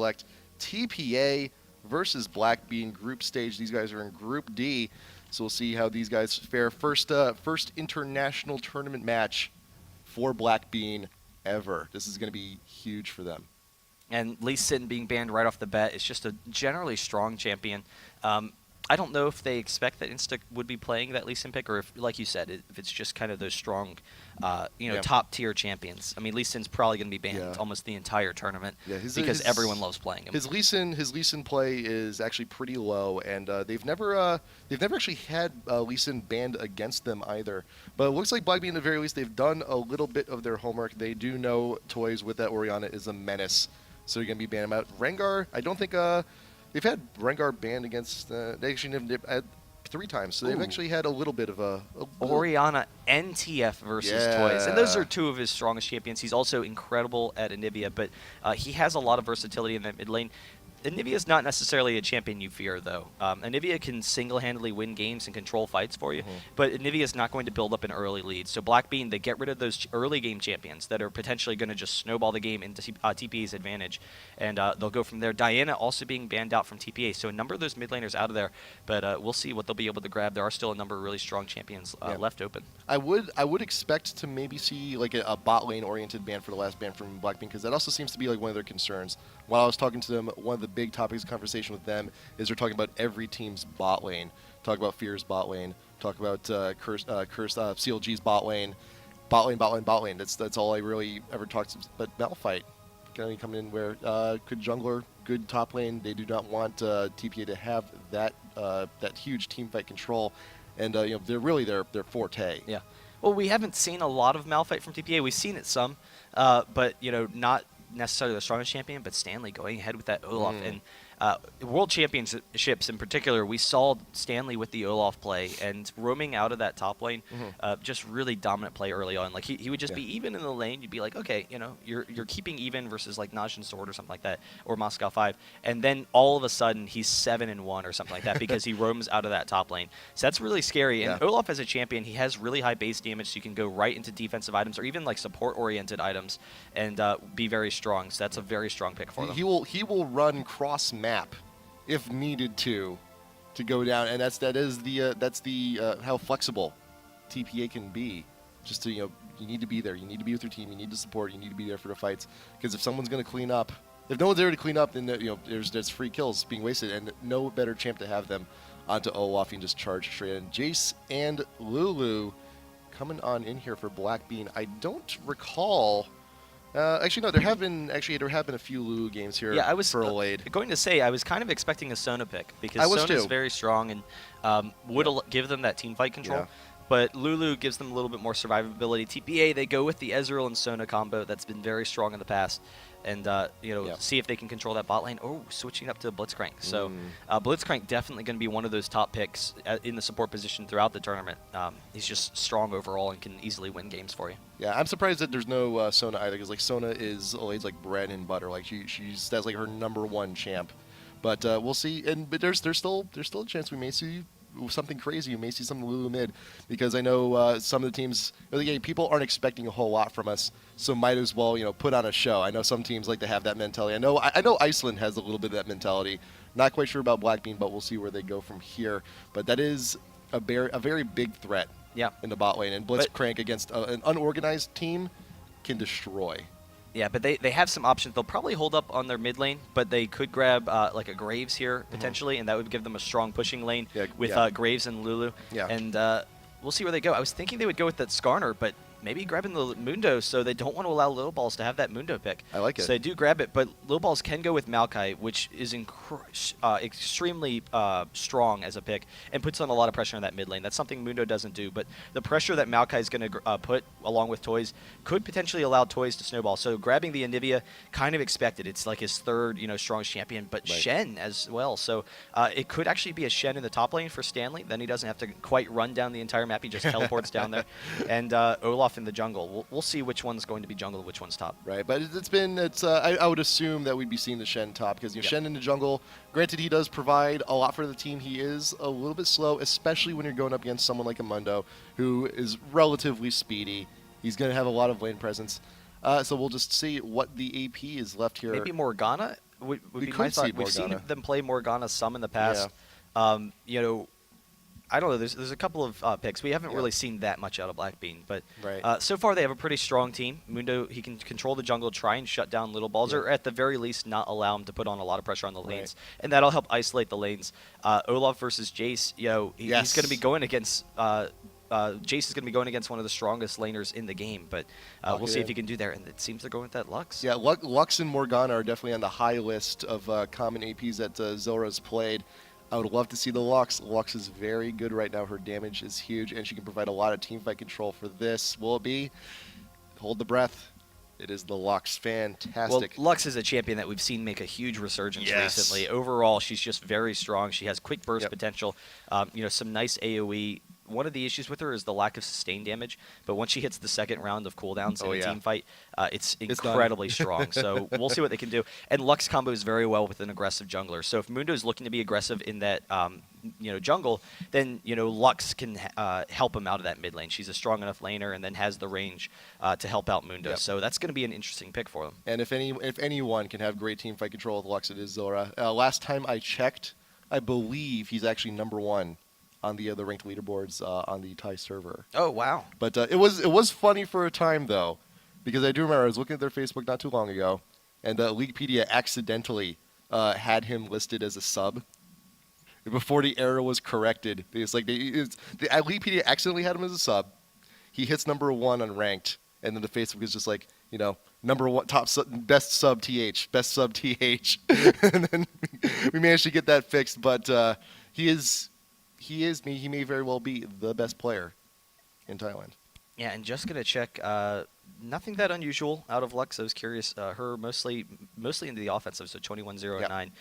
select TPA versus BLACKBEAN group stage. These guys are in Group D, so we'll see how these guys fare. First international tournament match for BLACKBEAN ever. This is going to be huge for them. And Lee Sin being banned right off the bat is just a generally strong champion. I don't know if they expect that Insta would be playing that Lee Sin pick, or if, like you said, if it's just kind of those strong, top-tier champions. I mean, Lee Sin's probably going to be banned almost the entire tournament because everyone loves playing him. His Lee Sin play is actually pretty low, and they've never actually had Lee Sin banned against them either. But it looks like BLACKBEAN, at the very least, they've done a little bit of their homework. They do know Toyz with that Orianna is a menace, so you're going to be banning him out. Rengar, I don't think they've had Rengar banned against. They actually had 3 times, so they've actually had a little bit of a Orianna NTF versus Toyz, and those are 2 of his strongest champions. He's also incredible at Anivia, but he has a lot of versatility in that mid lane. Anivia is not necessarily a champion you fear, though. Anivia can single-handedly win games and control fights for you, but Anivia is not going to build up an early lead. So BLACKBEAN, they get rid of those early game champions that are potentially going to just snowball the game into TPA's advantage, and they'll go from there. Diana also being banned out from TPA, so a number of those mid laners out of there, but we'll see what they'll be able to grab. There are still a number of really strong champions left open. I would expect to maybe see like a bot lane-oriented ban for the last ban from BLACKBEAN, because that also seems to be like one of their concerns. While I was talking to them, one of the big topics of conversation with them is they're talking about every team's bot lane. Talk about Fear's bot lane. Talk about CLG's bot lane. Bot lane. That's all I really ever talked about. But Malphite coming in where good jungler, good top lane. They do not want TPA to have that huge team fight control, and they're really their forte. Yeah. Well, we haven't seen a lot of Malphite from TPA. We've seen it some, but not necessarily the strongest champion, but Stanley going ahead with that Olaf. And World Championships in particular, we saw Stanley with the Olaf play and roaming out of that top lane, just really dominant play early on. Like he would just be even in the lane. You'd be like, okay, you're keeping even versus like Najin Sword or something like that, or Moscow 5, and then all of a sudden he's 7-1 or something like that because he roams out of that top lane. So that's really scary. And Olaf as a champion, he has really high base damage, so you can go right into defensive items or even like support-oriented items and be very strong. So that's a very strong pick for them. He will run cross map if needed to go down, and that's how flexible TPA can be. Just to you need to be there. You need to be with your team. You need to support. You need to be there for the fights. Because if someone's going to clean up, if no one's there to clean up, then there's free kills being wasted, and no better champ to have them onto Olaf. You can just charge straight in. Jace and Lulu coming on in here for BLACKBEAN. I don't recall. Actually, no. There have been a few Lulu games here. Yeah, I was for Eliade. Going to say I was kind of expecting a Sona pick because Sona is very strong and would give them that team fight control. But Lulu gives them a little bit more survivability. TPA, they go with the Ezreal and Sona combo that's been very strong in the past. And, see if they can control that bot lane. Oh, switching up to Blitzcrank. So Blitzcrank definitely going to be one of those top picks in the support position throughout the tournament. He's just strong overall and can easily win games for you. Yeah, I'm surprised that there's no Sona either, because like Sona is Eliade's like bread and butter. Like that's like her #1 champ. But we'll see. But there's still a chance we may see something crazy. You may see some Lulu mid, because I know some of the teams, people aren't expecting a whole lot from us, so might as well put on a show. I know some teams like to have that mentality. I know ICELAND has a little bit of that mentality. Not quite sure about BLACKBEAN, but we'll see where they go from here. But that is a very big threat in the bot lane, and Blitzcrank against an unorganized team can destroy. Yeah, but they have some options. They'll probably hold up on their mid lane, but they could grab like a Graves here potentially, and that would give them a strong pushing lane with Graves and Lulu. Yeah. And we'll see where they go. I was thinking they would go with that Skarner, but maybe grabbing the Mundo, so they don't want to allow Lilballz to have that Mundo pick. I like it. So they do grab it, but Lilballz can go with Maokai, which is extremely strong as a pick and puts on a lot of pressure on that mid lane. That's something Mundo doesn't do, but the pressure that Maokai is going to put along with Toyz could potentially allow Toyz to snowball. So grabbing the Anivia, kind of expected. It's like his third, strongest champion, but Shen as well. So it could actually be a Shen in the top lane for Stanley. Then he doesn't have to quite run down the entire map. He just teleports down there. And Olaf in the jungle. We'll see which one's going to be jungle, which one's top. Right, but I would assume that we'd be seeing the Shen top, because Shen in the jungle, granted he does provide a lot for the team. He is a little bit slow, especially when you're going up against someone like a Mundo, who is relatively speedy. He's going to have a lot of lane presence. So we'll just see what the AP is left here. Maybe Morgana would We be could my see thought. We've seen Morgana. them play Morgana some in the past. You know, I don't know. There's a couple of picks. We haven't really seen that much out of BLACKBEAN, but Right. so far they have a pretty strong team. Mundo, he can control the jungle, try and shut down Lilballz, or at the very least not allow him to put on a lot of pressure on the lanes, and that'll help isolate the lanes. Olaf versus Jace, you know, he's going to be going against. Jace is going to be going against one of the strongest laners in the game, but we'll see if he can do there. And it seems they're going with that Lux. Yeah, Lux and Morgana are definitely on the high list of common APs that XIIyra's played. I would love to see the Lux. Lux is very good right now. Her damage is huge, and she can provide a lot of teamfight control for this. Will it be? Hold the breath. It is the Lux. Fantastic. Well, Lux is a champion that we've seen make a huge resurgence recently. Overall, she's just very strong. She has quick burst potential. You know, some nice AoE. One of the issues with her is the lack of sustained damage, but once she hits the second round of cooldowns in a team fight, it's incredibly strong. So we'll see what they can do. And Lux combos very well with an aggressive jungler. So if Mundo is looking to be aggressive in that you know, jungle, then you know Lux can help him out of that mid lane. She's a strong enough laner and then has the range to help out Mundo. So that's going to be an interesting pick for them. And if anyone can have great teamfight control with Lux, it is XIIyra. Last time I checked, I believe he's actually #1 on the ranked leaderboards on the Thai server. Oh wow! But it was funny for a time though, because I do remember I was looking at their Facebook not too long ago, and Leaguepedia accidentally had him listed as a sub. Before the error was corrected, Leaguepedia accidentally had him as a sub. He hits #1 on ranked, and then the Facebook is just like, you know, #1 best sub th, best sub th, and then we managed to get that fixed. But he may very well be the best player in Thailand. Yeah, and just gonna check. Nothing that unusual out of Lux. I was curious. Her mostly into the offensive, so 21-0-9.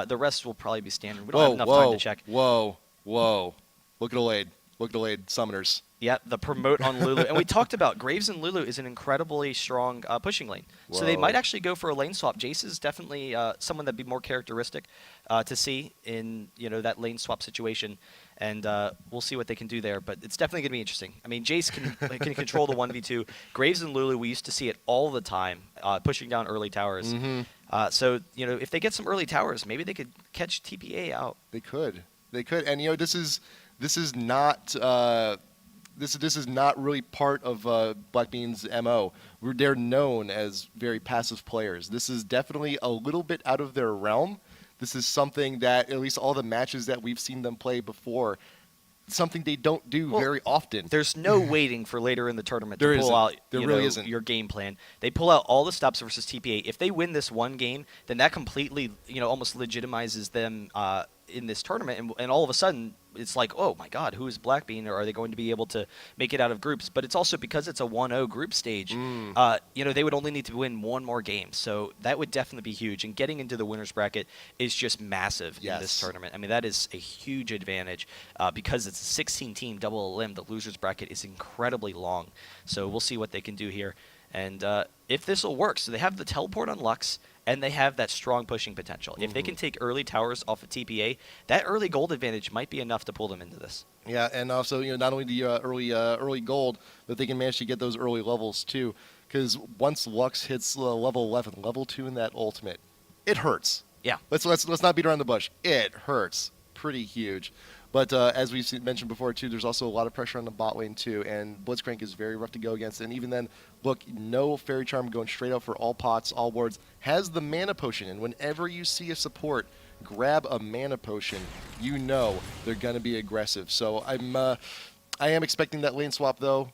The rest will probably be standard. We don't have enough time to check. Whoa! Look at Eliade. Summoners. Yeah, the promote on Lulu. And we talked about Graves and Lulu is an incredibly strong pushing lane. So they might actually go for a lane swap. Jace is definitely someone that'd be more characteristic to see in, you know, that lane swap situation. And we'll see what they can do there. But it's definitely going to be interesting. I mean, Jace can control the 1v2. Graves and Lulu, we used to see it all the time, pushing down early towers. So, you know, if they get some early towers, maybe they could catch TPA out. They could. And, you know, this is not... This is not really part of BLACKBEAN's MO. They're known as very passive players. This is definitely a little bit out of their realm. This is something that, at least all the matches that we've seen them play before, something they don't do very often. There's no waiting for later in the tournament to pull out your game plan. They pull out all the stops versus TPA. If they win this one game, then that completely, you know, almost legitimizes them in this tournament, and all of a sudden it's like, oh my god, who is BLACKBEAN, or are they going to be able to make it out of groups? But it's also because it's a 1-0 group stage, you know, they would only need to win one more game, so that would definitely be huge, and getting into the winner's bracket is just massive in this tournament. I mean, that is a huge advantage because it's a 16-team double elim. The loser's bracket is incredibly long, so we'll see what they can do here. And if this will work, so they have the teleport on Lux, and they have that strong pushing potential. If they can take early towers off of TPA, that early gold advantage might be enough to pull them into this. Yeah, and also, you know, not only the early gold, but they can manage to get those early levels too. Because once Lux hits level 11, level 2 in that ultimate, it hurts. Yeah. Let's not beat around the bush. It hurts. Pretty huge. But as we mentioned before, too, there's also a lot of pressure on the bot lane, too, and Blitzcrank is very rough to go against. And even then, look, no Fairy Charm going straight out for all pots, all wards, has the Mana Potion. And whenever you see a support grab a Mana Potion, you know they're going to be aggressive. So I am expecting that lane swap, though.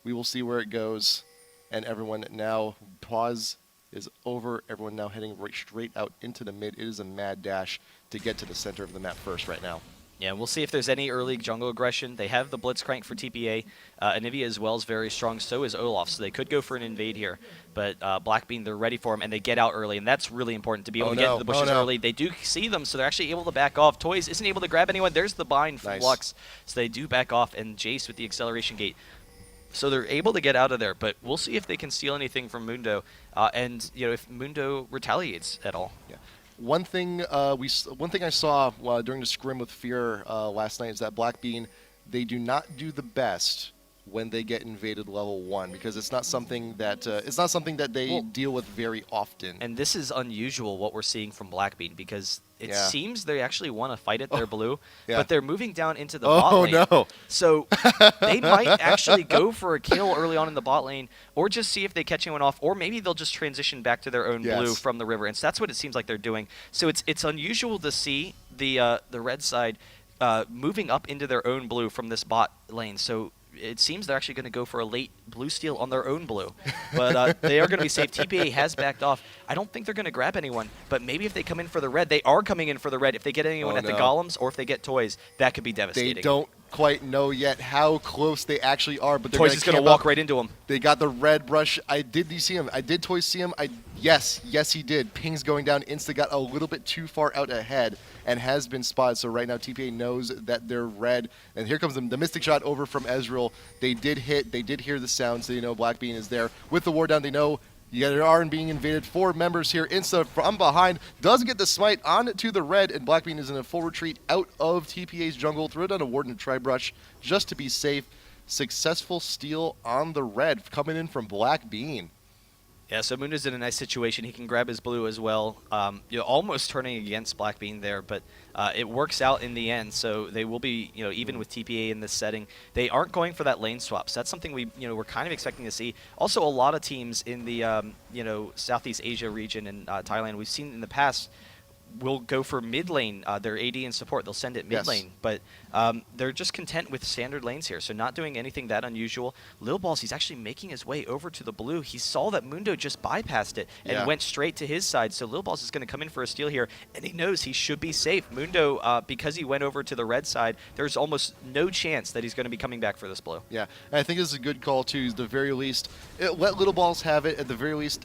We will see where it goes. And everyone now, pause is over. Everyone now heading right straight out into the mid. It is a mad dash to get to the center of the map first right now. Yeah, we'll see if there's any early jungle aggression. They have the Blitzcrank for TPA. Anivia as well is very strong. So is Olaf, so they could go for an invade here. But BLACKBEAN, they're ready for him, and they get out early, and that's really important to be able to get into the bushes early. They do see them, so they're actually able to back off. Toyz isn't able to grab anyone. There's the bind from Lux, so they do back off, and Jace with the acceleration gate. So they're able to get out of there, but we'll see if they can steal anything from Mundo, and you know, if Mundo retaliates at all. Yeah. One thing I saw during the scrim with Fear last night is that BLACKBEAN, they do not do the best when they get invaded level 1, because it's not something that they deal with very often. And this is unusual what we're seeing from BLACKBEAN, because it Yeah. seems they actually want to fight at their blue, yeah. but they're moving down into the bot lane. No. So they might actually go for a kill early on in the bot lane, or just see if they catch anyone off, or maybe they'll just transition back to their own blue from the river. And so that's what it seems like they're doing. So it's unusual to see the red side moving up into their own blue from this bot lane. So it seems they're actually going to go for a late blue steal on their own blue. But they are going to be safe. TPA has backed off. I don't think they're going to grab anyone, but maybe if they come in for the red, they are coming in for the red. If they get anyone at the golems, or if they get Toyz, that could be devastating. They don't quite know yet how close they actually are, but they're Toyz is going to walk right into him. They got the red brush. Did you see him? Did Toyz see him? Yes, he did. Ping's going down. Insta got a little bit too far out ahead and has been spotted. So right now TPA knows that they're red. And here comes the Mystic Shot over from Ezreal. They did hit. They did hear the sound, so they know BLACKBEAN is there. With the ward down, they know there are being invaded 4 members here. Insta from behind does get the smite onto the red, and BLACKBEAN is in a full retreat out of TPA's jungle. Throw down a ward and a tri-brush just to be safe. Successful steal on the red coming in from BLACKBEAN. Yeah, so Mundo's in a nice situation. He can grab his blue as well. Almost turning against BLACKBEAN there, but it works out in the end. So they will be, even with TPA in this setting, they aren't going for that lane swap. So that's something we're kind of expecting to see. Also, a lot of teams in the Southeast Asia region and Thailand, we've seen in the past, will go for mid lane, their AD and support. They'll send it mid lane, but they're just content with standard lanes here, so not doing anything that unusual. Lilballz, he's actually making his way over to the blue. He saw that Mundo just bypassed it and went straight to his side, so Lilballz is going to come in for a steal here, and he knows he should be safe. Mundo, because he went over to the red side, there's almost no chance that he's going to be coming back for this blue. Yeah, and I think this is a good call too. At the very least, let Lilballz have it. At the very least,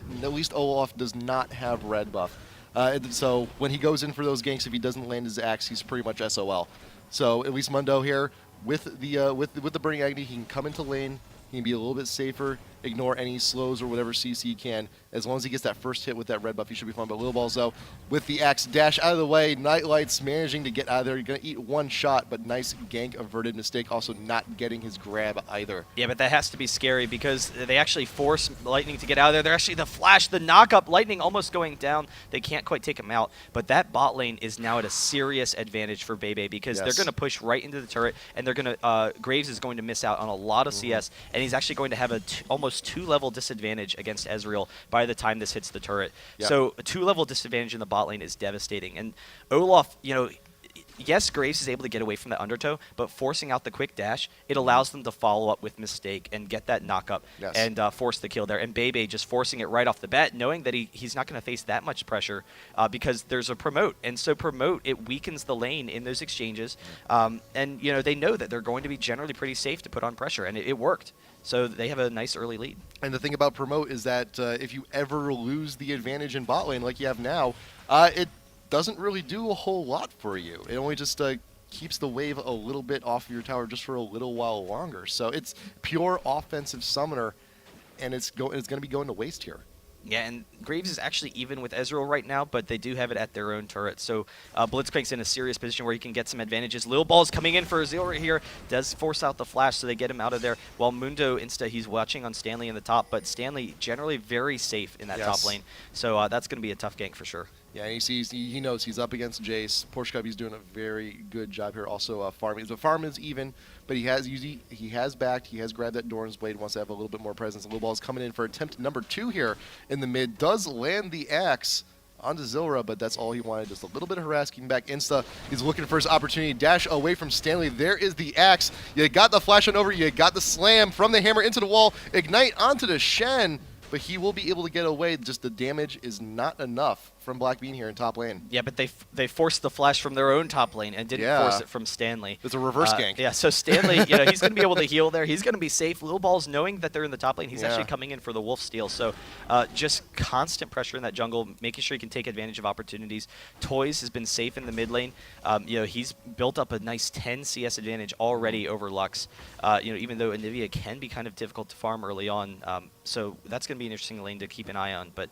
Olaf does not have red buff. So when he goes in for those ganks, if he doesn't land his axe, he's pretty much SOL. So at least Mundo here with the Burning Agony, he can come into lane. He can be a little bit safer, ignore any slows or whatever CC he can. As long as he gets that first hit with that red buff, he should be fine. But Lilballz, though, with the axe dash out of the way, Nightlight's managing to get out of there. You're going to eat one shot, but nice gank averted. Mistake also not getting his grab either. Yeah, but that has to be scary because they actually force Lightning to get out of there. They're actually the flash, the knock-up, Lightning almost going down. They can't quite take him out. But that bot lane is now at a serious advantage for Bebe because they're going to push right into the turret, and they're going to Graves is going to miss out on a lot of CS, and he's actually going to have a almost 2-level disadvantage against Ezreal by the time this hits the turret. So a 2-level disadvantage in the bot lane is devastating. And Olaf, yes, Graves is able to get away from that undertow, but forcing out the quick dash, it allows them to follow up with Mistake and get that knock-up and force the kill there. And Bebe just forcing it right off the bat, knowing that he's not going to face that much pressure because there's a promote. And so promote, it weakens the lane in those exchanges. And, they know that they're going to be generally pretty safe to put on pressure, and it worked. So they have a nice early lead. And the thing about promote is that if you ever lose the advantage in bot lane like you have now, it doesn't really do a whole lot for you. It only just keeps the wave a little bit off of your tower just for a little while longer. So it's pure offensive summoner, and it's going to be going to waste here. Yeah, and Graves is actually even with Ezreal right now, but they do have it at their own turret. So Blitzcrank's in a serious position where he can get some advantages. Lilballz coming in for a Zeal right here, does force out the flash, so they get him out of there. While Mundo, Insta, he's watching on Stanley in the top, but Stanley generally very safe in that top lane. So that's going to be a tough gank for sure. Yeah, and he knows he's up against Jace. PorschkuB, he's doing a very good job here. Also, farming. The farm is even, but he has backed. He has grabbed that Doran's Blade. Wants to have a little bit more presence. Lilballz coming in for attempt number 2 here in the mid. Does land the axe onto XIIyra, but that's all he wanted. Just a little bit of harassing back. Insta, he's looking for his opportunity. Dash away from Stanley. There is the axe. You got the flash on over. You got the slam from the hammer into the wall. Ignite onto the Shen. But he will be able to get away. Just the damage is not enough from BLACKBEAN here in top lane. Yeah, but they forced the flash from their own top lane and didn't force it from Stanley. It's a reverse gank. Yeah, so Stanley, he's going to be able to heal there. He's going to be safe. Lilballz, knowing that they're in the top lane, he's actually coming in for the wolf steal. So just constant pressure in that jungle, making sure he can take advantage of opportunities. Toyz has been safe in the mid lane. He's built up a nice 10 CS advantage already over Lux. Even though Anivia can be kind of difficult to farm early on. So that's going to be an interesting lane to keep an eye on. But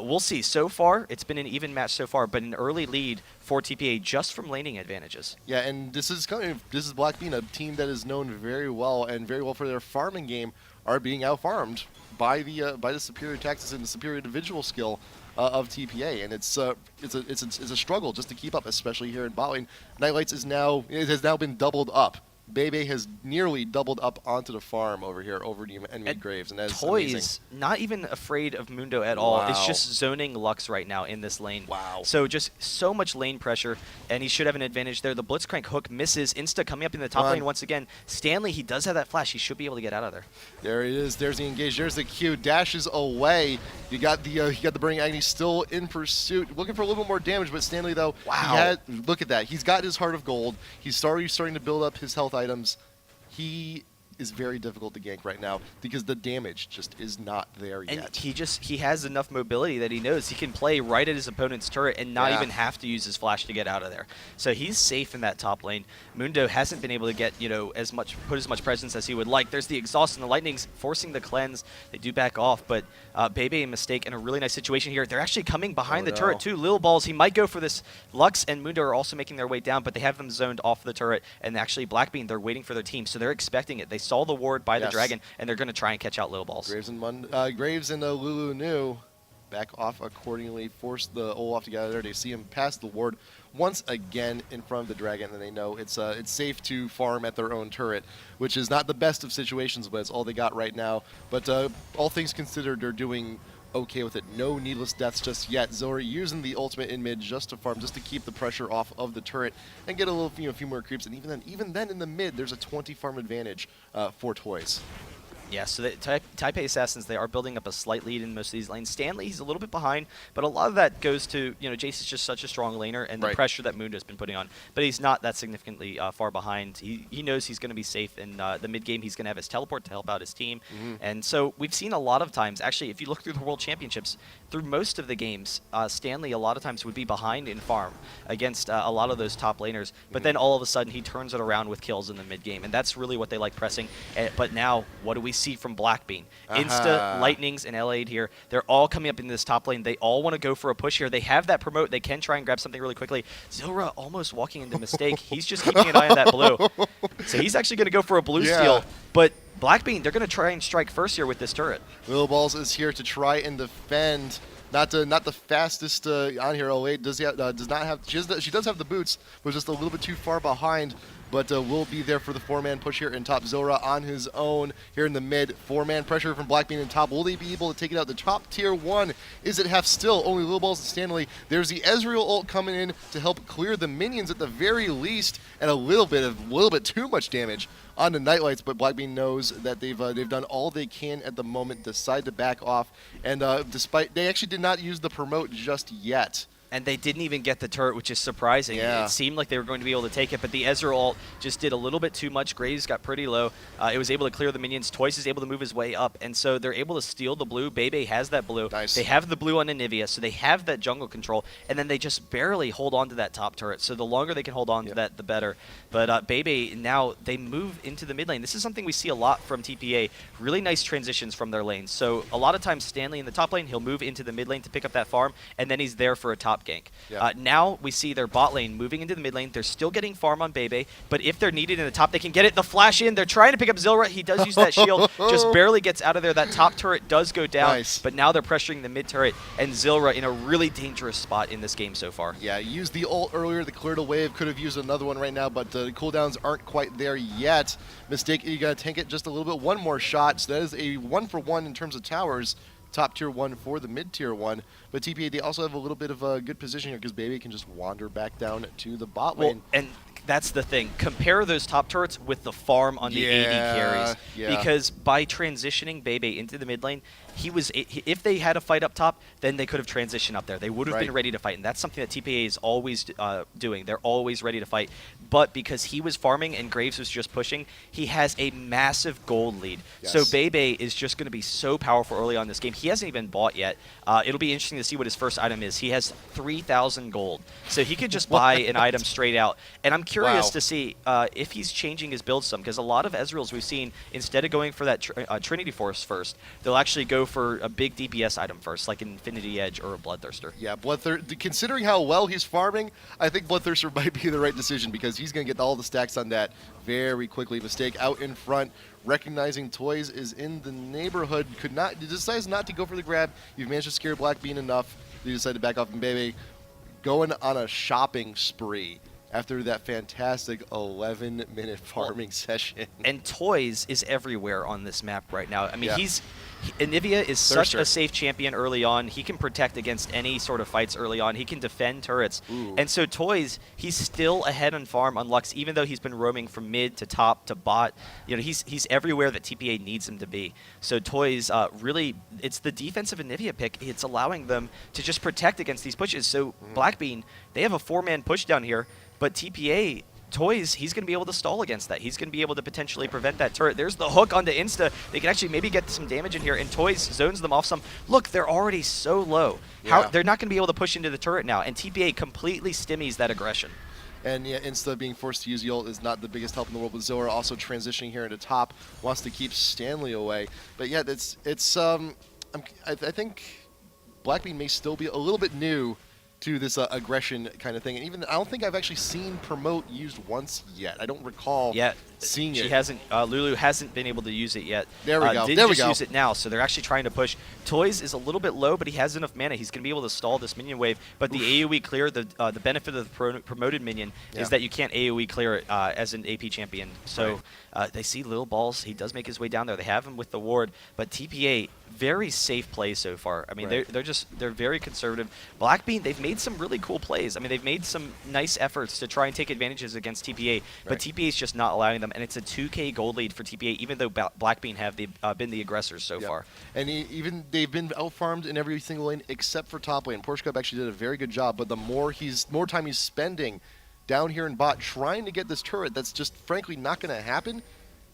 we'll see. So far, it's been an even match so far, but an early lead for TPA just from laning advantages. Yeah, and this is BLACKBEAN, a team that is known very well for their farming game, are being out-farmed by the superior tactics and the superior individual skill of TPA, and it's a struggle just to keep up, especially here in bot lane. Nightlights has now been doubled up. Bebe has nearly doubled up onto the farm over here, over the enemy Graves, and that's Toyz, amazing. not even afraid of Mundo at all. Wow. It's just zoning Lux right now in this lane. Wow. So just so much lane pressure, and he should have an advantage there. The Blitzcrank hook misses. Insta coming up in the top lane once again. Stanley, he does have that flash. He should be able to get out of there. There it is. There's the engage. There's the Q. Dashes away. You got the Burning Agony still in pursuit, looking for a little bit more damage. But Stanley, though, wow, look at that. He's got his Heart of Gold. He's starting to build up his health items. He is very difficult to gank right now because the damage just is not there yet. And he has enough mobility that he knows he can play right at his opponent's turret and not even have to use his flash to get out of there. So he's safe in that top lane. Mundo hasn't been able to get, put as much presence as he would like. There's the exhaust and the lightnings forcing the cleanse. They do back off, but Bebe and Mistake in a really nice situation here. They're actually coming behind the turret too. Lilballz, he might go for this. Lux and Mundo are also making their way down, but they have them zoned off the turret. And actually BLACKBEAN, they're waiting for their team, so they're expecting it. They saw the ward by the dragon, and they're going to try and catch out Lilballz. Graves and Lulu Nu back off accordingly, force the Olaf to get out of there. They see him pass the ward once again in front of the dragon, and they know it's safe to farm at their own turret, which is not the best of situations, but it's all they got right now. But all things considered, they're doing okay with it. No needless deaths just yet. XIIyra using the ultimate in mid just to farm, just to keep the pressure off of the turret and get a few more creeps. And even then in the mid, there's a 20 farm advantage for Toyz. Yeah, so the Taipei Assassins, they are building up a slight lead in most of these lanes. Stanley, he's a little bit behind, but a lot of that goes to, Jace is just such a strong laner and the pressure that Mundo's been putting on. But he's not that significantly far behind. He knows he's going to be safe in the mid-game. He's going to have his teleport to help out his team. And so we've seen a lot of times, actually, if you look through the World Championships, through most of the games, Stanley a lot of times would be behind in farm against a lot of those top laners. But then all of a sudden, he turns it around with kills in the mid-game. And that's really what they like pressing. But now, what do we see from BLACKBEAN? Insta, Lightnings, and Eliade here. They're all coming up in this top lane. They all want to go for a push here. They have that promote. They can try and grab something really quickly. XIIyra almost walking into Mistake. He's just keeping an eye on that blue. So he's actually going to go for a blue steal. But BLACKBEAN, they're going to try and strike first here with this turret. Lilballz is here to try and defend. Not the fastest on here. Eliade she does have the boots, but just a little bit too far behind. But will be there for the 4-man push here in top. XIIyra on his own here in the mid. 4-man pressure from BLACKBEAN in top. Will they be able to take it out? The top tier 1 is at half still. Only Lilballz and Stanley. There's the Ezreal ult coming in to help clear the minions at the very least, and a little bit too much damage on the Nightlights. But BLACKBEAN knows that they've done all they can at the moment. Decide to back off, and despite they actually did not use the promote just yet. And they didn't even get the turret, which is surprising. Yeah. It seemed like they were going to be able to take it, but the Ezreal ult just did a little bit too much. Graves got pretty low. It was able to clear the minions. Toyz is able to move his way up, and so they're able to steal the blue. Bebe has that blue. Nice. They have the blue on Anivia, so they have that jungle control, and then they just barely hold on to that top turret. So the longer they can hold on to that, the better. But Bebe, now they move into the mid lane. This is something we see a lot from TPA. Really nice transitions from their lanes. So a lot of times Stanley in the top lane, he'll move into the mid lane to pick up that farm, and then he's there for a top gank. Yeah. Now we see their bot lane moving into the mid lane. They're still getting farm on Bebe, but if they're needed in the top, they can get it. The flash in. They're trying to pick up XIIyra. He does use that shield. Just barely gets out of there. That top turret does go down, but now they're pressuring the mid turret, and XIIyra in a really dangerous spot in this game so far. Yeah, used the ult earlier to clear the wave. Could have used another one right now, but the cooldowns aren't quite there yet. Mistake, you got to tank it just a little bit. One more shot. So that is a 1-for-1 in terms of towers. Top tier 1 for the mid tier 1, but TPA, they also have a little bit of a good position here because Bebe can just wander back down to the bot lane. And that's the thing. Compare those top turrets with the farm on the AD carries, because by transitioning Bebe into the mid lane, if they had a fight up top, then they could have transitioned up there. They would have been ready to fight, and that's something that TPA is always doing. They're always ready to fight. but because he was farming and Graves was just pushing, he has a massive gold lead. Yes. So Bebe is just going to be so powerful early on in this game. He hasn't even bought yet. It'll be interesting to see what his first item is. He has 3,000 gold, so he could just buy an item straight out. And I'm curious to see if he's changing his build some, because a lot of Ezreals we've seen, instead of going for that Trinity Force first, they'll actually go for a big DPS item first, like an Infinity Edge or a Bloodthirster. Yeah, Bloodthirster, considering how well he's farming, I think Bloodthirster might be the right decision, because he's going to get all the stacks on that very quickly. Mistake out in front, recognizing Toyz is in the neighborhood, decides not to go for the grab. You've managed to scare BLACKBEAN enough. You decide to back off, and Bebe going on a shopping spree after that fantastic 11-minute farming session. And Toyz is everywhere on this map right now. I mean, Yeah. ICELAND is such Thirster. a safe champion early on. He can protect against any sort of fights early on. He can defend turrets. Ooh. And so Toyz, he's still ahead on farm on Lux, even though he's been roaming from mid to top to bot. You know, he's everywhere that TPA needs him to be. So Toyz, really, it's the defensive ICELAND pick. It's allowing them to just protect against these pushes. So BLACKBEAN, they have a 4-man push down here, but TPA, Toyz, he's going to be able to stall against that. He's going to be able to potentially prevent that turret. There's the hook onto Insta. They can actually maybe get some damage in here, and Toyz zones them off some. Look, they're already so low. Yeah. They're not going to be able to push into the turret now, and TPA completely stimmies that aggression. And yeah, Insta being forced to use the ult is not the biggest help in the world, but ZillRa also transitioning here into top, wants to keep Stanley away. But yeah, I think BLACKBEAN may still be a little bit new to this aggression kind of thing. And even I don't think I've actually seen promote used once yet. I don't recall seeing it. She hasn't. Lulu hasn't been able to use it yet. There we go. Did just use it now, so they're actually trying to push. Toyz is a little bit low, but he has enough mana. He's going to be able to stall this minion wave. But the AoE clear, the benefit of the promoted minion is that you can't AoE clear it as an AP champion. So they see Lilballz. He does make his way down there. They have him with the ward, but TPA, very safe play so far. I mean, they're very conservative. BLACKBEAN, they've made some really cool plays. I mean, they've made some nice efforts to try and take advantages against TPA, but TPA is just not allowing them, and it's a 2K gold lead for TPA, even though BLACKBEAN have been the aggressors so far. And even they've been outfarmed in every single lane except for top lane. PorschkuB actually did a very good job, but the more time he's spending down here in bot trying to get this turret that's just frankly not going to happen,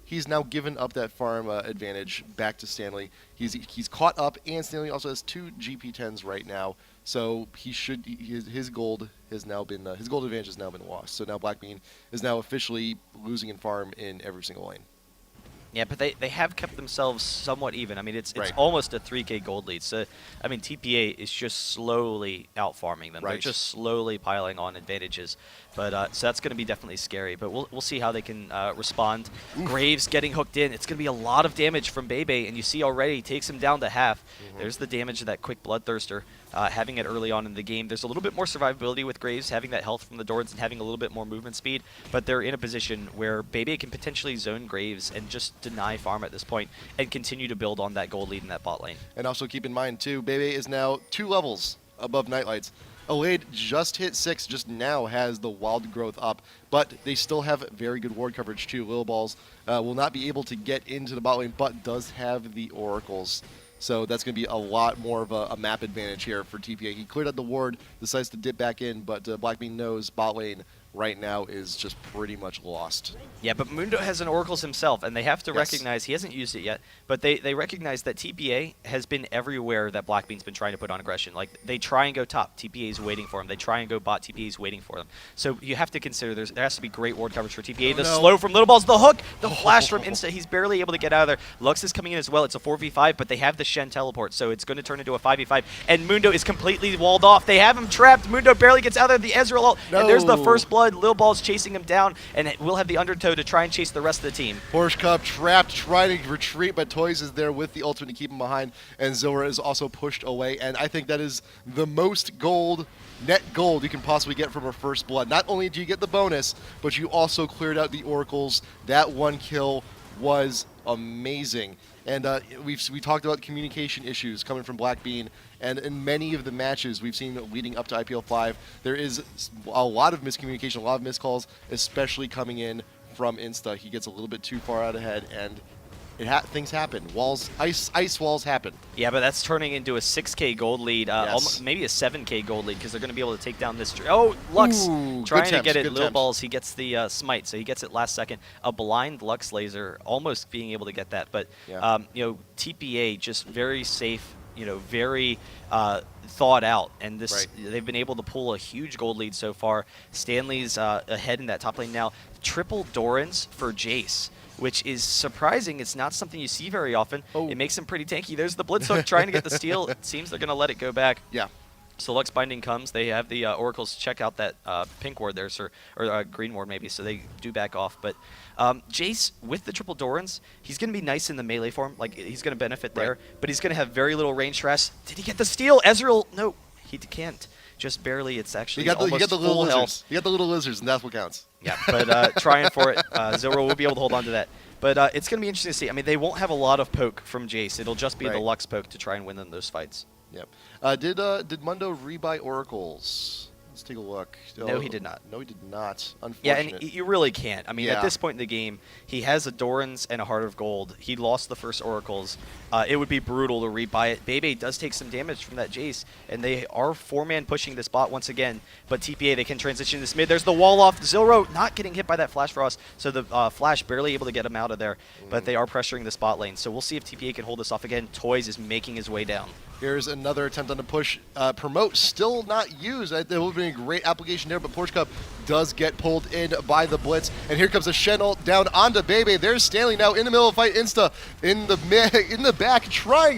he's now given up that farm advantage back to Stanley. He's caught up, and Stanley also has 2 GP10s right now. So his gold advantage has now been lost. So now BLACKBEAN is now officially losing in farm in every single lane. Yeah, but they have kept themselves somewhat even. I mean, it's almost a 3K gold lead. So, I mean, TPA is just slowly out-farming them. They're just slowly piling on advantages. But so that's going to be definitely scary. But we'll see how they can respond. Oof. Graves getting hooked in. It's going to be a lot of damage from Bebe, and you see already takes him down to half. There's the damage of that quick Bloodthirster. Having it early on in the game. There's a little bit more survivability with Graves, having that health from the Dords and having a little bit more movement speed, but they're in a position where Bebe can potentially zone Graves and just deny farm at this point and continue to build on that gold lead in that bot lane. And also keep in mind, too, Bebe is now 2 levels above Nightlights. Eliade just hit 6, just now has the wild growth up, but they still have very good ward coverage, too. Lilballz will not be able to get into the bot lane, but does have the oracles. So that's going to be a lot more of a map advantage here for TPA. He cleared out the ward, decides to dip back in, but BLACKBEAN knows bot lane right now is just pretty much lost. Yeah, but Mundo has an Oracles himself, and they have to recognize, he hasn't used it yet, but they recognize that TPA has been everywhere that BLACKBEAN's been trying to put on aggression. Like, they try and go top, TPA's waiting for them. They try and go bot, TPA's waiting for them. So you have to consider there has to be great ward coverage for TPA. The slow from Lilballz, the hook, the flash from Insta. He's barely able to get out of there. Lux is coming in as well. It's a 4v5, but they have the Shen teleport, so it's going to turn into a 5v5. And Mundo is completely walled off. They have him trapped. Mundo barely gets out of there. The Ezreal ult, and there's the first blood. Lilballz chasing him down, and we'll have the undertow to try and chase the rest of the team. PorschkuB trapped, trying to retreat, but Toyz is there with the ultimate to keep him behind, and ZillRa is also pushed away, and I think that is the most gold, net gold you can possibly get from a first blood. Not only do you get the bonus, but you also cleared out the oracles. That 1 kill was amazing. And we talked about communication issues coming from BLACKBEAN, and in many of the matches we've seen leading up to IPL5, there is a lot of miscommunication, a lot of miscalls, especially coming in from Insta. He gets a little bit too far out ahead, and things happen. Ice walls happen. Yeah, but that's turning into a 6K gold lead, Yes. maybe a 7K gold lead, because they're going to be able to take down this. Oh, Lux Ooh, trying to good get it. attempts. Lilballz, he gets the smite, so he gets it last second. A blind Lux laser, almost being able to get that, but Yeah. TPA just very safe. Very thought out, and Right. they've been able to pull a huge gold lead so far. Stanley's ahead in that top lane now. Triple Dorans for Jace, which is surprising. It's not something you see very often. Oh. It makes him pretty tanky. There's the Blitz Hook trying to get the steal. It seems they're going to let it go back. Yeah. So Lux Binding comes. They have the Oracles check out that pink ward there, or green ward maybe, so they do back off. But Jace, with the triple Dorans, he's going to be nice in the melee form. Like, he's going to benefit there, Right. but he's going to have very little range stress. Did he get the steal? Ezreal, no, he can't. Just barely. It's actually You got the little full lizards. health. You got the little lizards, and that's what counts. Yeah, but trying for it. ZillRoar will be able to hold on to that. But it's going to be interesting to see. I mean, they won't have a lot of poke from Jace. It'll just be the Right. Lux poke to try and win them those fights. Yep. Did Mundo rebuy Oracles? Let's take a look. No, he did not. No, he did not. Yeah, Unfortunate. and you really can't. I mean, Yeah. at this point in the game, he has a Doran's and a Heart of Gold. He lost the first Oracles. It would be brutal to rebuy it. Bebe does take some damage from that Jace, and they are 4-man pushing this bot once again. But TPA, they can transition this mid. There's the wall off. ZillRoar not getting hit by that Flash Frost, so the Flash barely able to get him out of there. But they are pressuring the spot lane, so we'll see if TPA can hold this off again. Toyz is making his way down. Here's another attempt on the push. Promote still not used. That would have been a great application there, but PorschkuB does get pulled in by the Blitz. And here comes a Shenel down onto Bebe. There's Stanley now in the middle of the fight. Insta in the back,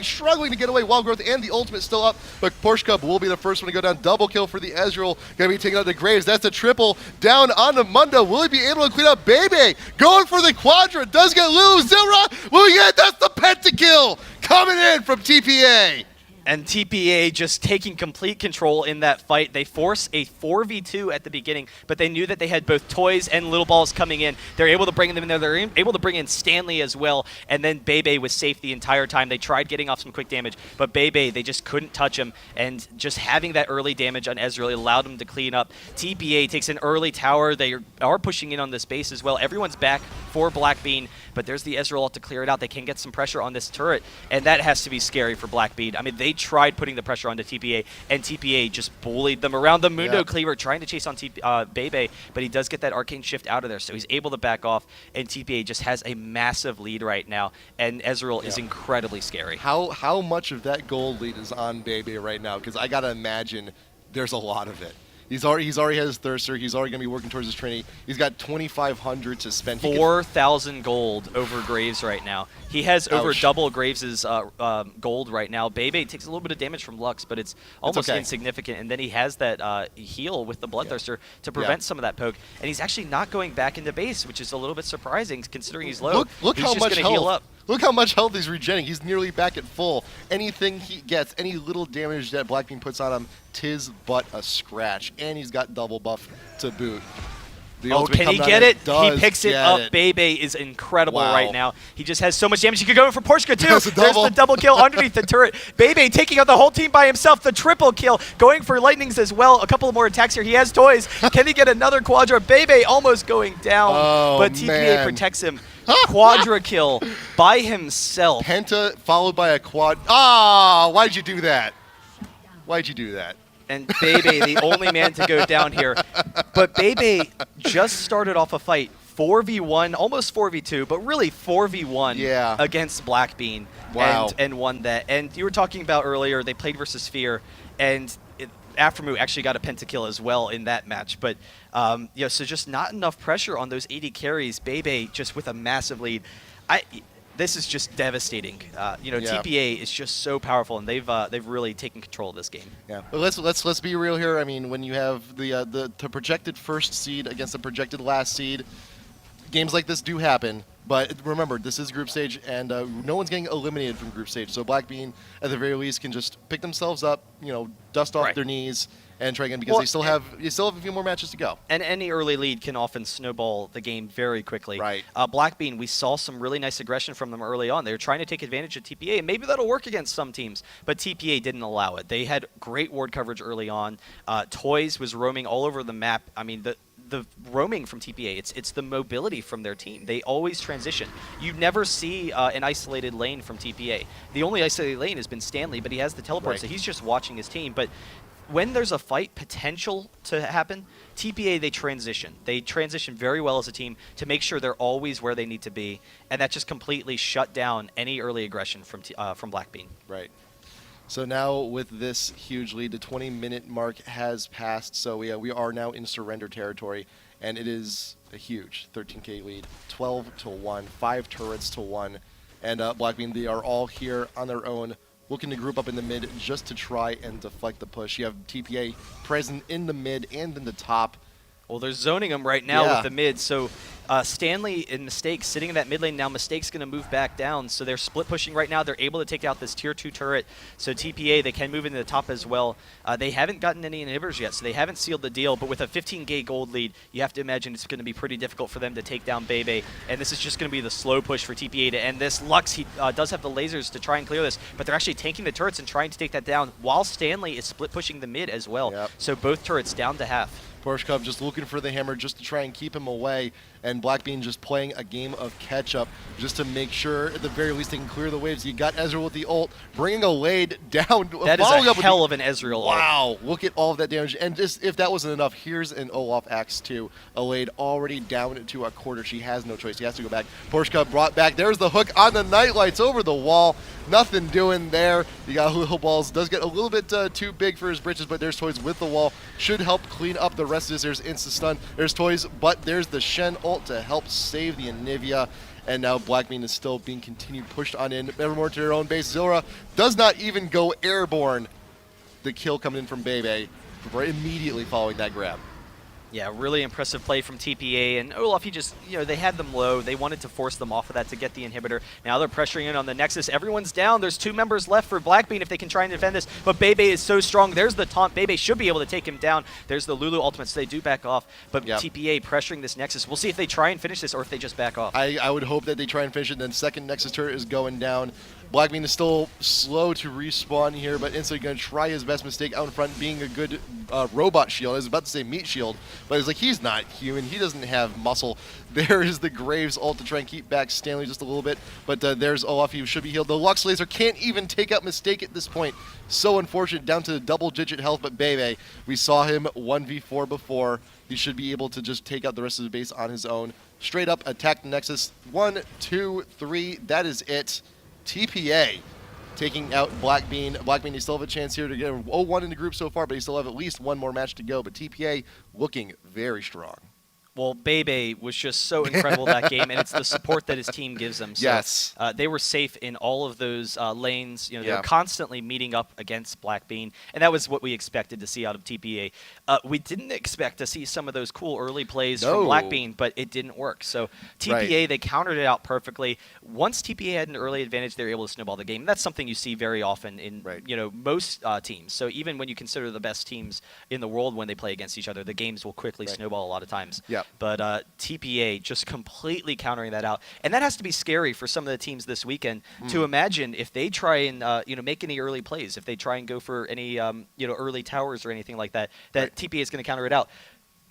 struggling to get away. Wild Growth and the ultimate still up, but PorschkuB will be the first one to go down. Double kill for the Ezreal. Gonna be taking out the Graves. That's a triple down onto Mundo. Will he be able to clean up Bebe? Going for the Quadra. Does get loose. ZillRoar will get. That's the pentakill coming in from TPA. And TPA just taking complete control in that fight. They force a 4v2 at the beginning, but they knew that they had both Toyz and Lilballz coming in. They're able to bring them in there. They're able to bring in Stanley as well. And then Bebe was safe the entire time. They tried getting off some quick damage, but Bebe, they just couldn't touch him. And just having that early damage on Ezreal allowed him to clean up. TPA takes an early tower. They are pushing in on this base as well. Everyone's back for BLACKBEAN, but there's the Ezreal ult to clear it out. They can get some pressure on this turret, and that has to be scary for BLACKBEAN. I mean, they tried putting the pressure onto TPA, and TPA just bullied them around. The Mundo Cleaver trying to chase on Bebe, but he does get that Arcane Shift out of there, so he's able to back off, and TPA just has a massive lead right now, and Ezreal is incredibly scary. How much of that gold lead is on Bebe right now? Because I gotta imagine there's a lot of it. He's already has his Thirster. He's already gonna be working towards his Trinity. He's got 2,500 to spend. 4,000 gold over Graves right now. He has over double Graves' gold right now. Bebe takes a little bit of damage from Lux, but it's almost insignificant. And then he has that heal with the Bloodthirster to prevent some of that poke. And he's actually not going back into base, which is a little bit surprising considering he's low. Look he's how just much gonna health. heal up. Look how much health he's regenerating. He's nearly back at full. Anything he gets, any little damage that BLACKBEAN puts on him, 'tis but a scratch. And he's got double buff to boot. Can he get it? He picks it up. Bebe is incredible right now. He just has so much damage. He could go in for PorschkuB too. There's the double kill underneath the turret. Bebe taking out the whole team by himself. The triple kill. Going for lightnings as well. A couple of more attacks here. He has Toyz. Can he get another Quadra? Bebe almost going down, but TPA protects him. Quadra kill by himself. Penta followed by a quad. Ah, why'd you do that? Why'd you do that? And Bebe, the only man to go down here. But Bebe just started off a fight, 4v1, almost 4v2, but really 4v1 against BLACKBEAN and won that. And you were talking about earlier, they played versus Fear, and Aftermoo actually got a pentakill as well in that match. But so just not enough pressure on those 80 carries. Bebe just with a massive lead. This is just devastating. TPA is just so powerful, and they've really taken control of this game. Yeah, but let's be real here. I mean, when you have the projected first seed against the projected last seed, games like this do happen. But remember, this is group stage, and no one's getting eliminated from group stage. So BLACKBEAN, at the very least, can just pick themselves up, dust off their knees, and try again, because they still have a few more matches to go. And any early lead can often snowball the game very quickly. Right. BLACKBEAN, we saw some really nice aggression from them early on. They were trying to take advantage of TPA, and maybe that'll work against some teams, but TPA didn't allow it. They had great ward coverage early on. Toyz was roaming all over the map. I mean, the roaming from TPA. It's the mobility from their team. They always transition. You never see an isolated lane from TPA. The only isolated lane has been Stanley, but he has the teleport, so he's just watching his team. But when there's a fight potential to happen, TPA, they transition. They transition very well as a team to make sure they're always where they need to be, and that just completely shut down any early aggression from BLACKBEAN. Right. So now with this huge lead, the 20-minute mark has passed, so we are now in surrender territory, and it is a huge 13K lead, 12-1, 5 turrets to 1, and BLACKBEAN, they are all here on their own, looking to group up in the mid just to try and deflect the push. You have TPA present in the mid and in the top. Well, they're zoning him right now with the mid, so Stanley and Mistake sitting in that mid lane now. Mistake's going to move back down, so they're split pushing right now. They're able to take out this tier 2 turret, so TPA, they can move into the top as well. They haven't gotten any inhibitors yet, so they haven't sealed the deal, but with a 15K gold lead, you have to imagine it's going to be pretty difficult for them to take down Bebe, and this is just going to be the slow push for TPA to end this. Lux, he does have the lasers to try and clear this, but they're actually tanking the turrets and trying to take that down, while Stanley is split pushing the mid as well. So both turrets down to half. PorschkuB just looking for the hammer just to try and keep him away, and BLACKBEAN just playing a game of catch-up just to make sure, at the very least, they can clear the waves. You got Ezreal with the ult, bringing Eliade down. That is a hell of an Ezreal ult. Wow, look at all of that damage. And just, if that wasn't enough, here's an Olaf Axe 2. Eliade already down to a quarter. She has no choice. She has to go back. PorschkuB brought back. There's the hook on the Nightlights over the wall. Nothing doing there. You got Lilballz. Does get a little bit too big for his britches, but there's Toyz with the wall. Should help clean up the rest of this. There's Insta Stun. There's Toyz, but there's the Shen ult to help save the XIIyra. And now BLACKBEAN is still being continued pushed on in. Evermore to their own base. XIIyra does not even go airborne. The kill coming in from Bebe immediately following that grab. Yeah, really impressive play from TPA, and Olaf, he just, they had them low. They wanted to force them off of that to get the inhibitor. Now they're pressuring in on the Nexus. Everyone's down. There's 2 members left for BLACKBEAN if they can try and defend this, but Bebe is so strong. There's the taunt. Bebe should be able to take him down. There's the Lulu ultimate, so they do back off, but TPA pressuring this Nexus. We'll see if they try and finish this or if they just back off. I would hope that they try and finish it, then second Nexus turret is going down. BLACKBEAN is still slow to respawn here, but Insta going to try his best. Mistake out in front, being a good robot shield. I was about to say meat shield, but it's like he's not human. He doesn't have muscle. There is the Graves ult to try and keep back Stanley just a little bit, but there's Olaf. He should be healed. The Lux laser can't even take out Mistake at this point. So unfortunate, down to the double-digit health, but Bebe, we saw him 1v4 before. He should be able to just take out the rest of the base on his own. Straight up attack the Nexus. 1, 2, 3. That is it. TPA taking out BLACKBEAN. BLACKBEAN, they still have a chance here to get 0-1 in the group so far, but they still have at least one more match to go. But TPA looking very strong. Well, Bebe was just so incredible that game, and it's the support that his team gives them. So, they were safe in all of those lanes. They were constantly meeting up against BLACKBEAN, and that was what we expected to see out of TPA. We didn't expect to see some of those cool early plays from BLACKBEAN, but it didn't work. So TPA, they countered it out perfectly. Once TPA had an early advantage, they were able to snowball the game. That's something you see very often in most teams. So even when you consider the best teams in the world when they play against each other, the games will quickly snowball a lot of times. But TPA just completely countering that out. And that has to be scary for some of the teams this weekend to imagine if they try and make any early plays, if they try and go for any early towers or anything like that, that TPA is going to counter it out.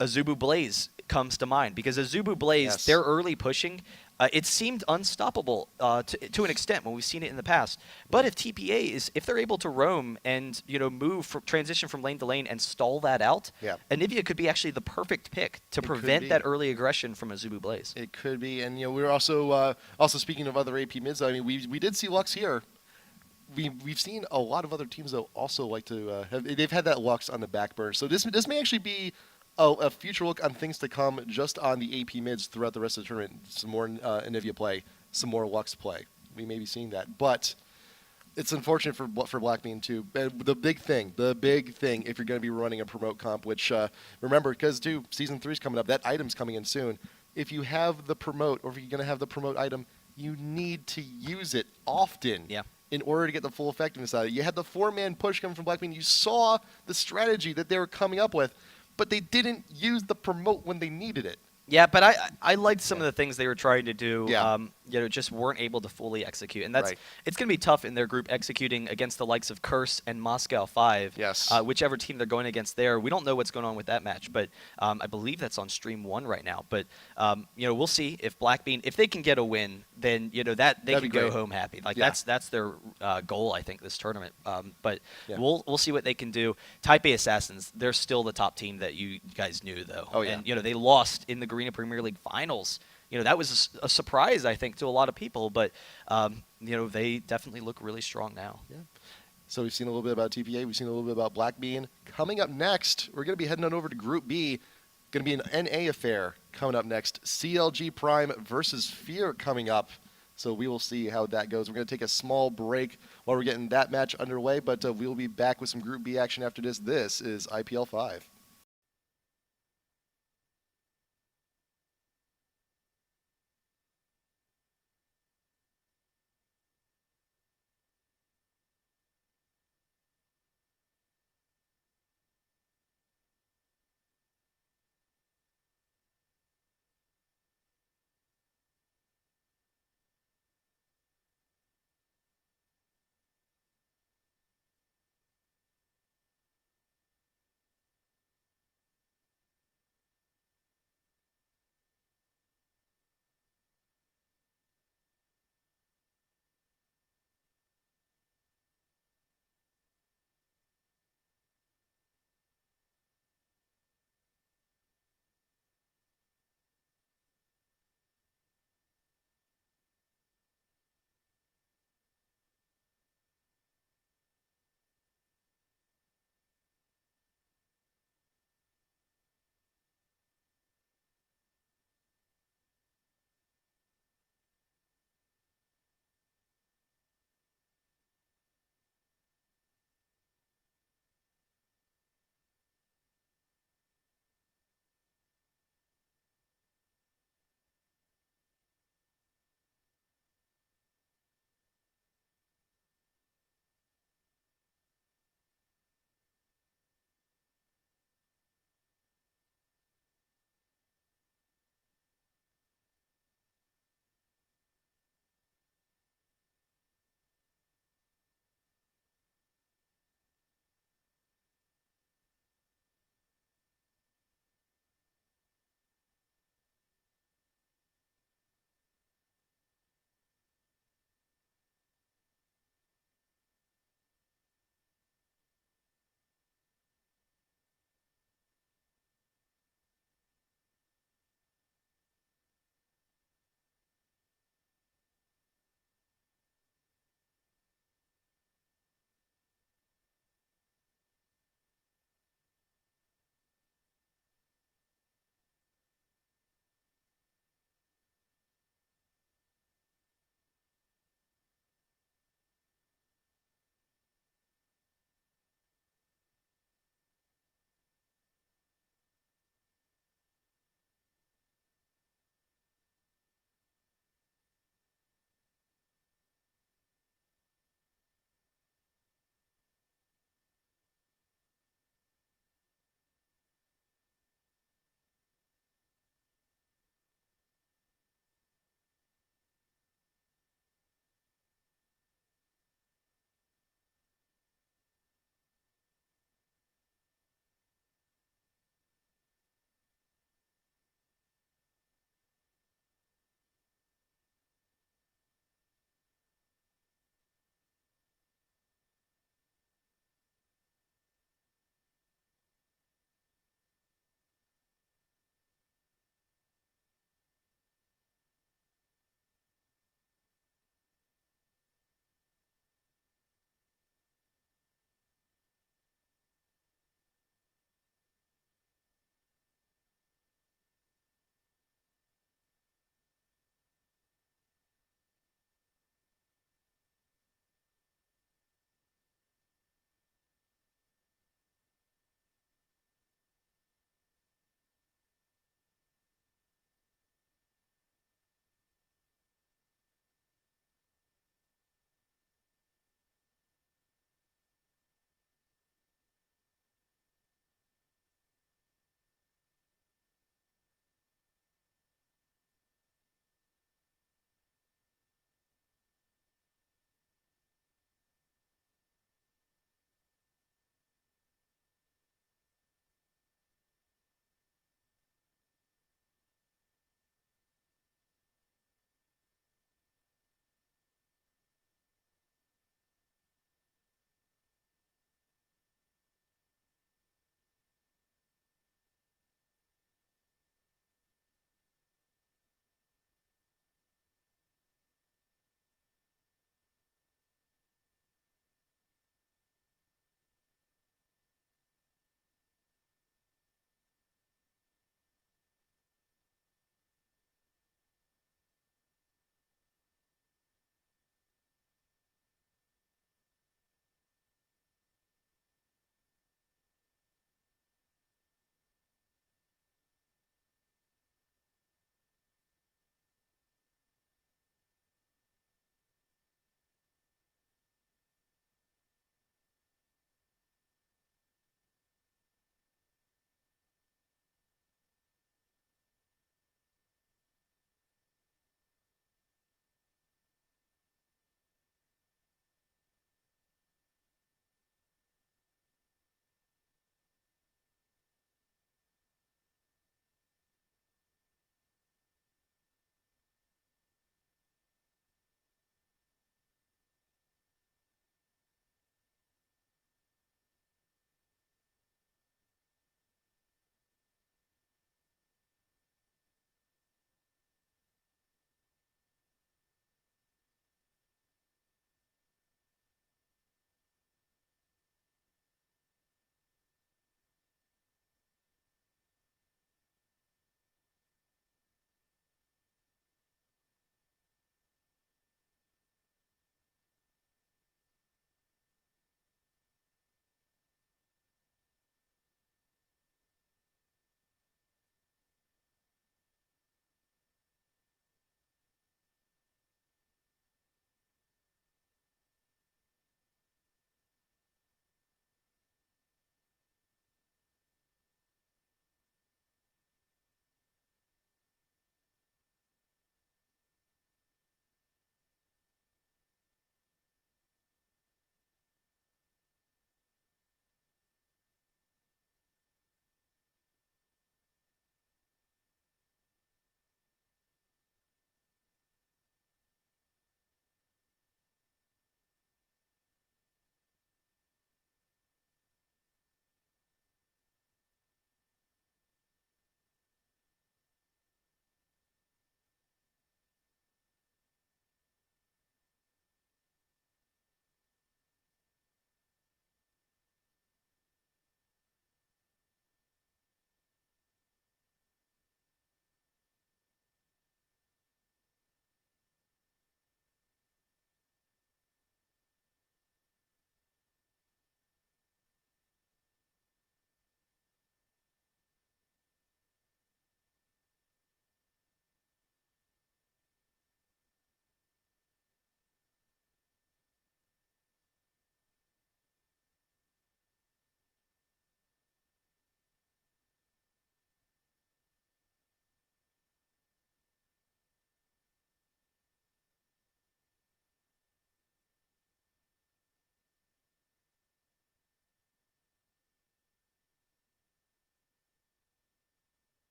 Azubu Blaze comes to mind, because Azubu Blaze, their early pushing, it seemed unstoppable to an extent when we've seen it in the past. But if TPA if they're able to roam and move, transition from lane to lane and stall that out, XIIyra could be actually the perfect pick to prevent that early aggression from Azubu Blaze. It could be, and we're also speaking of other AP mids. I mean, we did see Lux here. We've seen a lot of other teams though also like to they've had that Lux on the back burner. So this may actually be a future look on things to come just on the AP mids throughout the rest of the tournament. Some more XIIyra play, some more Lux play. We may be seeing that. But it's unfortunate for BLACKBEAN too. The big thing, if you're going to be running a promote comp, which remember, because Season 3 is coming up, that item's coming in soon. If you have the promote, or if you're going to have the promote item, you need to use it often. In order to get the full effectiveness out of it. You had the 4-man push coming from BLACKBEAN. You saw the strategy that they were coming up with, but they didn't use the promote when they needed it. Yeah, but I liked some of the things they were trying to do. just weren't able to fully execute. And Right. it's going to be tough in their group executing against the likes of Curse and Moscow 5. Yes. Whichever team they're going against there. We don't know what's going on with that match, but I believe that's on stream 1 right now. But we'll see if BLACKBEAN, if they can get a win, then that they That'd can be go great. home happy. Like Yeah. that's their goal, I think, this tournament. But Yeah. we'll see what they can do. Type A Assassins, they're still the top team that you guys knew, though. Oh, yeah. And they lost in the Garena Premier League finals. That was a surprise, I think, to a lot of people. But they definitely look really strong now. Yeah. So we've seen a little bit about TPA. We've seen a little bit about BLACKBEAN. Coming up next, we're going to be heading on over to Group B. Going to be an NA affair coming up next. CLG Prime versus Fear coming up. So we will see how that goes. We're going to take a small break while we're getting that match underway, but we'll be back with some Group B action after this. This is IPL5.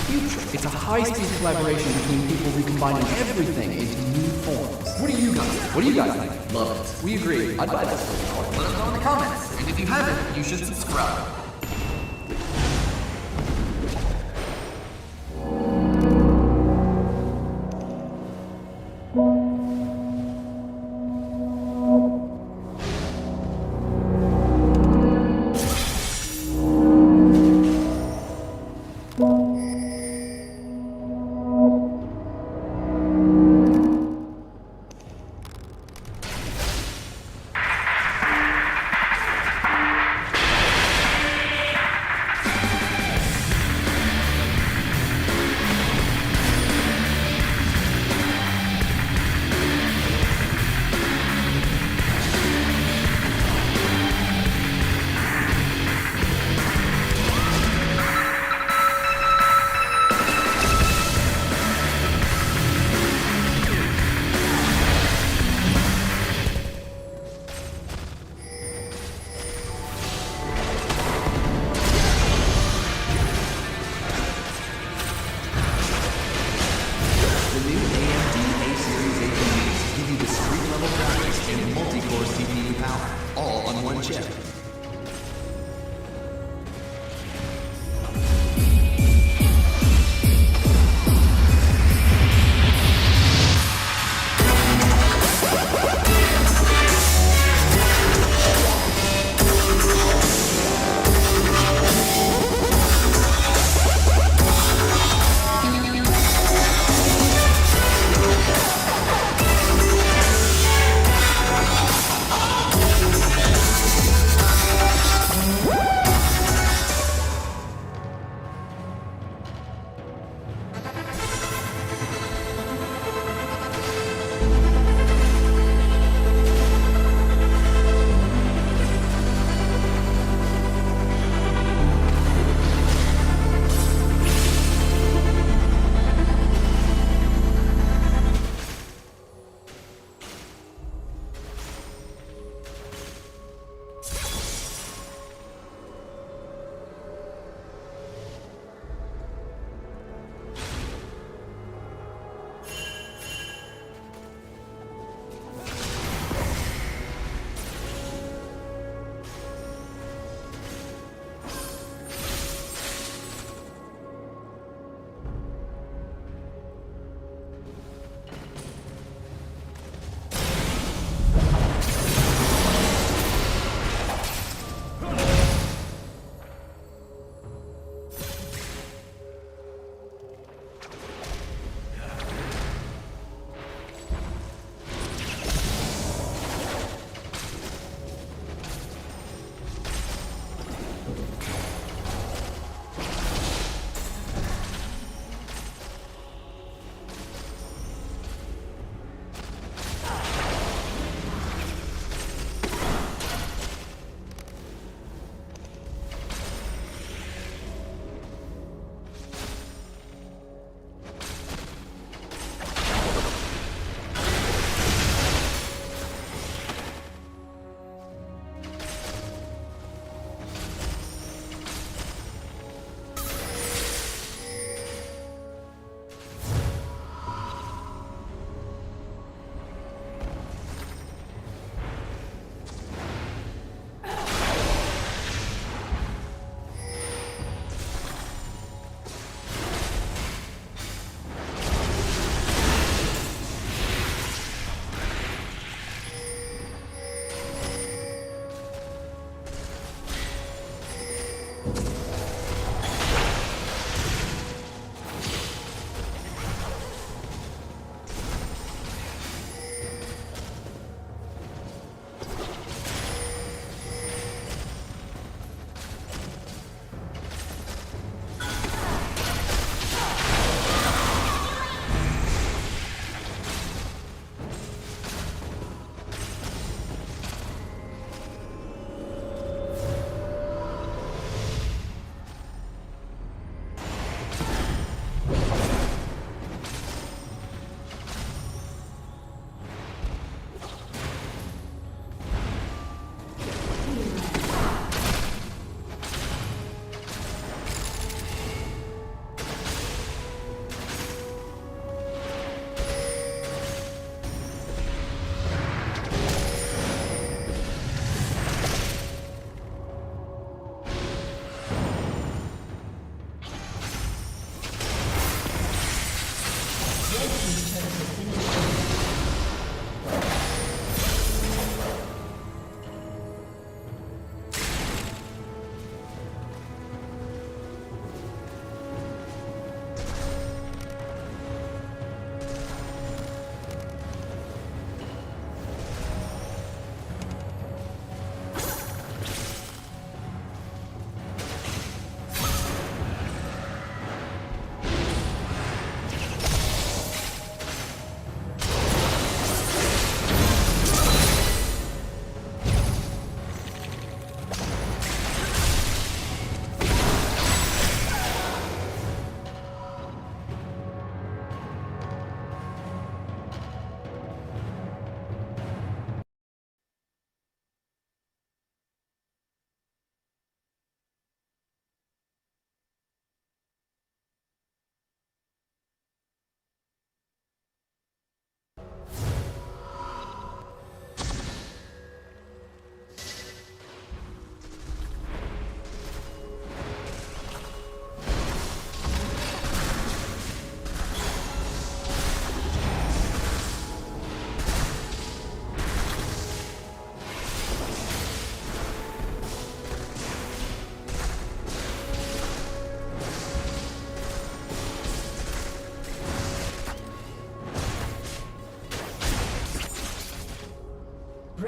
future. It's a high-speed collaboration between people recombining everything into new forms. What do you guys think? Love it. We agree. I'd buy this for $1. Let us know in the comments. And if you haven't, you should subscribe.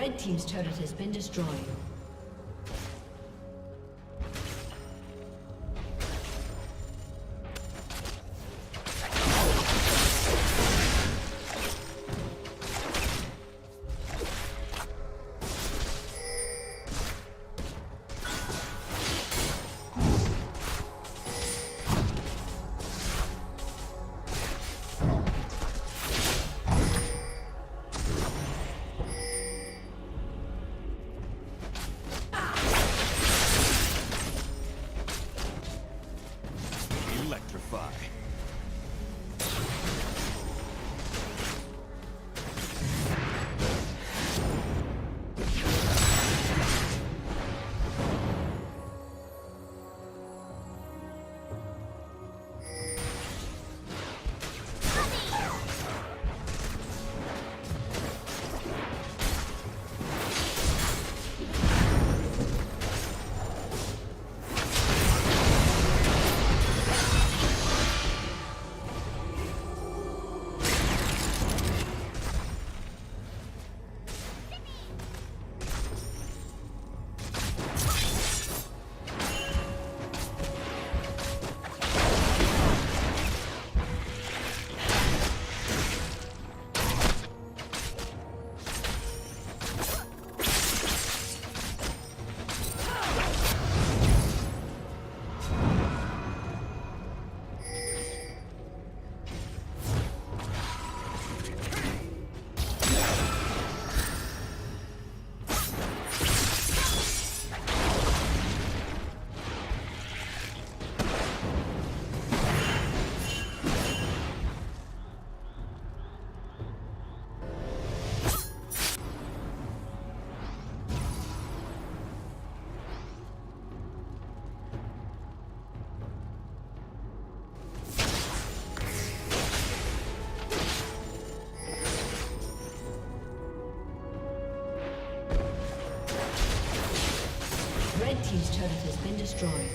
Red team's turret has been destroyed. Electrify. Red team's turret has been destroyed.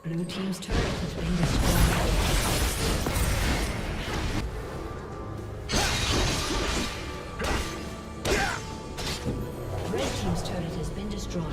Blue team's turret has been destroyed. Red team's turret has been destroyed.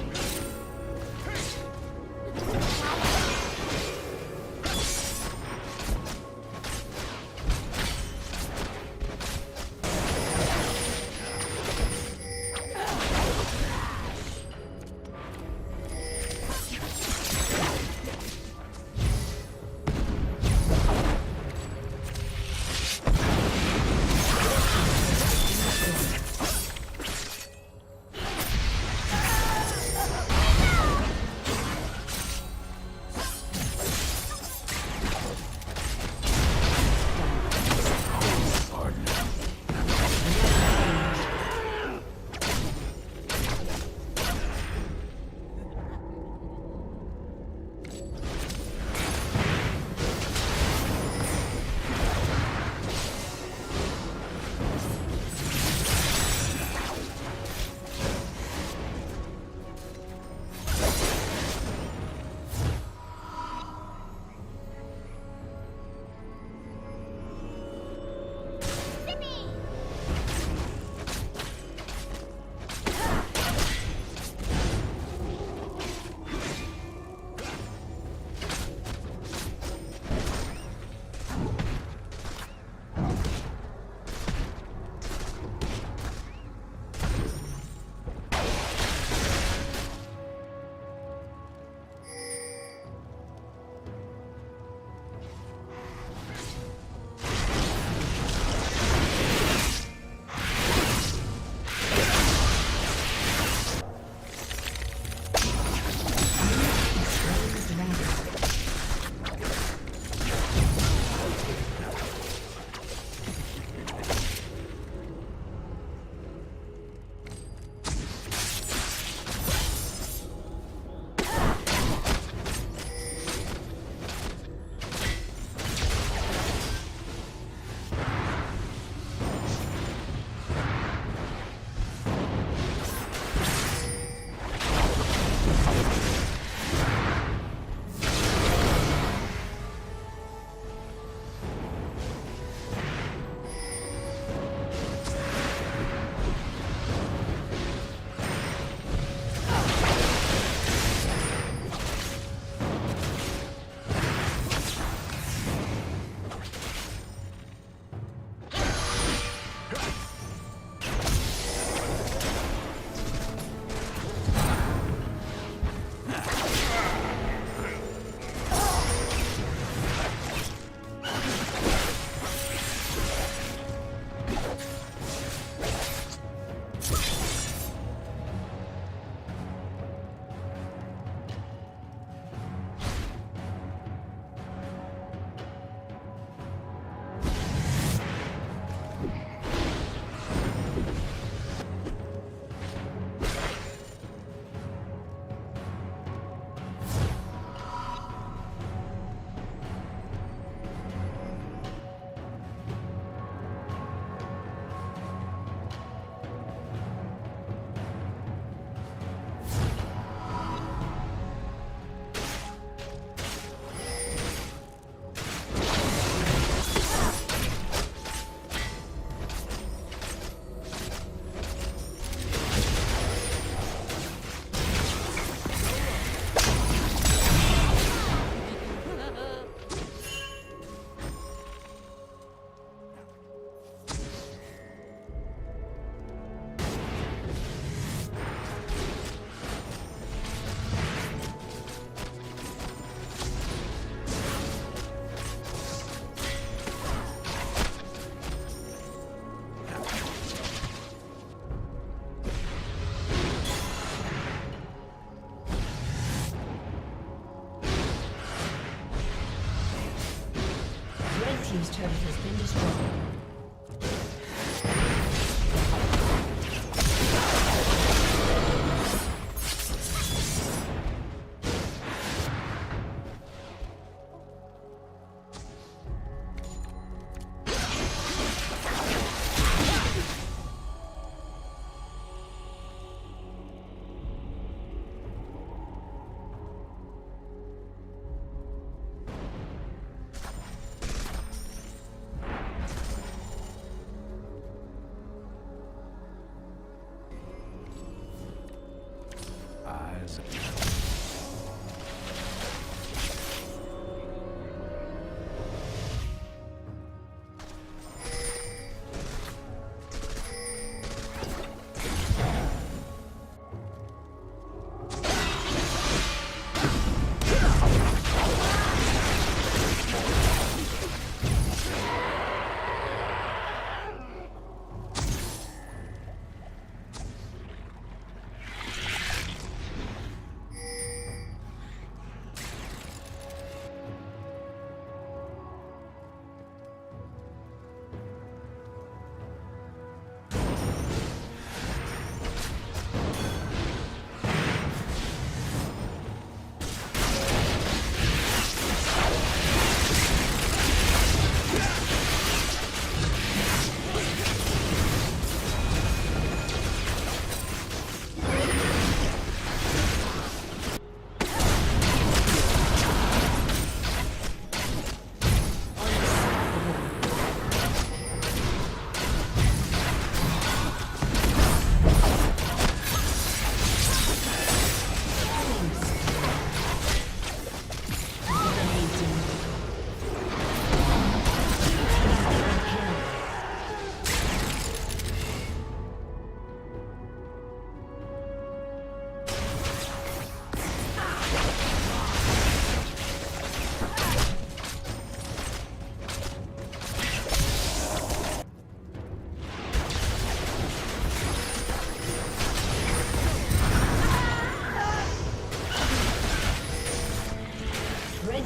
team's turret has been destroyed.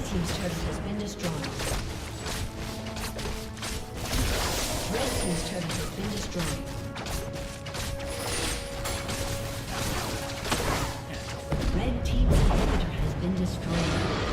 Team's turret has been destroyed. Red team's turret has been destroyed. Red team's inhibitor has been destroyed.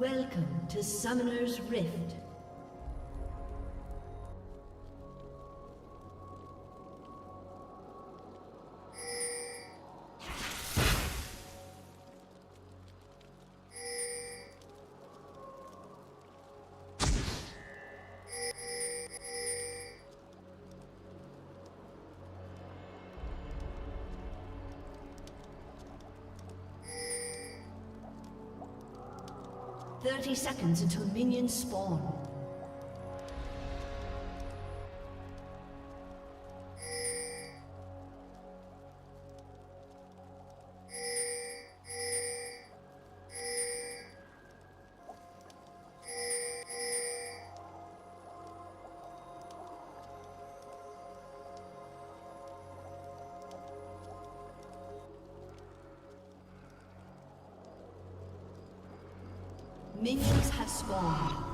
Welcome to Summoner's Rift. "30 seconds until minions spawn. Minions have spawned.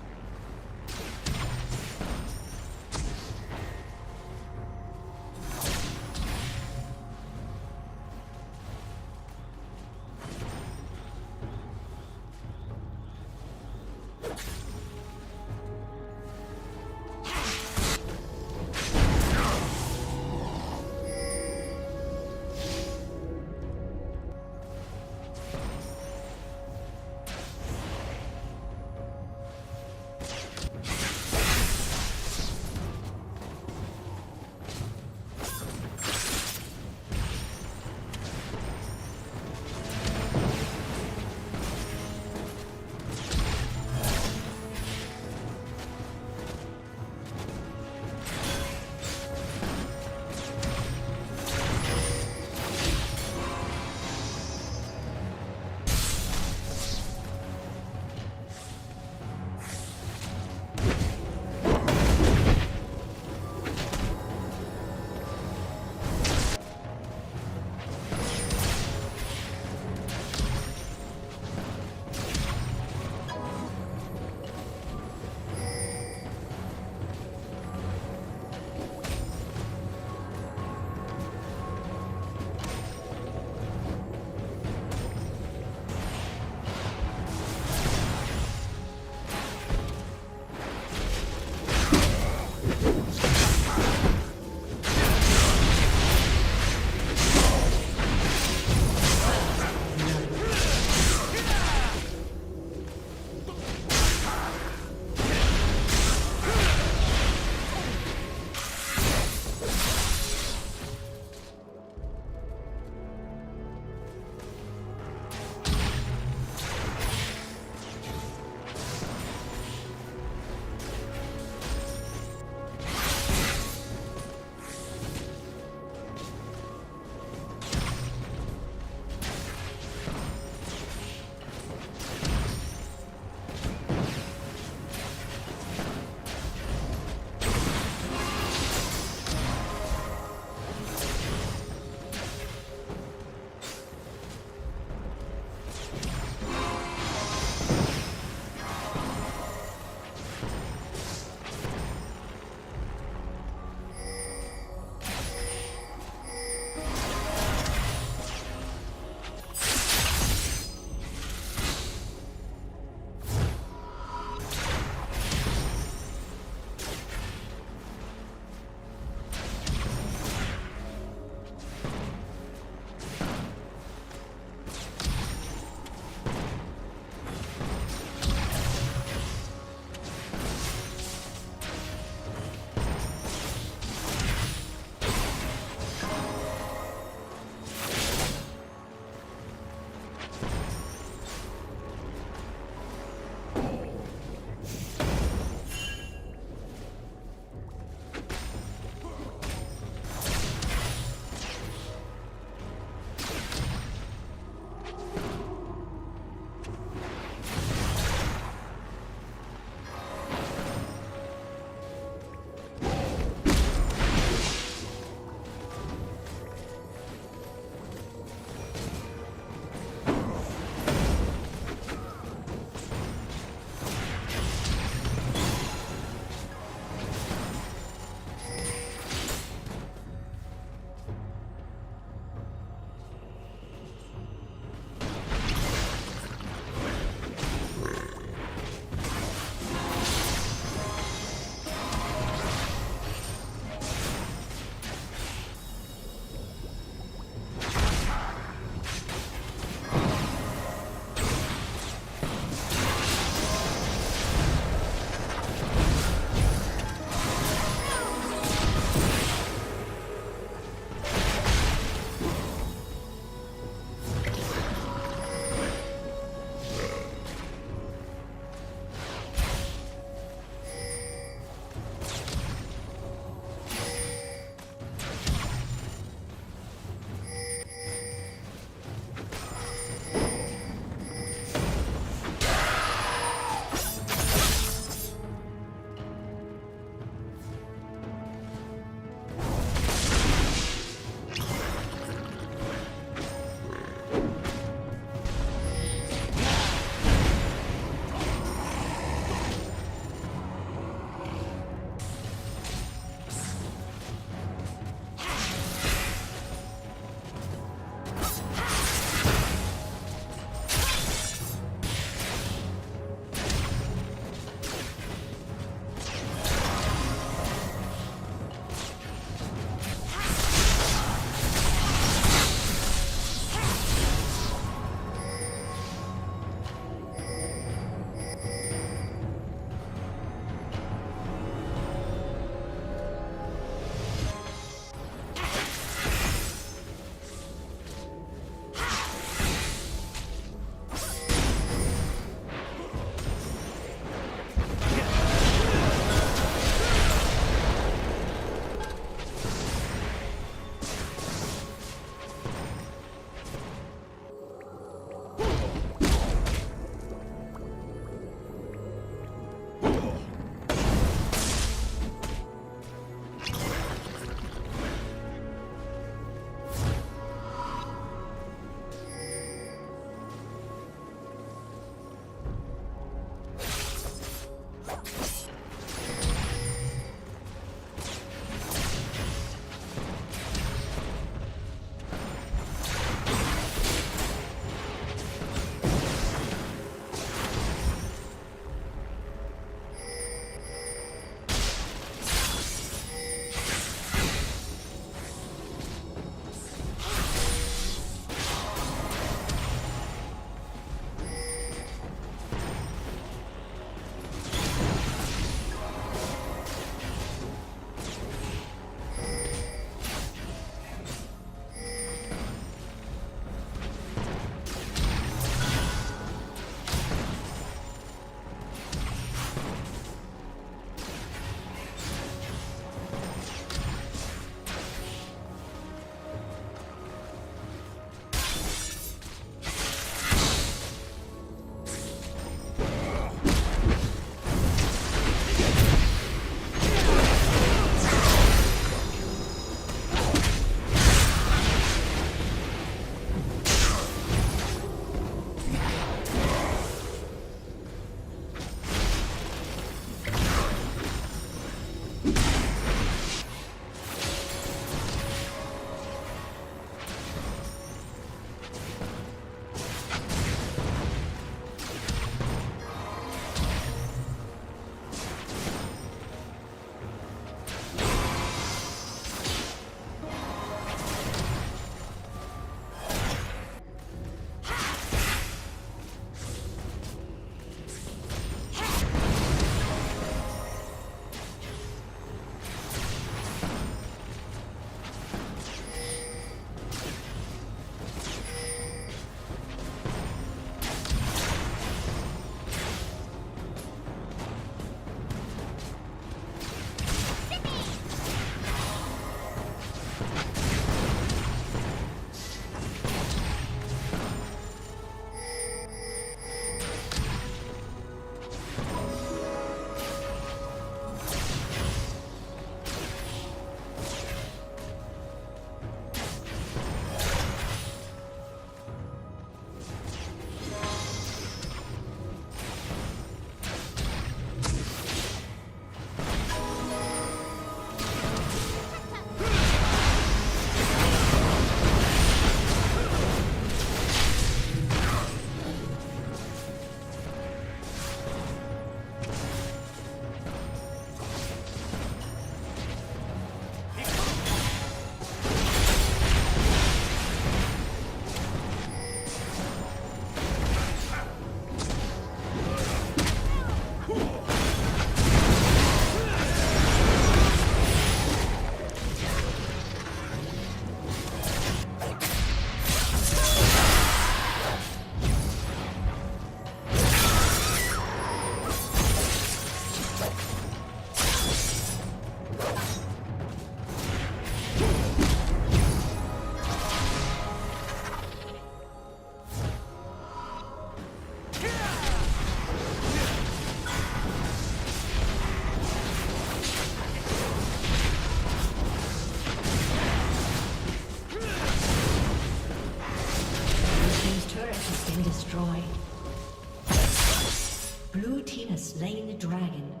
has slain the dragon.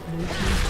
Blue team's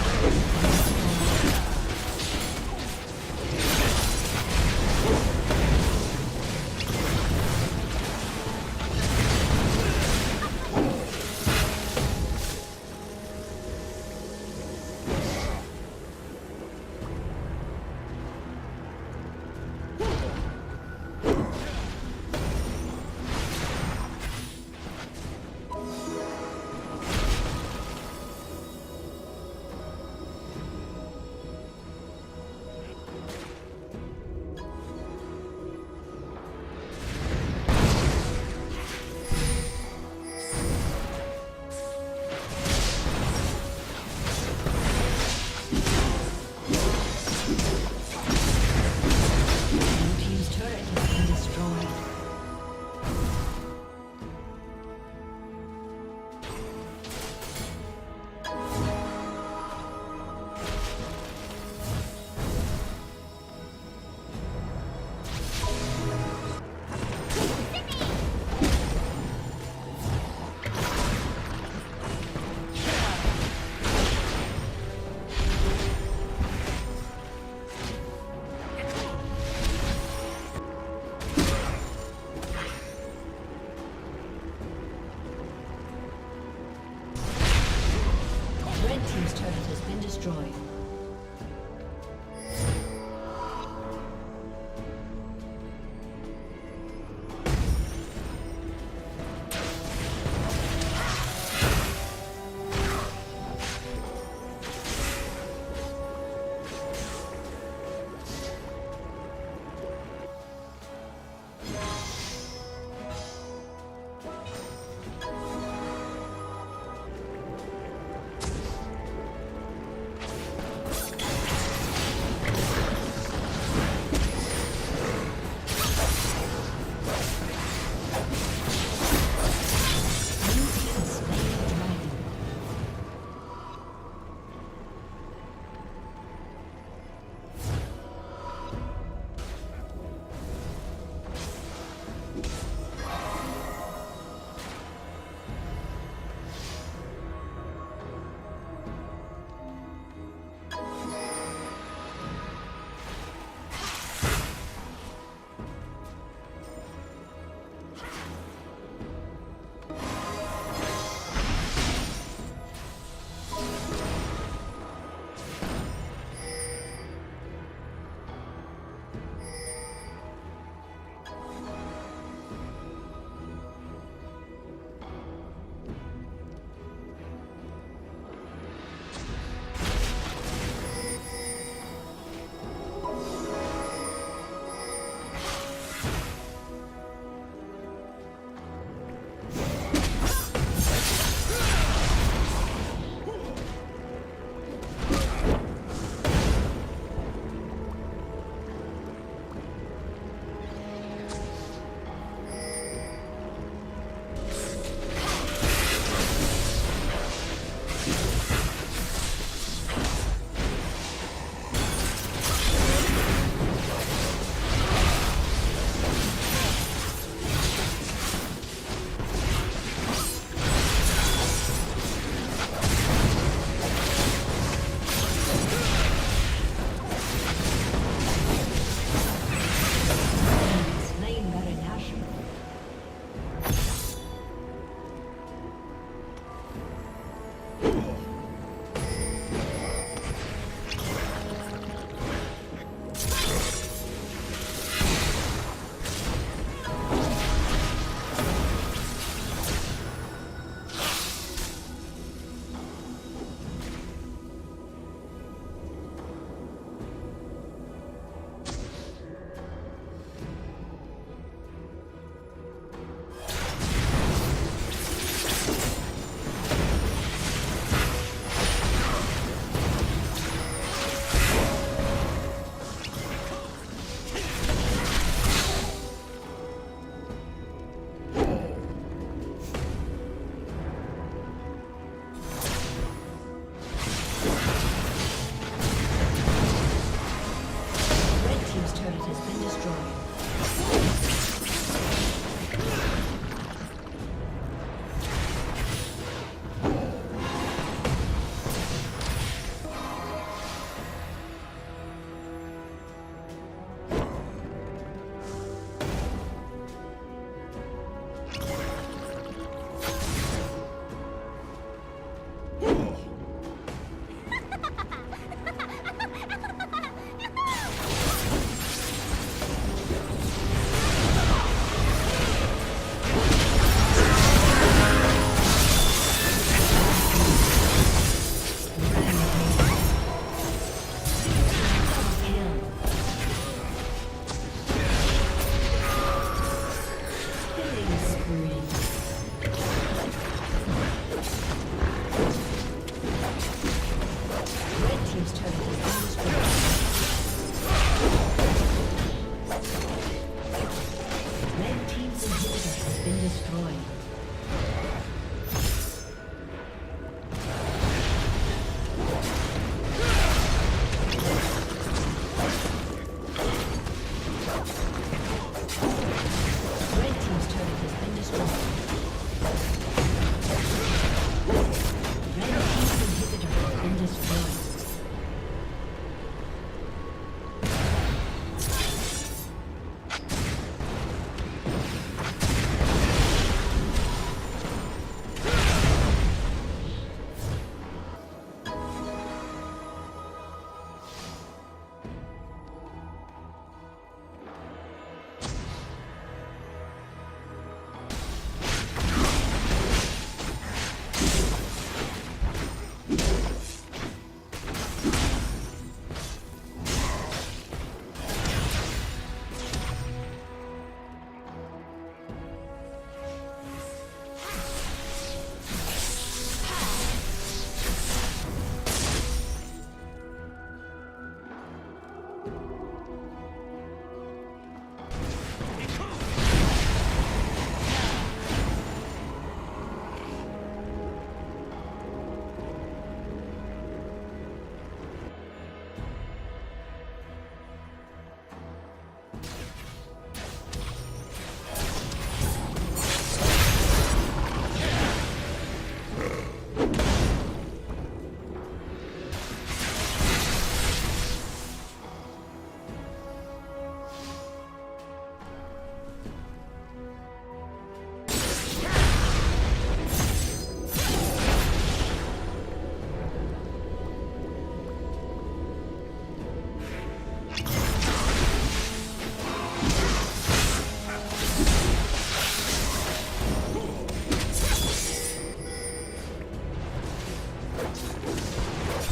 turret has been destroyed. Destroyed.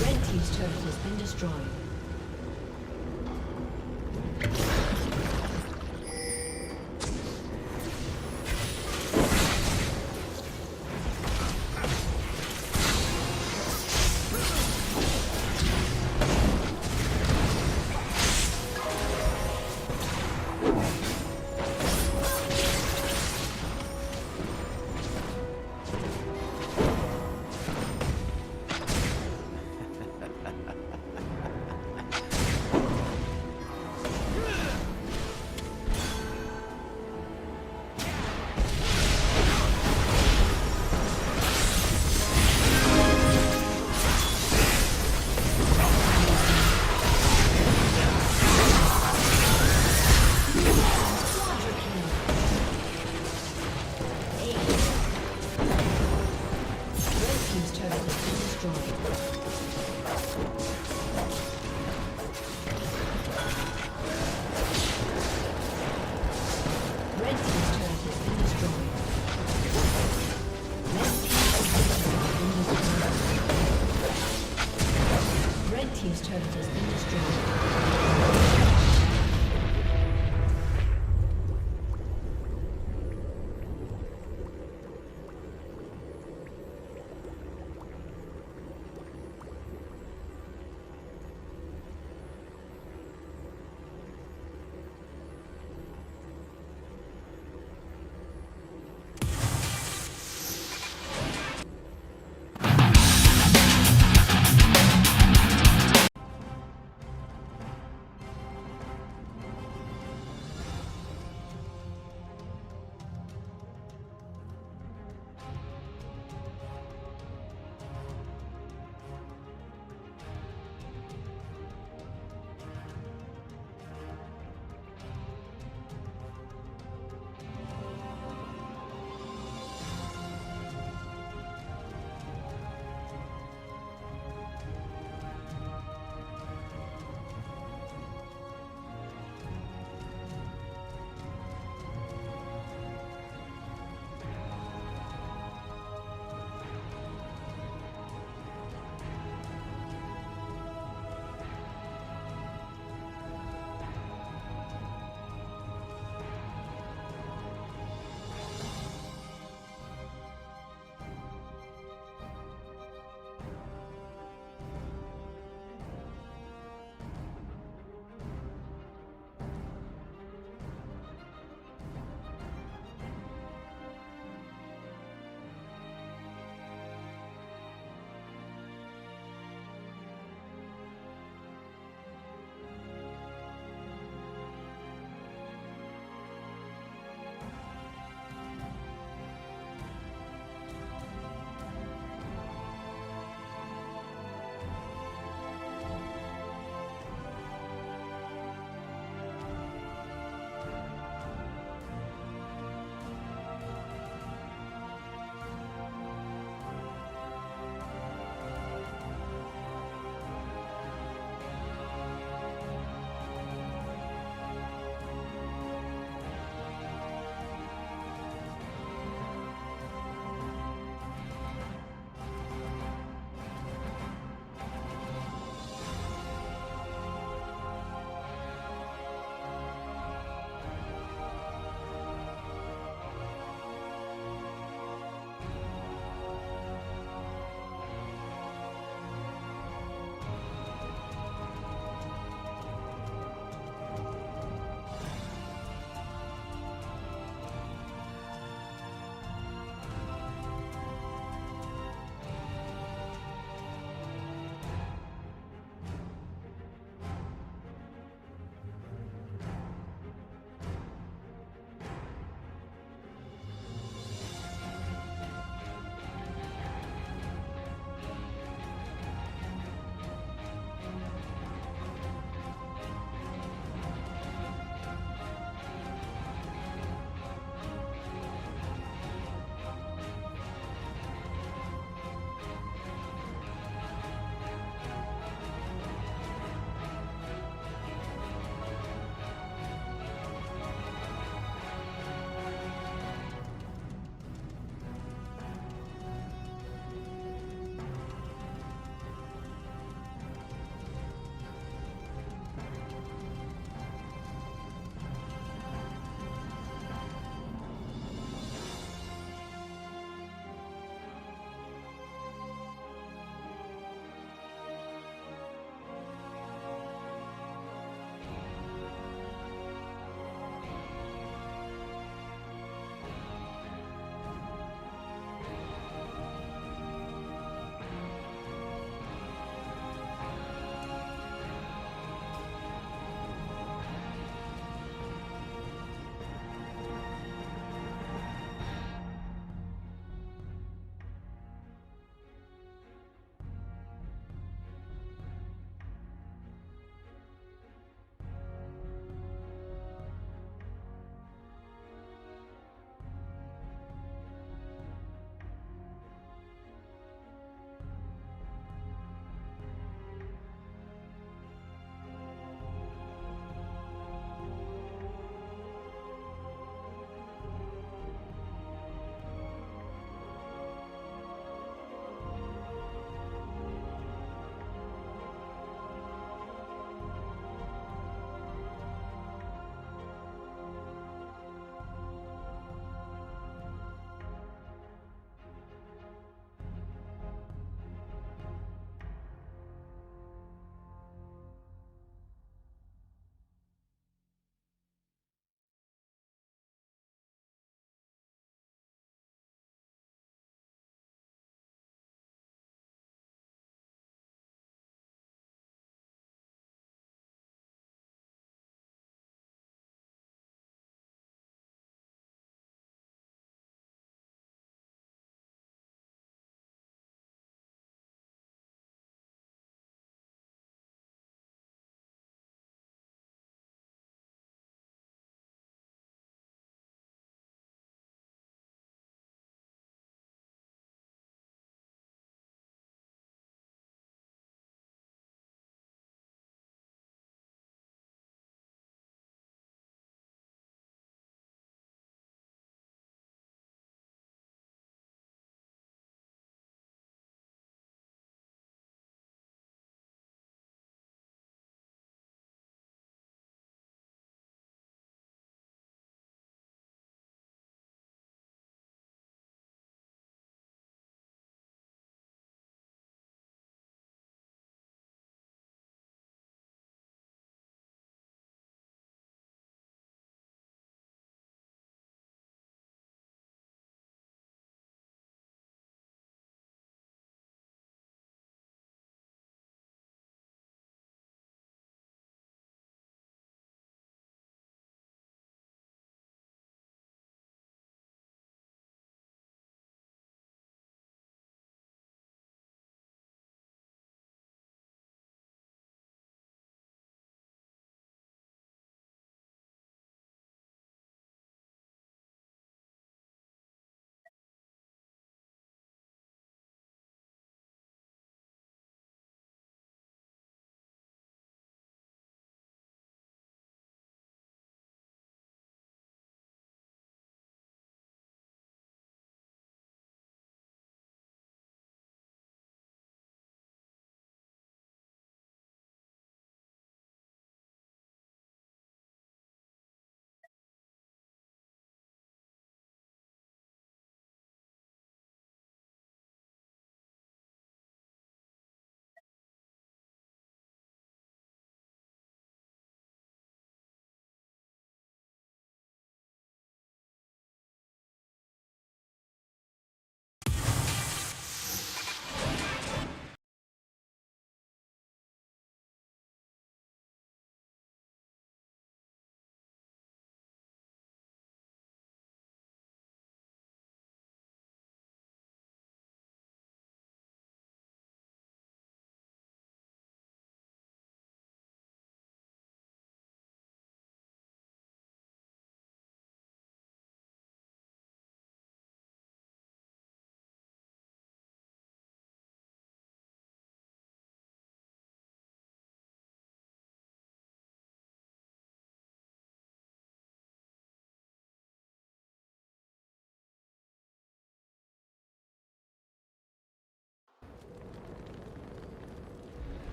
Red team's turret has been destroyed.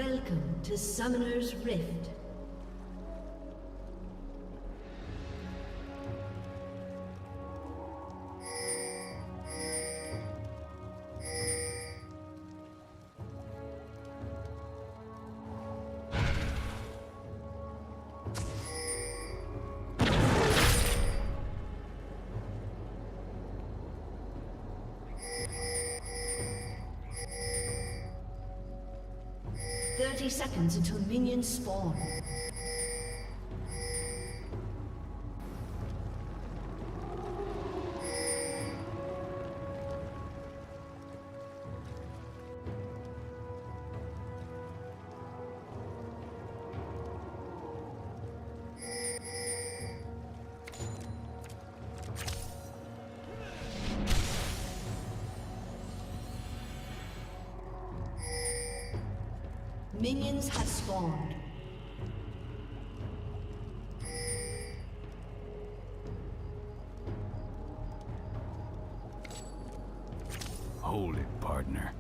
Welcome to Summoner's Rift. Seconds until minions spawn. Minions have spawned. Hold it, partner.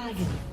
dragon.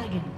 dragon.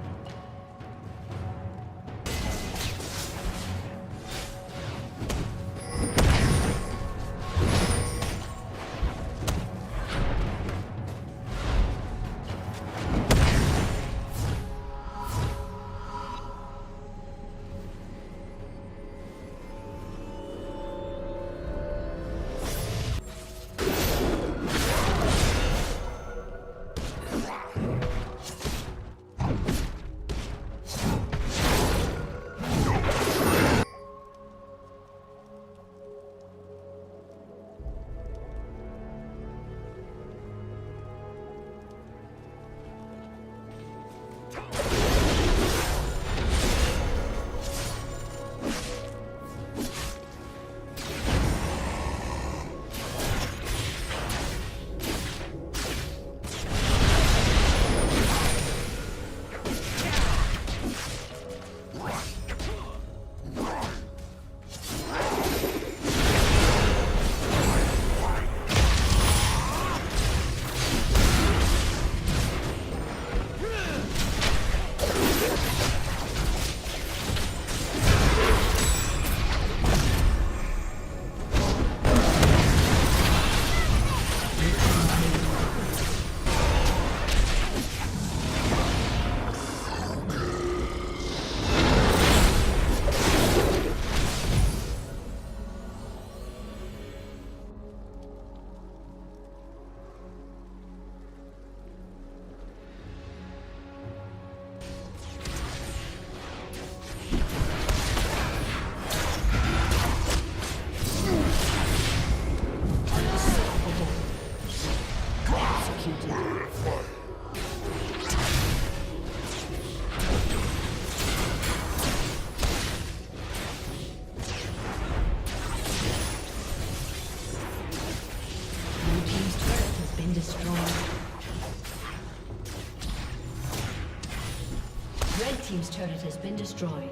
Red team's turret has been destroyed.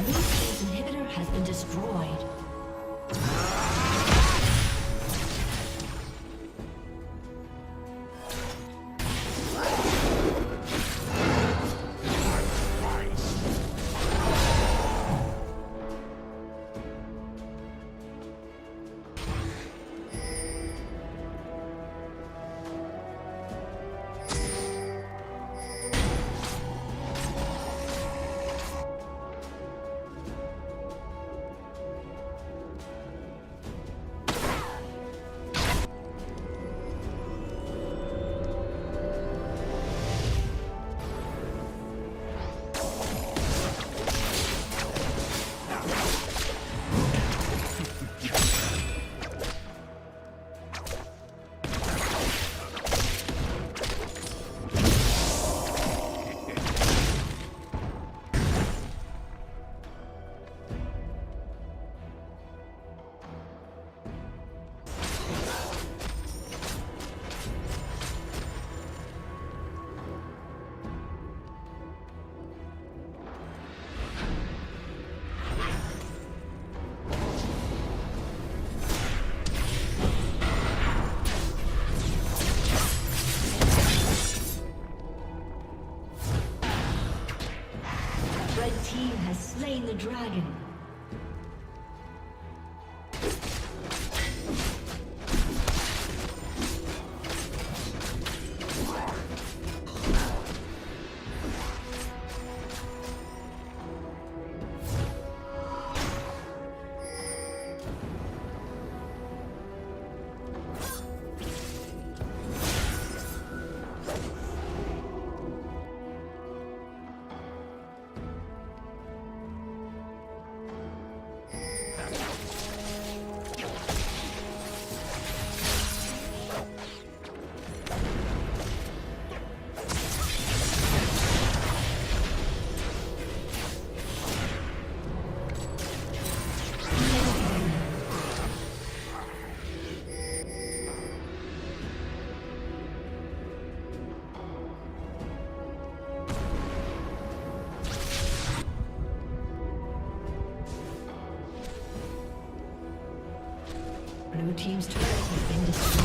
Blue team's inhibitor has been destroyed. Slain the dragon. Blue team's turret has been destroyed.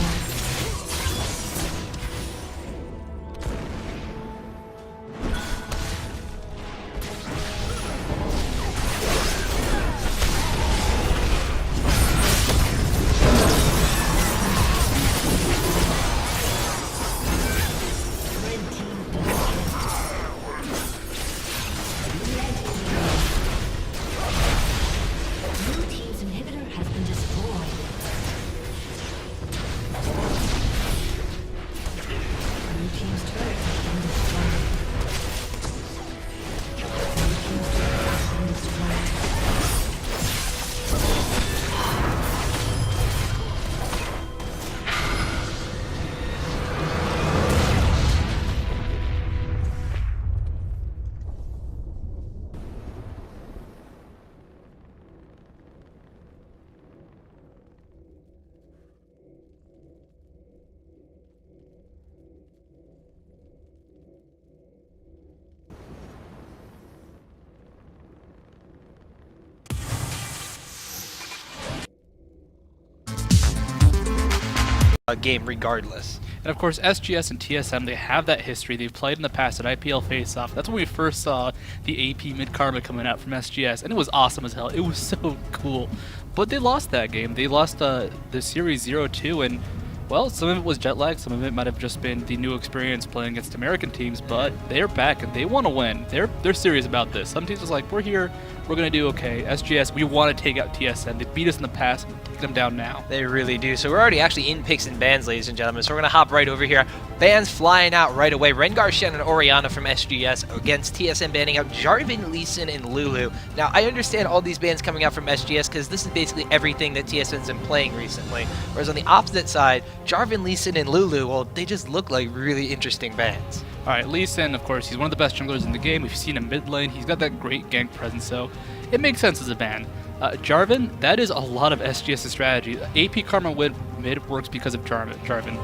Game regardless. And of course, SGS and TSM, they have that history. They've played in the past at IPL Face-Off. That's when we first saw the AP mid-karma coming out from SGS, and it was awesome as hell. It was so cool. But they lost that game. They lost the Series 0-2, and, well, some of it was jet lag. Some of it might have just been the new experience playing against American teams, but they're back, and they want to win. They're serious about this. Some teams are like, we're here. We're going to do okay. SGS, we want to take out TSM. They beat us in the past. Take them down now. They really do. So we're already actually in picks and bans, ladies and gentlemen. So we're going to hop right over here. Bans flying out right away. Rengar, Shen, and Orianna from SGS against TSM banning out Jarvan, Lee Sin, and Lulu. Now, I understand all these bans coming out from SGS because this is basically everything that TSM's been playing recently. Whereas on the opposite side, Jarvan, Lee Sin, and Lulu, well, they just look like really interesting bans. Alright, Lee Sin, of course, he's one of the best junglers in the game. We've seen him mid lane. He's got that great gank presence, so it makes sense as a ban. Jarvan, that is a lot of SGS's strategy. AP Karma mid works because of Jarvan.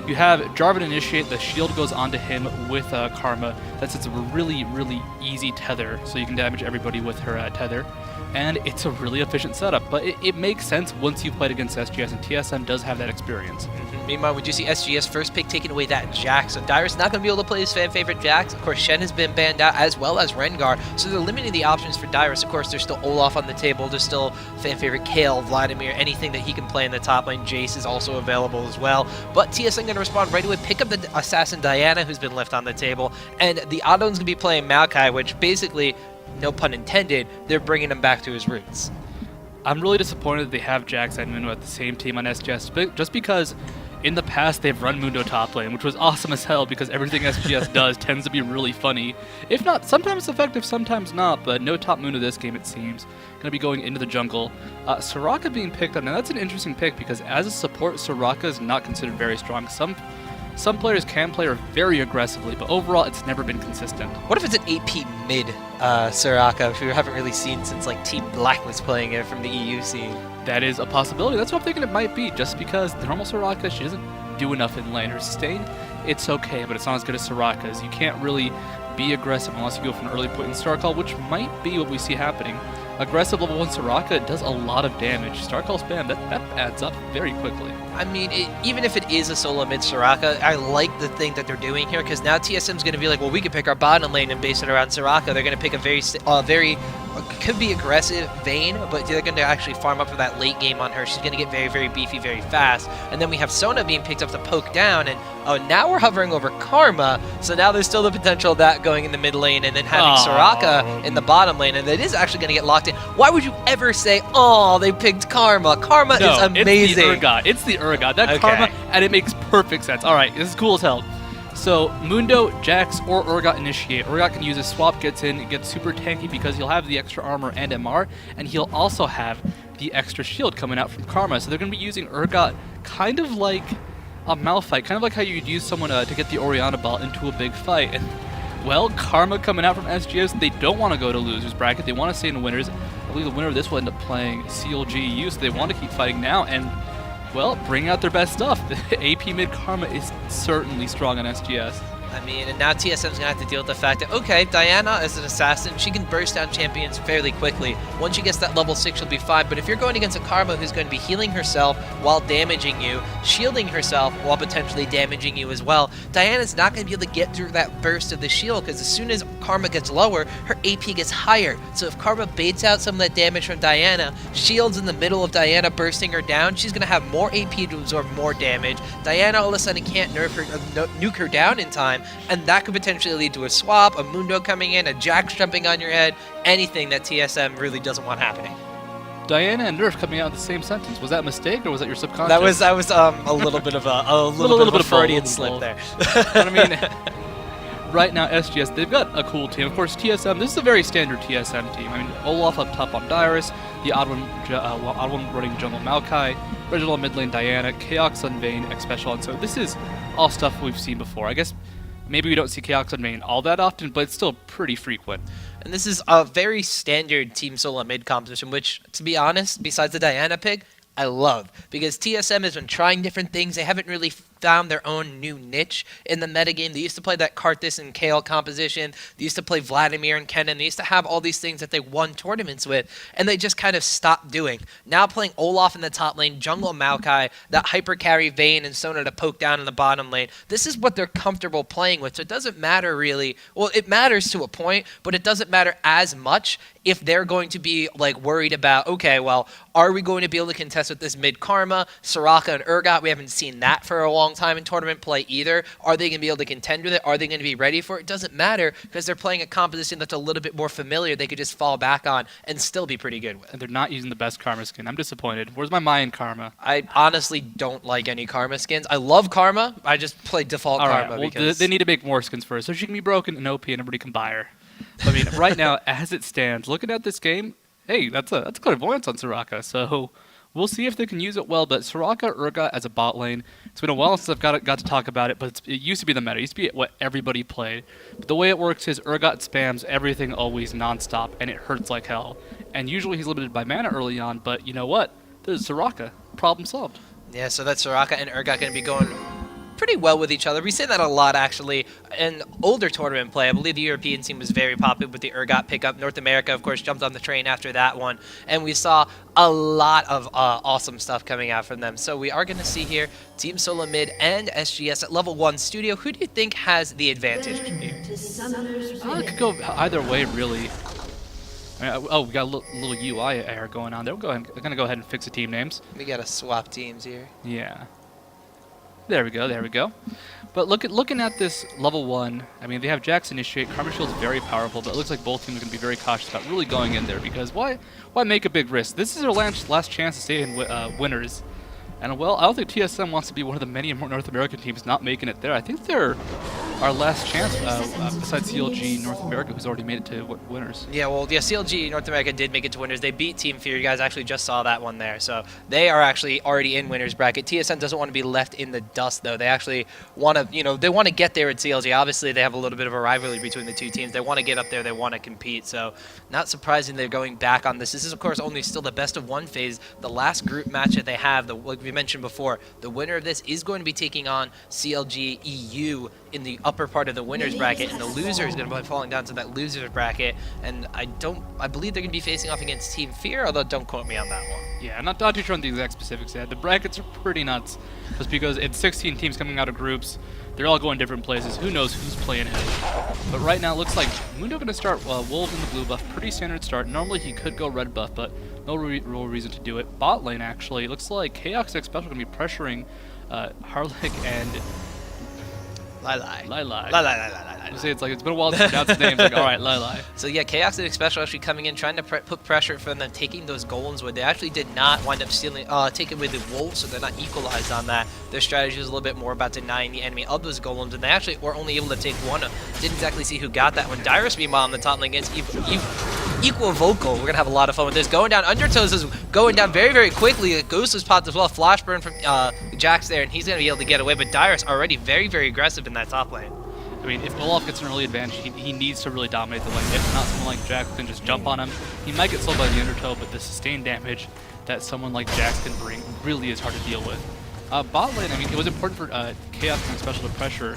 You have Jarvan initiate, the shield goes onto him with Karma. That's a really, really easy tether, so you can damage everybody with her tether. And it's a really efficient setup, but it makes sense once you've played against SGS, and TSM does have that experience. Meanwhile, we do see SGS first pick taking away that Jax, so DIRA's not going to be able to play his fan favorite Jax. Of course, Shen has been banned out, as well as Rengar, so they're limiting the options for DIRA. Of course, there's still Olaf on the table, there's still fan favorite Kayle, Vladimir, anything that he can play in the top lane. Jace is also available as well, but TSM going to respond right away, pick up the assassin Diana, who's been left on the table, and the Audon's going to be playing Maokai, which basically, no pun intended, they're bringing him back to his roots. I'm really disappointed that they have Jax and Mundo at the same team on SGS, just because in the past they've run Mundo top lane, which was awesome as hell because everything SGS does tends to be really funny. If not, sometimes effective, sometimes not, but no top Mundo this game, it seems. Going to be going into the jungle. Soraka being picked up. Now that's an interesting pick because as a support, Soraka is not considered very strong. Some players can play her very aggressively, but overall it's never been consistent. What if it's an AP mid Soraka, which we haven't really seen since like Team Black was playing it from the EU scene? That is a possibility. That's what I'm thinking it might be, just because the normal Soraka, she doesn't do enough in lane. Her sustain, it's okay, but it's not as good as Soraka's. You can't really be aggressive unless you go for an early point in Star Call, which might be what we see happening. Aggressive level 1 Soraka does a lot of damage. Star Call spam, that adds up very quickly. I mean, even if it is a solo mid Soraka, I like the thing that they're doing here, because now TSM's going to be like, well, we can pick our bottom lane and base it around Soraka. They're going to pick a very could be aggressive Vayne, but they're going to actually farm up for that late game on her. She's going to get very, very beefy very fast. And then we have Sona being picked up to poke down, and now we're hovering over Karma, so now there's still the potential of that going in the mid lane and then having Soraka in the bottom lane, and it is actually going to get locked in. Why would you ever say, oh, they picked Karma? Karma is amazing. It's the Urgot. That Okay. Karma, and it makes perfect sense. All right, this is cool as hell. So Mundo, Jax, or Urgot initiate. Urgot can use his swap, gets in, it gets super tanky because he'll have the extra armor and MR, and he'll also have the extra shield coming out from Karma. So they're going to be using Urgot kind of like a Malphite, kind of like how you'd use someone to get the Orianna ball into a big fight. And well, Karma coming out from SGS, they don't want to go to losers bracket. They want to stay in winners. I believe the winner of this will end up playing CLG.NA, so they want to keep fighting now and, well, bring out their best stuff. The AP mid Karma is certainly strong on SGS. I mean, and now TSM's going to have to deal with the fact that, okay, Diana is an assassin. She can burst down champions fairly quickly. Once she gets that level 6, she'll be fine. But if you're going against a Karma who's going to be healing herself while damaging you, shielding herself while potentially damaging you as well, Diana's not going to be able to get through that burst of the shield, because as soon as Karma gets lower, her AP gets higher. So if Karma baits out some of that damage from Diana, shields in the middle of Diana bursting her down, she's going to have more AP to absorb more damage. Diana all of a sudden can't nuke her down in time, and that could potentially lead to a swap, a Mundo coming in, a Jax jumping on your head, anything that TSM really doesn't want happening. Diana and Nerf coming out in the same sentence. Was that a mistake or was that your subconscious? That was a little bit of a little bit of Freudian slip there. But I mean, right now SGS, they've got a cool team. Of course, TSM, this is a very standard TSM team. I mean, Olaf up top on Dyrus, the odd one running jungle Maokai, Reginald mid lane Diana, Chaos on Vayne, X Special, and so this is all stuff we've seen before. I guess maybe we don't see Chaos on Vayne all that often, but it's still pretty frequent. And this is a very standard Team Solo mid composition, which, to be honest, besides the Diana pick, I love. Because TSM has been trying different things. They haven't really found their own new niche in the metagame. They used to play that Karthus and Kayle composition. They used to play Vladimir and Kennen. They used to have all these things that they won tournaments with, and they just kind of stopped doing. Now playing Olaf in the top lane, jungle Maokai, that hyper carry Vayne and Sona to poke down in the bottom lane. This is what they're comfortable playing with, so it doesn't matter really. Well, it matters to a point, but it doesn't matter as much if they're going to be like worried about, okay, well, are we going to be able to contest with this mid Karma, Soraka and Urgot? We haven't seen that for a long time in tournament play either. Are they going to be able to contend with it? Are they going to be ready for it? It doesn't matter, because they're playing a composition that's a little bit more familiar they could just fall back on and still be pretty good with. And they're not using the best Karma skin. I'm disappointed. Where's my Mayan Karma? I honestly don't like any Karma skins. I love Karma. I just play default All Karma right, well, because they need to make more skins first, so she can be broken and OP and everybody can buy her. I mean, right now, as it stands, looking at this game, hey, that's a clairvoyance on Soraka, so we'll see if they can use it well. But Soraka, Urgot as a bot lane, it's been a while since I've got to talk about it, but it used to be the meta. It used to be what everybody played. But the way it works is Urgot spams everything always nonstop, and it hurts like hell. And usually he's limited by mana early on, but you know what? There's Soraka. Problem solved. yeah, so that's Soraka and Urgot going to be going pretty well with each other. We say that a lot, actually. In older tournament play, I believe the European team was very popular with the Urgot pickup. North America, of course, jumped on the train after that one, and we saw a lot of awesome stuff coming out from them. So we are going to see here Team Solo Mid and SGS at level 1 studio. Who do you think has the advantage here? It could go either way, really. I mean, oh, we got a little UI error going on there. We're going to go ahead and fix the team names. We got to swap teams here. Yeah. There we go, there we go. But looking at this level 1, I mean, they have Jax initiate. Karma Shield's very powerful, but it looks like both teams are going to be very cautious about really going in there, because why make a big risk? This is their last chance to stay in winners. And, well, I don't think TSM wants to be one of the many North American teams not making it there. I think they're our last chance, besides CLG North America, who's already made it to winners. Yeah, well, yeah, CLG North America did make it to winners. They beat Team Fear. You guys actually just saw that one there. So they are actually already in winners bracket. TSM doesn't want to be left in the dust, though. They actually want to, they want to get there at CLG. Obviously, they have a little bit of a rivalry between the two teams. They want to get up there. They want to compete. So not surprising they're going back on this. This is, of course, only still the best of 1 phase. The last group match that they have, like we mentioned before, the winner of this is going to be taking on CLG EU in the upper part of the winners bracket, and the loser is going to be falling down to that losers bracket. And I believe they're going to be facing off against Team Fear, although don't quote me on that one. Yeah, I'm not too sure on the exact specifics yet. The brackets are pretty nuts, just because it's 16 teams coming out of groups. They're all going different places. Who knows who's playing who? But right now, it looks like Mundo going to start Wolves in the blue buff. Pretty standard start. Normally, he could go red buff, but no real reason to do it. Bot lane, actually, it looks like XIIyra Special going to be pressuring Harlick and Lilai. It's like it's been a while since I pronounced his name. It's like, all right, Lilai. So yeah, XIIyra Special actually coming in, trying to put pressure from them, taking those golems. Where they actually did not wind up stealing, taking away the wolves, so they're not equalized on that. Their strategy was a little bit more about denying the enemy of those golems, and they actually were only able to take one. Didn't exactly see who got that one. Dyrus, meanwhile, on the top lane against equal vocal. We're gonna have a lot of fun with this. Going down, Undertows is going down very, very quickly. Ghost is popped as well. Flash burn from Jax there, and he's gonna be able to get away. But Dyrus already very, very aggressive in that top lane. I mean, if Olaf gets an early advantage, he needs to really dominate the lane. If not, someone like Jax can just jump on him. He might get sold by the Undertow, but the sustained damage that someone like Jax can bring really is hard to deal with. Bot lane, I mean, it was important for XIIyra and Special to pressure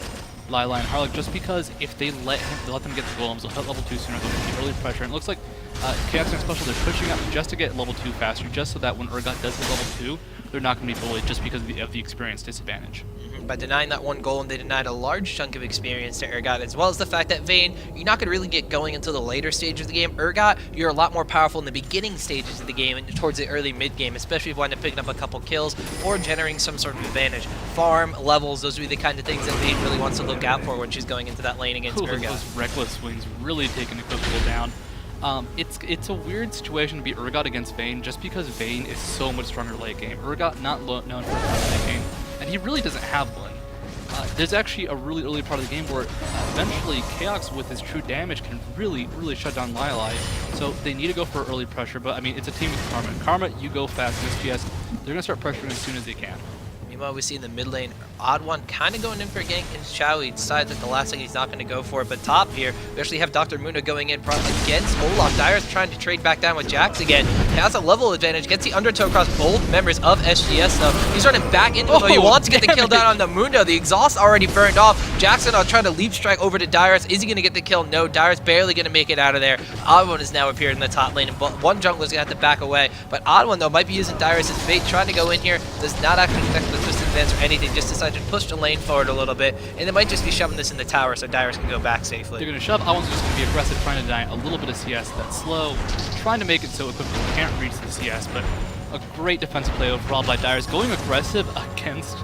Lilai and Harlick, just because if they let them get the golems, they'll hit level 2 sooner, they'll get the early pressure. And it looks like XIIyra and Special, they're pushing up just to get level 2 faster, just so that when Urgot does hit level 2, they're not going to be bullied just because of the experience disadvantage. By denying that one golem, they denied a large chunk of experience to Urgot, as well as the fact that Vayne, you're not going to really get going until the later stage of the game. Urgot, you're a lot more powerful in the beginning stages of the game and towards the early mid-game, especially if you wind up picking up a couple kills or generating some sort of advantage. Farm, levels, those would be the kind of things that Vayne really wants to look out for when she's going into that lane against Urgot. Those Rekkles swings really taking the Cosmopolitan down. It's a weird situation to be Urgot against Vayne, just because Vayne is so much stronger late game. Urgot not known for his late game, and he really doesn't have one. There's actually a really early part of the game where eventually XIIyra with his true damage can really shut down Lilai. So they need to go for early pressure, but I mean, it's a team with Karma. Karma, you go fast in SGS, they're going to start pressuring as soon as they can. Meanwhile, we see in the mid lane, Odd One kind of going in for a gank against Chow. He decides at the last second he's not going to go for it. But top here, we actually have Dr. Mundo going in against Olaf. Dyrus trying to trade back down with Jax again. He has a level advantage, gets the Undertow across both members of SGS though. He's running back into him, though. He wants to get the kill down on the Mundo. The exhaust already burned off. Jackson trying to leap strike over to Dyrus. Is he going to get the kill? No, Dyrus barely going to make it out of there. Odd One has now appeared in the top lane, and one jungler is going to have to back away. But Odd One, though, might be using Dyrus as bait, trying to go in here. Does not actually affect the twisted advance or anything. Just decided to push the lane forward a little bit, and they might just be shoving this in the tower so Dyrus can go back safely. They're going to shove. Odd One's just going to be aggressive, trying to deny a little bit of CS that's slow, trying to make it so equipment can't reach the CS, but a great defensive play overall by Dyrus, going aggressive against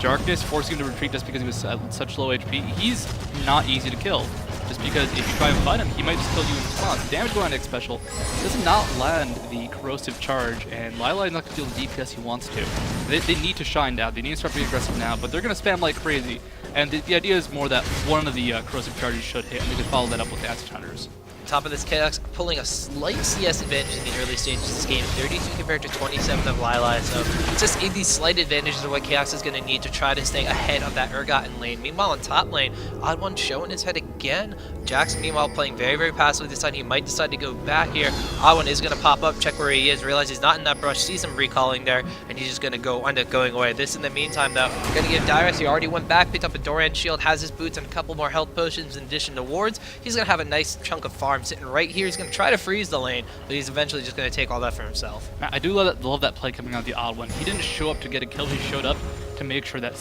Darkness, forcing him to retreat just because he was such low HP. He's not easy to kill, just because if you try and fight him, he might just kill you in response. Damage going on X Special does not land the corrosive charge, and Lilai is not going to deal the DPS he wants to. They need to shine now. They need to start being aggressive now, but they're going to spam like crazy. And the idea is more that one of the corrosive charges should hit, and they can follow that up with the Acid Hunters. Top of this, XIIyra pulling a slight CS advantage in the early stages of this game, 32 compared to 27 of Lilai, so just these slight advantages are what XIIyra is going to need to try to stay ahead of that Urgot in lane. Meanwhile, on top lane, Odd One showing his head again. Jackson, meanwhile, playing very, very passively this time. He might decide to go back here. Odd1 is going to pop up, check where he is, realize he's not in that brush, sees him recalling there, and he's just going to end up going away. This in the meantime, though, going to give Dyrus, he already went back, picked up a Doran shield, has his boots and a couple more health potions in addition to wards. He's going to have a nice chunk of farm sitting right here. He's going to try to freeze the lane, but he's eventually just going to take all that for himself. I do love that play coming out of the Odd1. He didn't show up to get a kill, he showed up to make sure that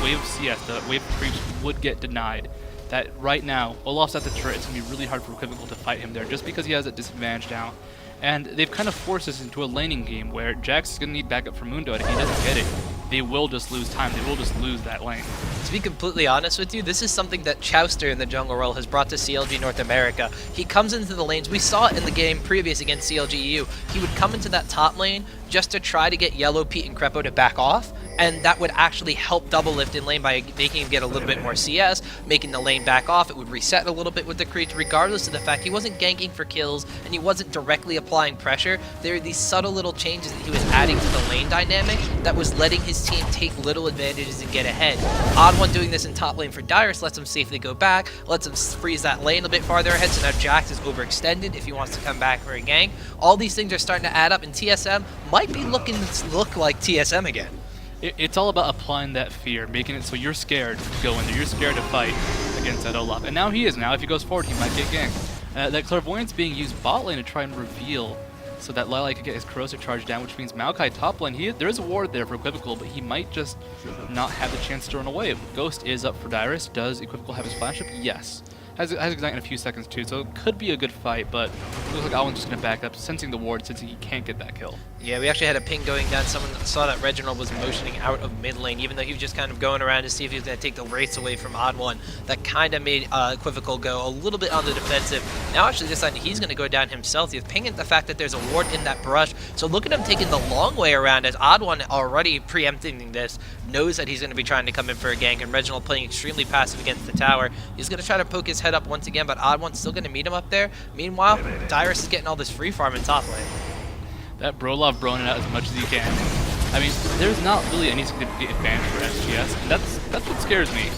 wave of CS, the wave of creeps, would get denied. That right now, Olaf's at the turret, it's going to be really hard for Equivocal to fight him there just because he has a disadvantage now. And they've kind of forced us into a laning game where Jax is going to need backup from Mundo, and if he doesn't get it, they will just lose time, they will just lose that lane. To be completely honest with you, this is something that Chowster in the jungle role has brought to CLG North America. He comes into the lanes, we saw it in the game previous against CLG EU, he would come into that top lane just to try to get Yellow, Pete, and Crepo to back off, and that would actually help double lift in lane by making him get a little bit more CS, making the lane back off. It would reset a little bit with the creeps, regardless of the fact he wasn't ganking for kills and he wasn't directly applying pressure. There are these subtle little changes that he was adding to the lane dynamic that was letting his team take little advantages and get ahead. Odd1 doing this in top lane for Dyrus lets him safely go back, lets him freeze that lane a bit farther ahead, so now Jax is overextended if he wants to come back for a gank. All these things are starting to add up, and TSM might be looking to look like TSM again. It's all about applying that fear, making it so you're scared to go in there, you're scared to fight against that Olaf. And now he is. Now if he goes forward, he might get ganked. That Clairvoyance being used bot lane to try and reveal so that Lilac can get his corrosive charge down, which means Maokai top lane, there is a ward there for Equivocal, but he might just not have the chance to run away. Ghost is up for Dyrus. Does Equivocal have his flash up? Yes. Has Ignite in a few seconds too, so it could be a good fight, but it looks like Odd1's just going to back up, sensing the ward since he can't get that kill. Yeah, we actually had a ping going down. Someone saw that Reginald was motioning out of mid lane, even though he was just kind of going around to see if he was going to take the race away from Odd1. That kind of made Equivocal go a little bit on the defensive. Now actually decided he's going to go down himself. He's pinging the fact that there's a ward in that brush. So look at him taking the long way around, as Odd1 already preempting this, knows that he's going to be trying to come in for a gank, and Reginald playing extremely passive against the tower. He's going to try to poke his head up once again, but Odd1's still going to meet him up there. Meanwhile, Dyrus is getting all this free farm in top lane. That Brolov broing it out as much as he can. I mean, there's not really any significant advantage for SGS, and that's what scares me.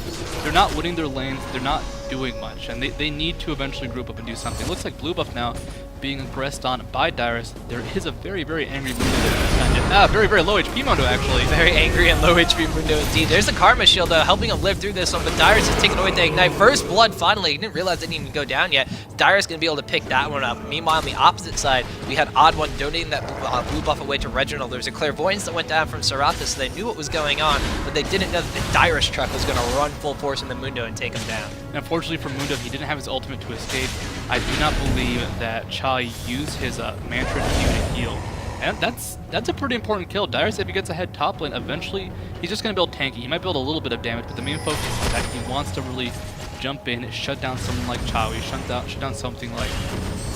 They're not winning their lanes, they're not doing much, and they need to eventually group up and do something. It looks like blue buff now being aggressed on by Dyrus. There is a very, very angry Mundo. Very, very low HP Mundo, actually. Very angry and low HP Mundo indeed. There's a Karma Shield, helping him live through this one, but Dyrus is taking away the Ignite. First blood, finally. He didn't realize it didn't even go down yet. Dyrus going to be able to pick that one up. Meanwhile, on the opposite side, we had Odd1 donating that blue buff away to Reginald. There was a Clairvoyance that went down from Sorata, so they knew what was going on, but they didn't know that the Dyrus truck was going to run full force in the Mundo and take him down. And unfortunately for Mundo, he didn't have his ultimate to escape. I do not believe that Chai used his mantra to heal. And that's a pretty important kill. Dyrus, if he gets ahead top lane, eventually he's just going to build tanky. He might build a little bit of damage, but the main focus is that he wants to really jump in, shut down someone like Chowie, shut down something like,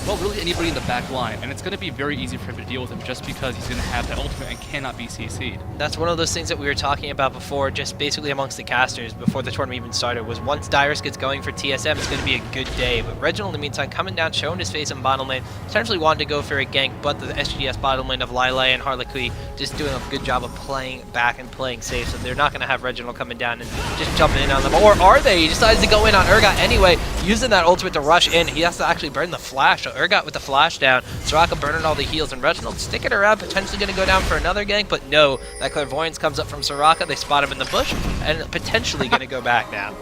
well, really anybody in the back line. And it's going to be very easy for him to deal with him just because he's going to have that ultimate and cannot be CC'd. That's one of those things that we were talking about before, just basically amongst the casters before the tournament even started, was once Dyrus gets going for TSM, it's going to be a good day. But Reginald, in the meantime, coming down, showing his face in bottom lane, potentially wanted to go for a gank, but the SGS bottom lane of Lilay and Harlequin just doing a good job of playing back and playing safe, so they're not going to have Reginald coming down and just jumping in on them. Or are they? He decides to go in on Urgot anyway, using that ultimate to rush in. He has to actually burn the flash, so Urgot with the flash down, Soraka burning all the heals, and Reginald sticking around, potentially going to go down for another gank, but no, that Clairvoyance comes up from Soraka, they spot him in the bush, and potentially going to go back now.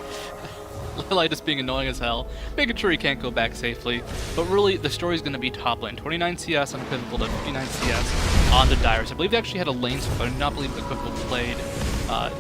Lilay just being annoying as hell, making sure he can't go back safely. But really, the story's going to be top lane. 29 CS on Equivocal to 59 CS on the Dyrus. I believe they actually had a lane swap, but I do not believe Equivocal played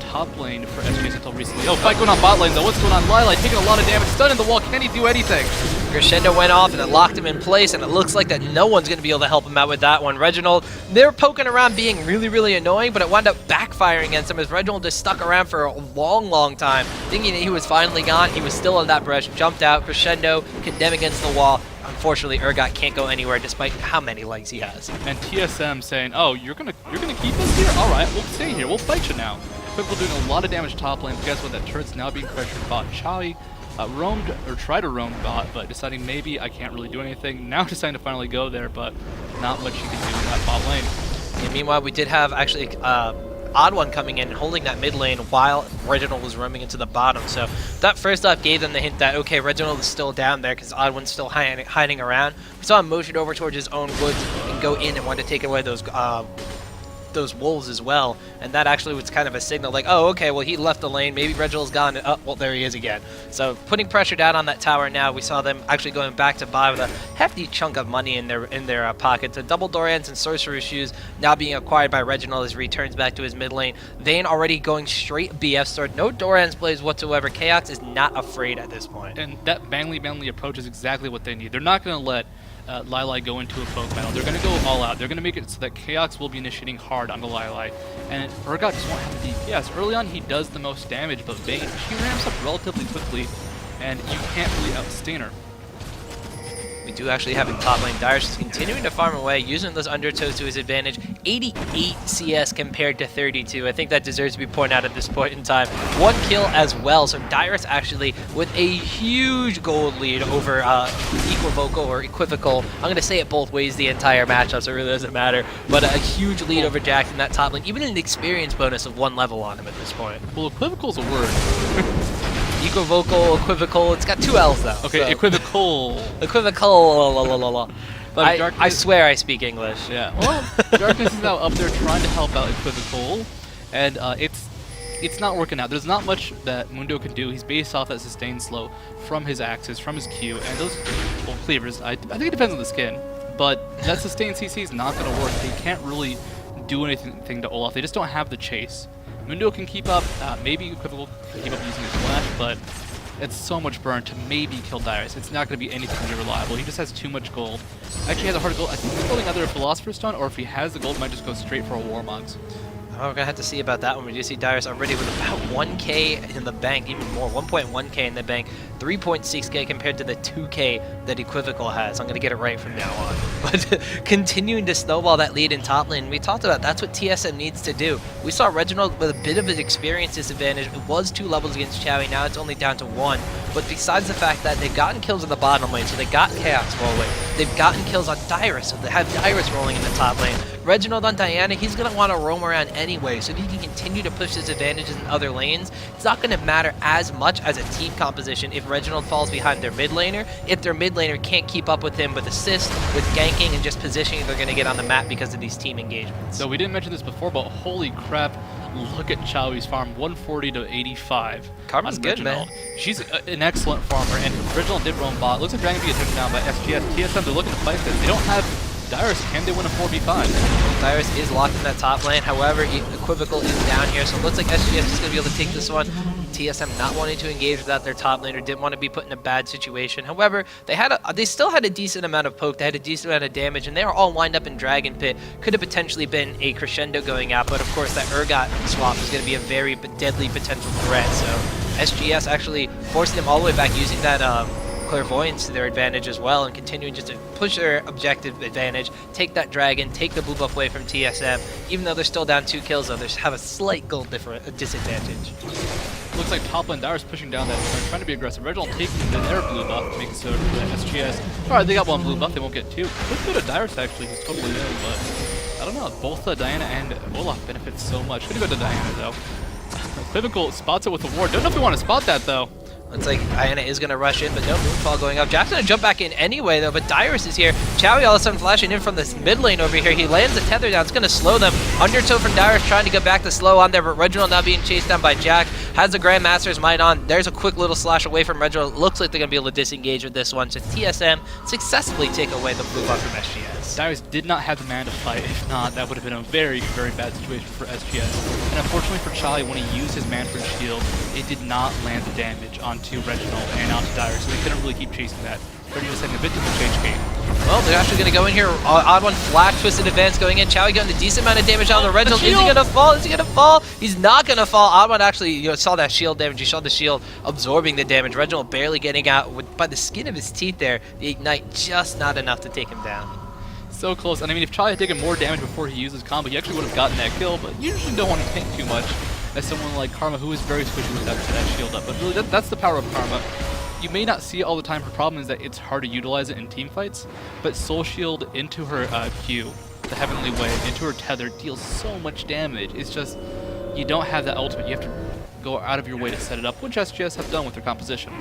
top lane for SGS until recently. Oh, fight going on bot lane though. What's going on? Lilay taking a lot of damage, stunned in the wall. Can he do anything? Crescendo went off and it locked him in place, and it looks like that no one's going to be able to help him out with that one. Reginald, they're poking around being really, really annoying, but it wound up backfiring against him as Reginald just stuck around for a long, long time, thinking that he was finally gone. He was still in that brush, jumped out, Crescendo, condemned against the wall. Unfortunately, Urgot can't go anywhere despite how many legs he has. And TSM saying, oh, you're gonna keep us here? Alright, we'll stay here, we'll fight you now. Equivocal doing a lot of damage top lane, but guess what, that turret's now being pressured bot. Chowie roamed, or tried to roam bot, but deciding maybe I can't really do anything. Now deciding to finally go there, but not much you can do in that bot lane. And meanwhile, we did have actually Odd1 coming in and holding that mid lane while Reginald was roaming into the bottom. So that first off gave them the hint that, okay, Reginald is still down there because Odd1's still hiding around. We saw him motion over towards his own woods and go in and want to take away those wolves as well, and that actually was kind of a signal like, oh, okay, well, he left the lane, maybe Reginald's gone, and, oh, well, there he is again. So putting pressure down on that tower now. We saw them actually going back to buy with a hefty chunk of money in their pocket. So double Dorans and Sorcerer's Shoes now being acquired by Reginald as he returns back to his mid lane. Vayne already going straight BF start. No Dorans plays whatsoever. Chaos is not afraid at this point. And that manly approach is exactly what they need. They're not going to let Lili go into a poke battle. They're going to go all out. They're going to make it so that Chaos will be initiating hard on the Lili. And Urgot just won't have the DPS. Early on, he does the most damage, but Vayne, she ramps up relatively quickly, and you can't really outstain her. We do actually have in top lane. Darshan is continuing to farm away, using those undertows to his advantage. 88 CS compared to 32. I think that deserves to be pointed out at this point in time. 1 kill as well. So Darshan actually with a huge gold lead over Equivocal or Equivocal. I'm going to say it both ways the entire matchup, so it really doesn't matter. But a huge lead over Jack in that top lane. Even an experience bonus of 1 level on him at this point. Well, Equivocal's a word. Equivocal, Equivocal. It's got 2 L's though. Okay, so. Equivocal. Equivocal. But I swear I speak English. Yeah. Well, Darkness is now up there trying to help out Equivocal, and it's not working out. There's not much that Mundo can do. He's based off that sustain slow from his axes, from his Q, and those cleavers. I think it depends on the skin, but that sustain CC is not going to work. They can't really do anything to Olaf. They just don't have the chase. Mundo can keep up, maybe Equivocal can keep up using his flash, but it's so much burn to maybe kill Dyrus. It's not going to be anything really reliable. He just has too much gold. Actually, he has a hard gold. I think he's building either a Philosopher's Stone, or if he has the gold, might just go straight for a Warmogs. Oh, we're going to have to see about that one. We do see Dyrus already with about 1k in the bank, even more, 1.1k in the bank, 3.6k compared to the 2k that Equivocal has. I'm going to get it right from now on. But continuing to snowball that lead in top lane, we talked about that's what TSM needs to do. We saw Reginald with a bit of an experience disadvantage. It was 2 levels against Chowie, now it's only down to 1. But besides the fact that they've gotten kills in the bottom lane, so they got Chaos rolling, they've gotten kills on Dyrus, so they have Dyrus rolling in the top lane. Reginald on Diana, he's going to want to roam around anyway, so if he can continue to push his advantages in other lanes, it's not going to matter as much as a team composition if Reginald falls behind their mid laner. If their mid laner can't keep up with him with assist, with ganking, and just positioning, they're going to get on the map because of these team engagements. So we didn't mention this before, but holy crap, look at Chowie's farm, 140 to 85. Karma's good, man. She's an excellent farmer, and Reginald did roam bot. Looks like they're going to be taken down by SGS. TSM, they're looking to fight this. They don't have Dyrus. Can they win a 4v5? Dyrus is locked in that top lane. However, Equivocal is down here, so it looks like SGS is going to be able to take this one. TSM not wanting to engage without their top laner, didn't want to be put in a bad situation. However, they still had a decent amount of poke, they had a decent amount of damage, and they were all lined up in Dragon Pit. Could have potentially been a crescendo going out, but of course that Urgot swap is going to be a very deadly potential threat. So SGS actually forcing them all the way back using that clairvoyance to their advantage as well, and continuing just to push their objective advantage, take that dragon, take the blue buff away from TSM. Even though they're still down 2 kills, though, they have a slight gold disadvantage. Looks like top lane Dyrus pushing down that turn, trying to be aggressive. Reginald taking their blue buff, making so for the SGS. Alright, they got 1 blue buff, they won't get 2. Looks good at Dyrus actually, who's totally new, but I don't know, both Diana and Olaf benefit so much. Gonna go to Diana though. Equivocal spots it with a ward. Don't know if we want to spot that though. Looks like Diana is going to rush in, but no Moonfall going up. Jack's going to jump back in anyway, though, but Dyrus is here. Chowie all of a sudden flashing in from this mid lane over here. He lands the tether down. It's going to slow them. Undertow from Dyrus trying to get back to slow on there, but Reginald now being chased down by Jack. Has the Grandmaster's Might on. There's a quick little slash away from Reginald. Looks like they're going to be able to disengage with this one. So TSM successfully take away the blue buff from SGS. Dyrus did not have the mana to fight. If not, that would have been a very, very bad situation for SGS. And unfortunately for Chowie, when he used his Manfred shield, it did not land the damage onto Reginald and onto Dyrus, so they couldn't really keep chasing that. 30 to 7, a bit of a change game. Well, they're actually going to go in here. Odd one flash, twisted advance going in. Chowie getting a decent amount of damage on the Reginald. Is he going to fall? Is he going to fall? He's not going to fall. Odd one actually saw that shield damage. You saw the shield absorbing the damage. Reginald barely getting out by the skin of his teeth there. The Ignite just not enough to take him down. So close. And I mean, if Chowie had taken more damage before he used his combo, he actually would have gotten that kill, but you usually don't want to think too much as someone like Karma, who is very squishy with that shield up. But really, that's the power of Karma. You may not see it all the time. Her problem is that it's hard to utilize it in team fights, but Soul Shield into her Q, the Heavenly Way, into her tether deals so much damage. It's just you don't have that ultimate. You have to go out of your way to set it up, which SGS have done with their composition.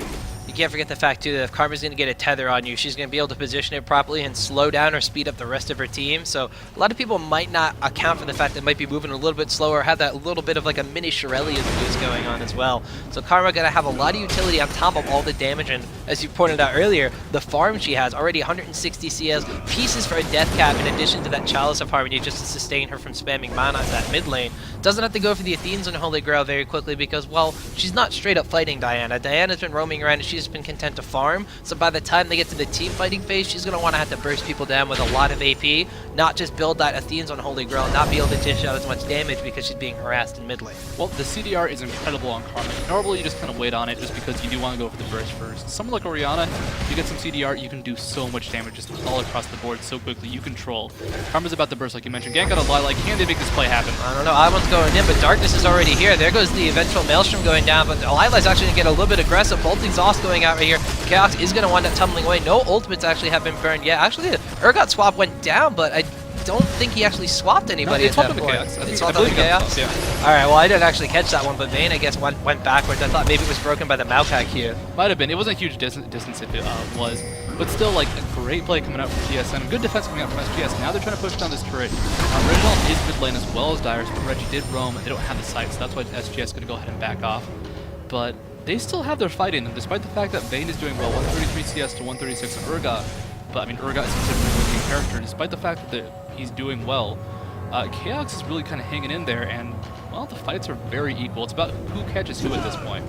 You can't forget the fact, too, that if Karma's going to get a tether on you, she's going to be able to position it properly and slow down or speed up the rest of her team. So a lot of people might not account for the fact that it might be moving a little bit slower, have that little bit of like a mini Shirelli boost going on as well. So Karma going to have a lot of utility on top of all the damage, and as you pointed out earlier, the farm she has, already 160 CS, pieces for a death cap in addition to that Chalice of Harmony just to sustain her from spamming mana at that mid lane. Doesn't have to go for the Athenes and Holy Grail very quickly because, well, she's not straight up fighting Diana. Diana's been roaming around and she's been content to farm, so by the time they get to the team fighting phase, she's going to want to have to burst people down with a lot of AP, not just build that Athenes on Holy Grail and not be able to dish out as much damage because she's being harassed in mid lane. Well, the CDR is incredible on Karma. Normally you just kind of wait on it just because you do want to go for the burst first. Someone like Orianna, you get some CDR, you can do so much damage just all across the board so quickly. You control. Karma's about to burst like you mentioned. Gank out a Lilac. Can they make this play happen? I don't know. Iwan's going in, but Darkness is already here. There goes the eventual Maelstrom going down, but Lilac's actually going to get a little bit aggressive. Bolt Exhaust going out right here. Chaos is going to wind up tumbling away. No ultimates actually have been burned yet. Actually, the Urgot swap went down, but I don't think he actually swapped anybody at that point. It swapped on the Chaos? Yeah. Alright, well I didn't actually catch that one, but Vayne I guess went backwards. I thought maybe it was broken by the Maokai Q. Might have been. It wasn't a huge distance if it was. But still, like, a great play coming out from TSM. Good defense coming out from SGS. Now they're trying to push down this turret. Reginald is mid lane as well as Dyrus, but Reggie did roam. They don't have the sight, so that's why SGS is going to go ahead and back off. But they still have their fight in them, despite the fact that Vayne is doing well. 133 CS to 136 on Urgot. But, I mean, Urgot is considered a working character, despite the fact that he's doing well. Chaos is really kind of hanging in there, and, well, the fights are very equal. It's about who catches who at this point.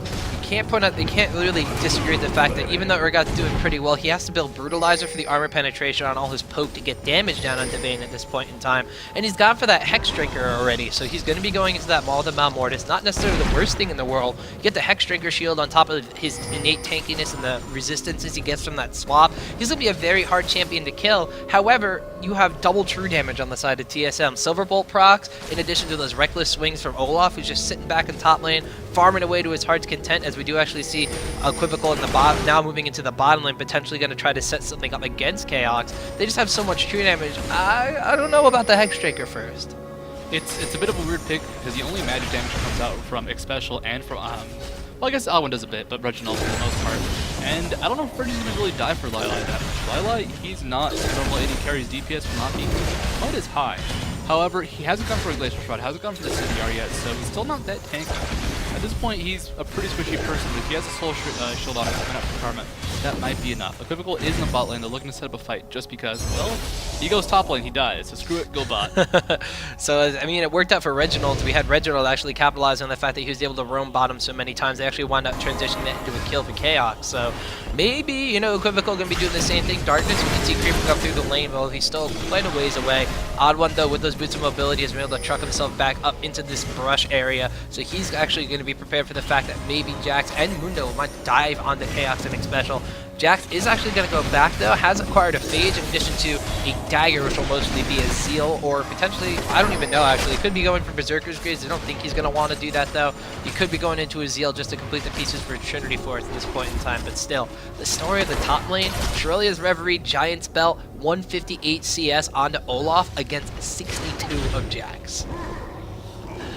You can't really disagree with the fact that even though Urgot's doing pretty well, he has to build Brutalizer for the armor penetration on all his poke to get damage down onto Vayne at this point in time. And he's gone for that Hex Drinker already, so he's going to be going into that Maul to Malmortis. Not necessarily the worst thing in the world. You get the Hex Drinker shield on top of his innate tankiness and the resistances he gets from that swap. He's going to be a very hard champion to kill. However, you have double true damage on the side of TSM. Silverbolt procs, in addition to those reckless swings from Olaf, who's just sitting back in top lane, farming away to his heart's content, as we do actually see Equivocal in the bottom, now moving into the bottom lane, potentially going to try to set something up against Chaos. They just have so much true damage. I don't know about the Hex Drinker first. It's a bit of a weird pick, because the only magic damage comes out from Xpecial and from, well, I guess Alwyn does a bit, but Reginald for the most part. And I don't know if Reggie's going to really die for Lilac that much. Lilac, he's not normal AD carries. DPS will not be quite as high. However, he hasn't gone for a Glacial Shroud, hasn't gone for the CDR yet, so he's still not that tanky. At this point, he's a pretty squishy person, but if he has a Soul Shield on coming up from Karma, that might be enough. Equivocal is in the bot lane, they're looking to set up a fight just because, well, he goes top lane, he dies, so screw it, go bot. So, I mean, it worked out for Reginald. We had Reginald actually capitalize on the fact that he was able to roam bottom so many times. They actually wound up transitioning it into a kill for Chaos. So, maybe, you know, Equivocal going to be doing the same thing. Darkness, we can see creeping up through the lane. Well, he's still quite a ways away. Odd One, though, with those boots of mobility, has been able to truck himself back up into this brush area. So he's actually going to be prepared for the fact that maybe Jax and Mundo might dive onto Chaos and Xpecial. Jax is actually going to go back, though, has acquired a Phage in addition to a Dagger, which will mostly be a Zeal, or potentially, I don't even know, actually. Could be going for Berserker's Grace. I don't think he's going to want to do that, though. He could be going into a Zeal just to complete the pieces for Trinity Force at this point in time, but still, the story of the top lane, Shirelia's Reverie, Giant's Belt, 158 CS onto Olaf against 62 of Jax.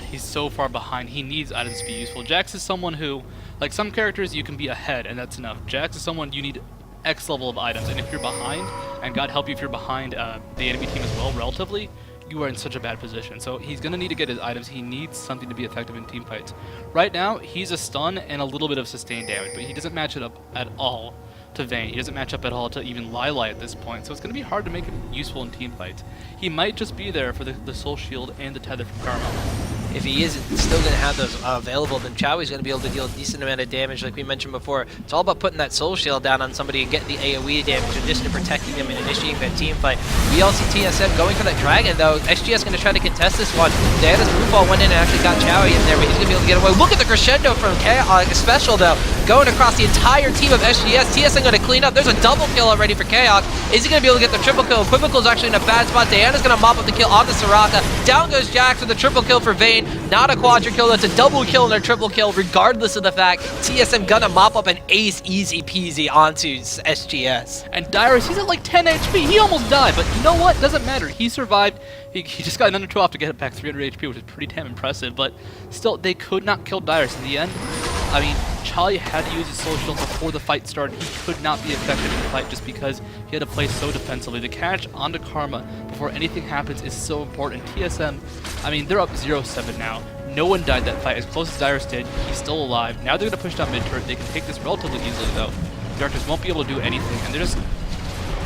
He's so far behind, he needs items to be useful. Jax is someone who, like some characters, you can be ahead, and that's enough. Jax is someone you need X level of items, and if you're behind, and God help you if you're behind the enemy team as well, relatively, you are in such a bad position. So he's going to need to get his items. He needs something to be effective in team fights. Right now, he's a stun and a little bit of sustained damage, but he doesn't match it up at all to Vayne. He doesn't match up at all to even Lilac at this point, so it's going to be hard to make him useful in team fights. He might just be there for the Soul Shield and the Tether from Karma. If he isn't still going to have those available, then Chowie's going to be able to deal a decent amount of damage like we mentioned before. It's all about putting that Soul Shield down on somebody and getting the AoE damage in addition to protecting them and initiating that team fight. We all see TSM going for that Dragon, though. SGS going to try to contest this one. Diana's Moonfall went in and actually got Chowie in there, but he's going to be able to get away. Look at the crescendo from Xpecial, though, going across the entire team of SGS. TSM going to clean up. There's a double kill already for Chaos. Is he going to be able to get the triple kill? Equivocal's actually in a bad spot. Diana's going to mop up the kill onto Soraka. Down goes Jax with the triple kill for Vayne. Not a quadra kill, that's a double kill and a triple kill, regardless of the fact TSM gonna mop up an ace easy peasy onto SGS. And Dyrus, he's at like 10 HP. He almost died, but you know what? Doesn't matter. He survived. He just got another 2 off to get it back 300 HP, which is pretty damn impressive. But still, they could not kill Dyrus in the end. I mean, Charlie had to use his social before the fight started. He could not be effective in the fight just because he had to play so defensively. The catch onto Karma before anything happens is so important. TSM, I mean, they're up 0-7 now. No one died that fight. As close as Dyrus did, he's still alive. Now they're going to push down mid-turret. They can take this relatively easily, though. Darkness won't be able to do anything, and they're just...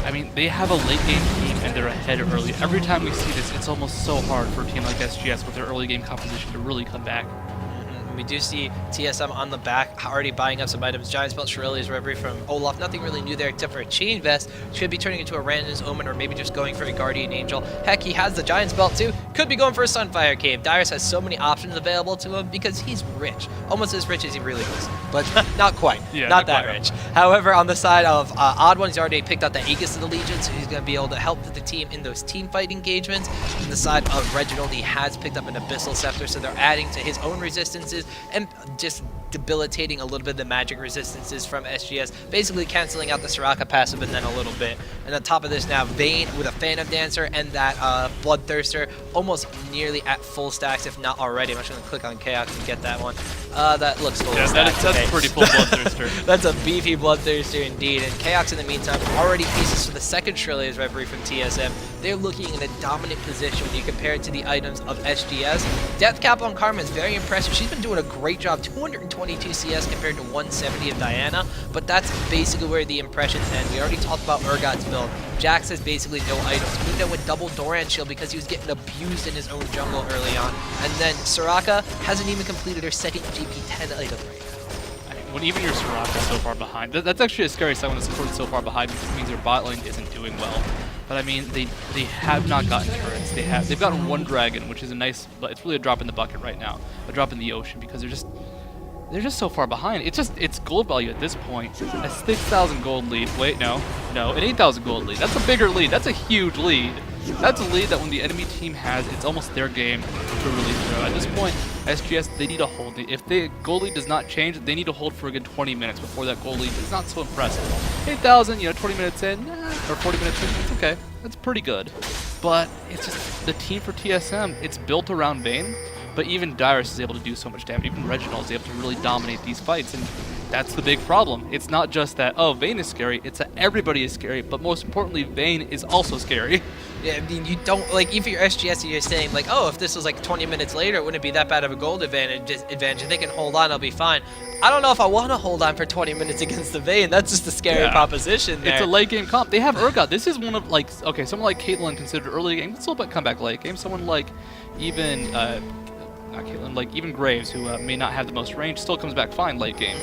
I mean, they have a late-game team, and they're ahead early. Every time we see this, it's almost so hard for a team like SGS with their early-game composition to really come back. We do see TSM on the back already buying up some items. GionSpartan, Shirley's Reverie from Olaf. Nothing really new there except for a chain vest. Should be turning into a Random's Omen or maybe just going for a Guardian Angel. Heck, he has the Giant's Belt too. Could be going for a Sunfire Cave. Dyrus has so many options available to him because he's rich. Almost as rich as he really is. But not quite. Yeah, not that rich. However, on the side of Odd One, he's already picked out the Aegis of the Legion, so he's going to be able to help the team in those team fight engagements. On the side of Reginald, he has picked up an Abyssal Scepter, so they're adding to his own resistances and just debilitating a little bit of the magic resistances from SGS, basically canceling out the Soraka passive and then a little bit. And on top of this now, Vayne with a Phantom Dancer and that Bloodthirster almost nearly at full stacks, if not already. I'm actually going to click on Chaos and get that one. That looks full stacks. That's okay. pretty full Bloodthirster. That's a beefy Bloodthirster indeed. And Chaos in the meantime already pieces for the second Shirley's Reverie from TSM. They're looking in a dominant position when you compare it to the items of SGS. Death Cap on Karma is very impressive. She's been doing a great job. 222 CS compared to 170 of Diana, but that's basically where the impressions end. We already talked about Urgot's build. Jax has basically no items. Mundo went double Doran shield because he was getting abused in his own jungle early on. And then Soraka hasn't even completed her second GP10 item right now. When even your Soraka is so far behind, that's actually a scary sign when the support is so far behind because it means their bot lane isn't doing well. But I mean, they have not gotten turrets. They've gotten one dragon, which is a nice, but it's really a drop in the bucket right now, a drop in the ocean because they're just so far behind. It's gold value at this point. A 6,000 gold lead. Wait, no, an 8,000 gold lead. That's a bigger lead. That's a huge lead. That's a lead that when the enemy team has, it's almost their game to really throw. At this point, SGS, they need to hold. If the gold lead does not change, they need to hold for a good 20 minutes before that gold lead is not so impressive. 8,000, 20 minutes in, or 40 minutes in, it's okay. That's pretty good. But it's just the team for TSM, it's built around Vayne, but even Dyrus is able to do so much damage. Even Reginald is able to really dominate these fights, and that's the big problem. It's not just that, oh, Vayne is scary, it's that everybody is scary, but most importantly, Vayne is also scary. Yeah, I mean, you don't, like, if you're SGS and you're saying, like, oh, if this was, like, 20 minutes later, it wouldn't be that bad of a gold advantage. If they can hold on, I'll be fine. I don't know if I want to hold on for 20 minutes against the Vayne. That's just a scary proposition there. It's a late-game comp. They have Urgot. This is one of, like, okay, someone like Caitlyn considered early game, but still come back late game. Someone like even, not Caitlyn, like even Graves, who may not have the most range, still comes back fine late game.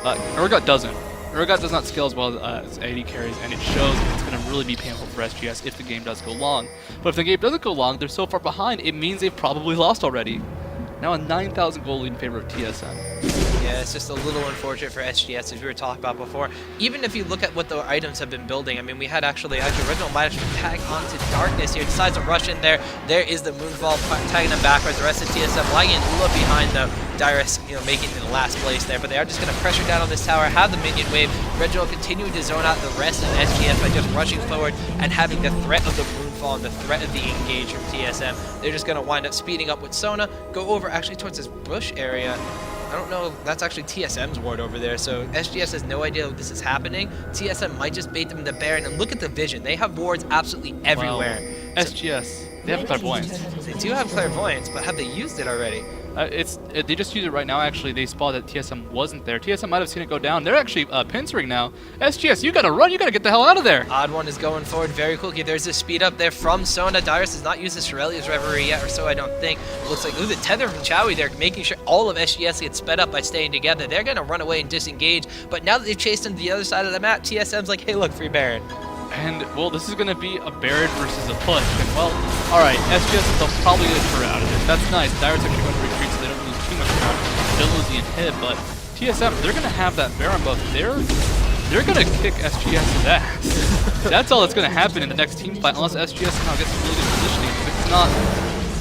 Urgot doesn't. Urgot does not scale as well as AD carries, and it shows it's going to really be painful for SGS if the game does go long. But if the game doesn't go long, they're so far behind, it means they've probably lost already. Now a 9,000 goal lead in favor of TSM. Yeah, it's just a little unfortunate for SGS, as we were talking about before. Even if you look at what the items have been building, I mean, we had actually Reginald might actually tag onto Darkness here. Decides to rush in there. There is the Moonfall tagging them backwards. The rest of TSM lagging a little behind though. Dyrus, making it in the last place there, but they are just going to pressure down on this tower, have the minion wave. Reginald continuing to zone out the rest of SGS by just rushing forward and having the threat of the Moonfall and the threat of the engage from TSM. They're just going to wind up speeding up with Sona, go over actually towards this bush area. I don't know if that's actually TSM's ward over there, so SGS has no idea this is happening. TSM might just bait them in the Baron, and look at the vision. They have wards absolutely everywhere. Wow. SGS, they have clairvoyance. They do have clairvoyance, but have they used it already? They just used it right now, actually. They spotted that TSM wasn't there. TSM might have seen it go down. They're actually pincering now. SGS, you gotta run. You gotta get the hell out of there. Odd One is going forward very quickly. There's a speed up there from Sona. Dyrus has not used the Shirley's Reverie yet, or so I don't think. Looks like, ooh, the tether from Chowie there, making sure all of SGS gets sped up by staying together. They're gonna run away and disengage, but now that they've chased him to the other side of the map, TSM's like, hey, look, free Baron. And, well, this is going to be a Baron versus a push. And, well, alright, SGS is probably going to turn out of it. That's nice. Dyrus actually going to retreat so they don't lose too much ground. Still lose the inhib, but TSM, they're going to have that Baron buff. They're going to kick SGS's ass. That's all that's going to happen in the next team fight, unless SGS now gets really good positioning.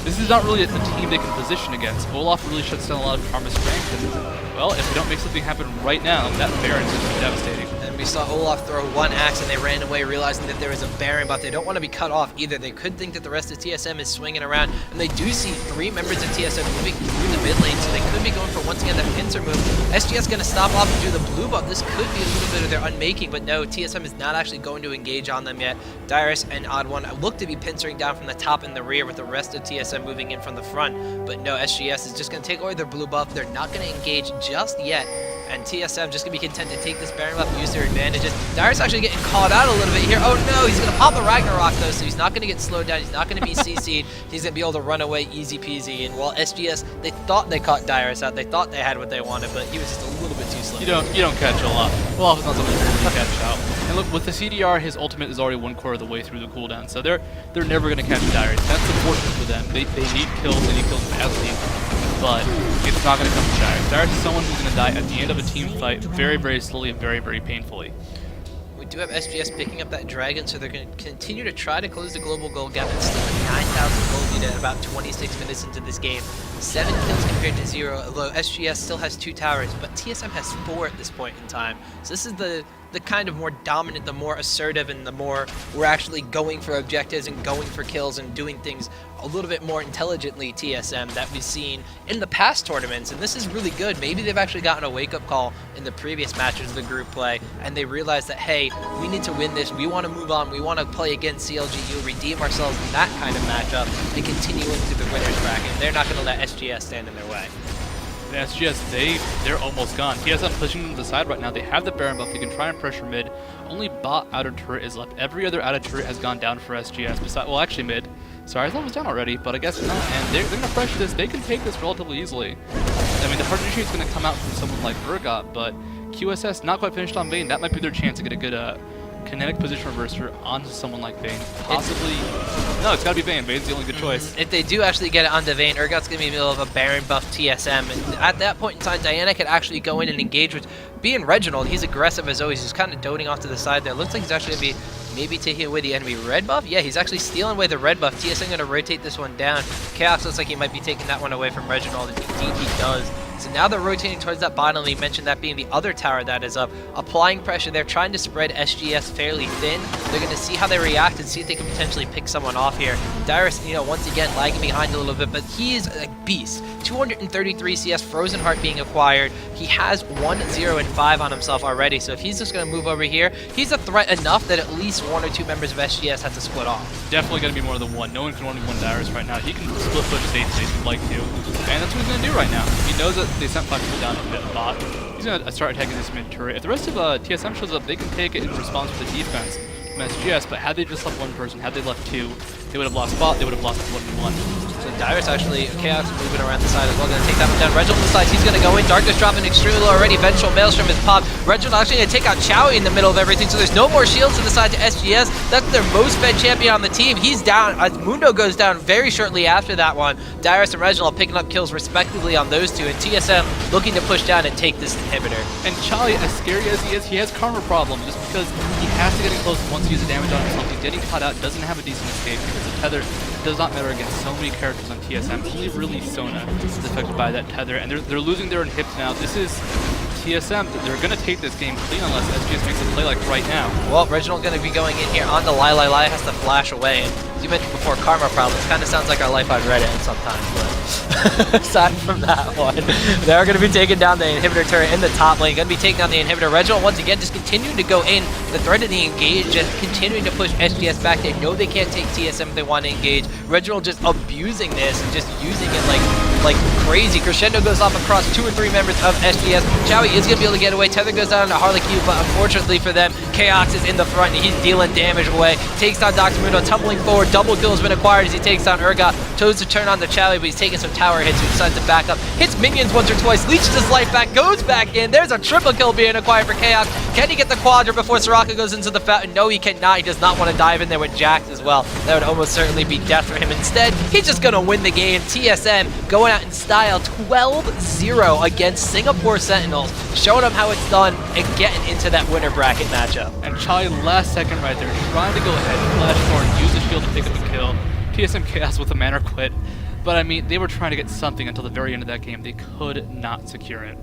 This is not really a team they can position against. Olaf really shuts down a lot of Karma's strength, and, well, if they don't make something happen right now, that Baron's going to be devastating. And We saw Olaf throw one axe and they ran away, realizing that there is a Baron, but they don't want to be cut off either. They could think that the rest of TSM is swinging around, and they do see 3 members of TSM moving through the mid lane, so they could be going for, once again, that pincer move. SGS going to stop off and do the blue buff. This could be a little bit of their unmaking, but no, TSM is not actually going to engage on them yet. Dyrus and Odd1 look to be pincering down from the top and the rear, with the rest of TSM moving in from the front, but no, SGS is just going to take away their blue buff. They're not going to engage just yet, and TSM just going to be content to take this Baron buff and use their advantages. Dyrus actually getting caught out a little bit here. Oh no, he's going to pop the Ragnarok though, so he's not going to get slowed down. He's not going to be CC'd. He's going to be able to run away easy peasy, and while SGS, they thought they caught Dyrus out, they thought they had what they wanted, but he was just a little bit too slow. You don't catch Olaf. Olaf is not something you really catch out. And look, with the CDR, his ultimate is already 1/4 of the way through the cooldown, so they're never going to catch Dyrus. That's unfortunate for them. They need kills, they need kills badly, but it's not going to come from Dyrus. Dyrus is someone who's going to die at the end of a team fight very, very slowly and very, very painfully. We do have SGS picking up that dragon, so they're going to continue to try to close the global goal gap. It's still a 9,000 gold lead at about 26 minutes into this game. 7 kills compared to 0, although SGS still has 2 towers, but TSM has 4 at this point in time. So this is the kind of more dominant, the more assertive, and the more we're actually going for objectives and going for kills and doing things a little bit more intelligently TSM that we've seen in the past tournaments, and this is really good. Maybe they've actually gotten a wake-up call in the previous matches of the group play, and they realize that, hey, we need to win this, we want to move on, we want to play against CLGU, redeem ourselves in that kind of matchup, and continue into the winner's bracket. They're not going to let SGS stand in their way. The SGS, they're almost gone. TSM pushing them to the side right now. They have the Baron buff. They can try and pressure mid. Only bot outer turret is left. Every other outer turret has gone down for SGS. Besides, well, actually mid. Sorry, I thought it was down already, but I guess not. And they're going to pressure this. They can take this relatively easily. I mean, the partnership is going to come out from someone like Urgot, but QSS not quite finished on Vayne. That might be their chance to get a good kinetic position reverser onto someone like Vayne. Possibly. No, it's got to be Vayne. Vayne's the only good choice. If they do actually get it onto Vayne, Urgot's going to be in the middle of a Baron buff TSM. And at that point in time, Diana could actually go in and engage with being Reginald. He's aggressive as always. He's kind of doting off to the side there. Looks like he's actually going to be maybe taking away the enemy red buff. Yeah, he's actually stealing away the red buff. TSM going to rotate this one down. Chaos looks like he might be taking that one away from Reginald. Indeed he does. So now they're rotating towards that bottom. We mentioned that being the other tower that is up. Applying pressure. They're trying to spread SGS fairly thin. They're going to see how they react and see if they can potentially pick someone off here. Dyrus, once again, lagging behind a little bit, but he is a beast. 233 CS, Frozen Heart being acquired. He has 1, 0, and 5 on himself already, so if he's just going to move over here, he's a threat enough that at least 1 or 2 members of SGS have to split off. Definitely going to be more than one. No one can only one Dyrus right now. He can split push stage if he'd like to, and that's what he's going to do right now. He knows that they sent 5 people down to mid bot. He's going to start attacking this mid turret. If the rest of TSM shows up, they can take it in response to the defense from SGS, but had they just left 1 person, had they left 2, they would have lost bot, they would have lost 1v1. So Dyrus actually, Chaos moving around the side as well, going to take that one down. Reginald decides he's going to go in. Darkness dropping extremely low already. Vengeful Maelstrom is popped. Reginald actually going to take out Chowie in the middle of everything, so there's no more shields to the side to SGS. That's their most fed champion on the team. He's down. Mundo goes down very shortly after that one. Dyrus and Reginald picking up kills respectively on those two, and TSM looking to push down and take this inhibitor. And Chowie, as scary as he is, he has karma problems just because he has to get in close once he uses damage on himself. He's getting caught out, doesn't have a decent escape because the tether does not matter against so many characters on TSM. Only really Sona is affected by that tether, and they're losing their inhibs now. This is TSM. They're going to take this game clean unless SGS makes a play like right now. Well, Reginald going to be going in here on the Lai. Lai has to flash away. And as you mentioned before, karma problems kind of sounds like our life on Reddit sometimes. But aside from that one, they're going to be taking down the inhibitor turret in the top lane. Going to be taking down the inhibitor. Reginald once again just continuing to go in. The threat of the engage, just continuing to push SGS back. They know they can't take TSM if they want to engage. Reginald just abusing this and just using it like crazy. Crescendo goes off across 2 or 3 members of SGS. Chowie is going to be able to get away. Tether goes down to Harlequin, but unfortunately for them, Chaos is in the front and he's dealing damage away. Takes down Dr. Mundo, tumbling forward. Double kill has been acquired as he takes down Urgot. Toyz to turn on the Chowie, but he's taking some tower hits. He decides to back up. Hits minions once or twice. Leeches his life back. Goes back in. There's a triple kill being acquired for Chaos. Can he get the quadra before Soraka goes into the fountain? No, he cannot. He does not want to dive in there with Jax as well. That would almost certainly be death for him. Instead, he's just going to win the game. TSM going out in style 12-0 against Singapore Sentinels, showing them how it's done and getting into that winner bracket matchup. And Chowie last second right there, trying to go ahead, flash forward, use the shield to pick up a kill. TSM Chaos with a mana quit. But I mean, they were trying to get something until the very end of that game. They could not secure it.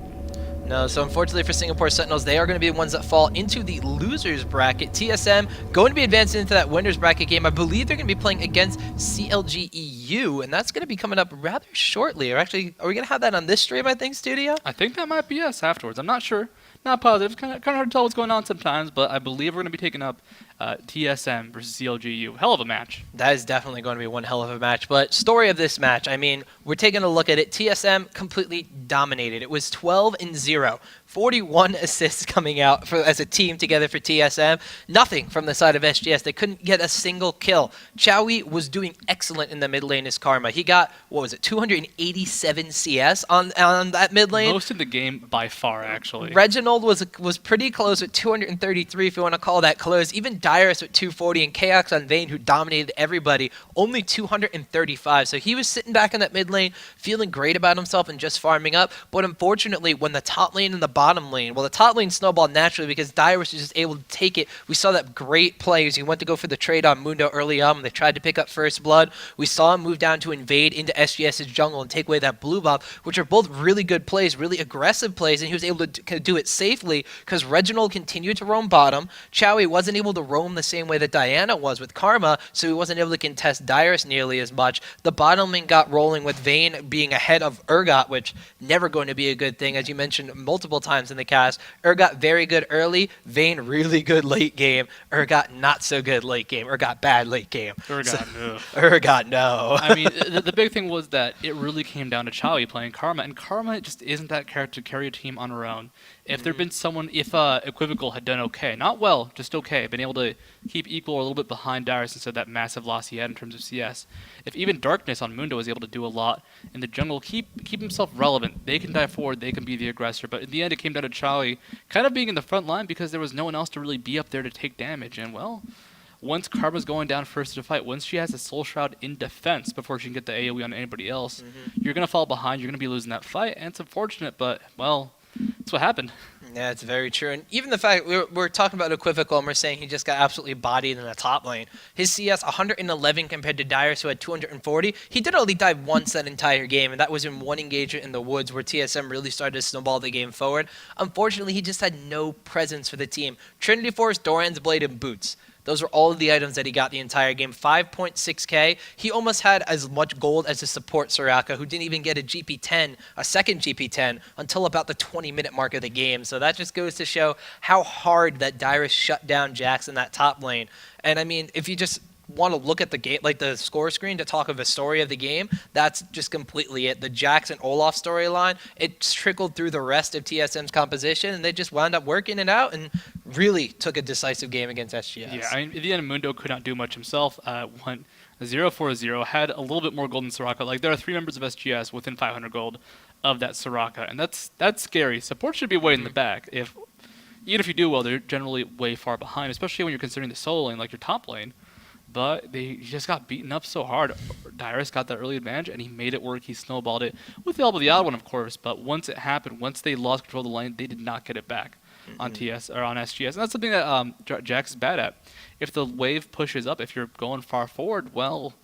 No, so unfortunately for Singapore Sentinels, they are going to be the ones that fall into the losers bracket. TSM going to be advancing into that winners bracket game. I believe they're going to be playing against CLG.NA, and that's going to be coming up rather shortly. Or actually, are we going to have that on this stream, I think, Studio? I think that might be us afterwards. I'm not sure. Not positive. It's kind of hard to tell what's going on sometimes, but I believe we're going to be taking up TSM versus CLGU. Hell of a match. That is definitely going to be one hell of a match. But story of this match, I mean, we're taking a look at it. TSM completely dominated. It was 12-0. 41 assists coming out as a team together for TSM. Nothing from the side of SGS. They couldn't get a single kill. Chowie was doing excellent in the mid lane as Karma. He got, 287 CS on that mid lane? Most in the game by far, actually. Reginald was pretty close with 233, if you want to call that close. Even Dyrus with 240, and Chaos on Vayne, who dominated everybody, only 235. So he was sitting back in that mid lane, feeling great about himself and just farming up. But unfortunately, when the top lane and the bottom lane, well, the top lane snowballed naturally because Dyrus was just able to take it. We saw that great play as he went to go for the trade on Mundo early on. They tried to pick up first blood. We saw him move down to invade into SGS's jungle and take away that blue buff, which are both really good plays, really aggressive plays, and he was able to do it safely because Reginald continued to roam bottom. Chowie wasn't able to roam the same way that Diana was with Karma, so he wasn't able to contest Dyrus nearly as much. The bottom lane got rolling with Vayne being ahead of Urgot, which never going to be a good thing, as you mentioned multiple times in the cast. Urgot very good early, Vayne really good late game, Urgot not so good late game, Urgot bad late game. Urgot no. I mean, the big thing was that it really came down to Chowie playing Karma, and Karma just isn't that character to carry a team on her own. If there'd been someone, if Equivocal had done okay, not well, just okay, been able to keep equal or a little bit behind Dyrus instead of that massive loss he had in terms of CS. If even Darkness on Mundo was able to do a lot in the jungle, keep himself relevant, they can dive forward, they can be the aggressor. But in the end, it came down to Chowie kind of being in the front line because there was no one else to really be up there to take damage. And well, once Karma's going down first to fight, once she has a Soul Shroud in defense before she can get the AoE on anybody else, you're going to fall behind, you're going to be losing that fight, and it's unfortunate, but, well, that's what happened. Yeah, it's very true. And even the fact we're talking about Equivocal and we're saying he just got absolutely bodied in the top lane. His CS 111 compared to Dyrus, who had 240. He did only dive once that entire game, and that was in one engagement in the woods where TSM really started to snowball the game forward. Unfortunately, he just had no presence for the team. Trinity Force, Doran's Blade, and Boots. Those were all of the items that he got the entire game. 5.6k. He almost had as much gold as his support Soraka, who didn't even get a GP10, a second GP10, until about the 20-minute mark of the game. So that just goes to show how hard that Dyrus shut down Jax in that top lane. And I mean, if you just want to look at the game, like the score screen to talk of the story of the game, that's just completely it. The Jax and Olaf storyline, it trickled through the rest of TSM's composition, and they just wound up working it out and really took a decisive game against SGS. Yeah, I mean, in the end, Mundo could not do much himself. Went 0-4-0, had a little bit more gold than Soraka. Like, there are 3 members of SGS within 500 gold of that Soraka, and that's scary. Support should be way in the back. Even if you do well, they're generally way far behind, especially when you're considering the solo lane, like your top lane. But they just got beaten up so hard. Dyrus got that early advantage, and he made it work. He snowballed it with the help of the odd one, of course. But once it happened, once they lost control of the lane, they did not get it back on TS or on SGS. And that's something that Jax is bad at. If the wave pushes up, if you're going far forward, well,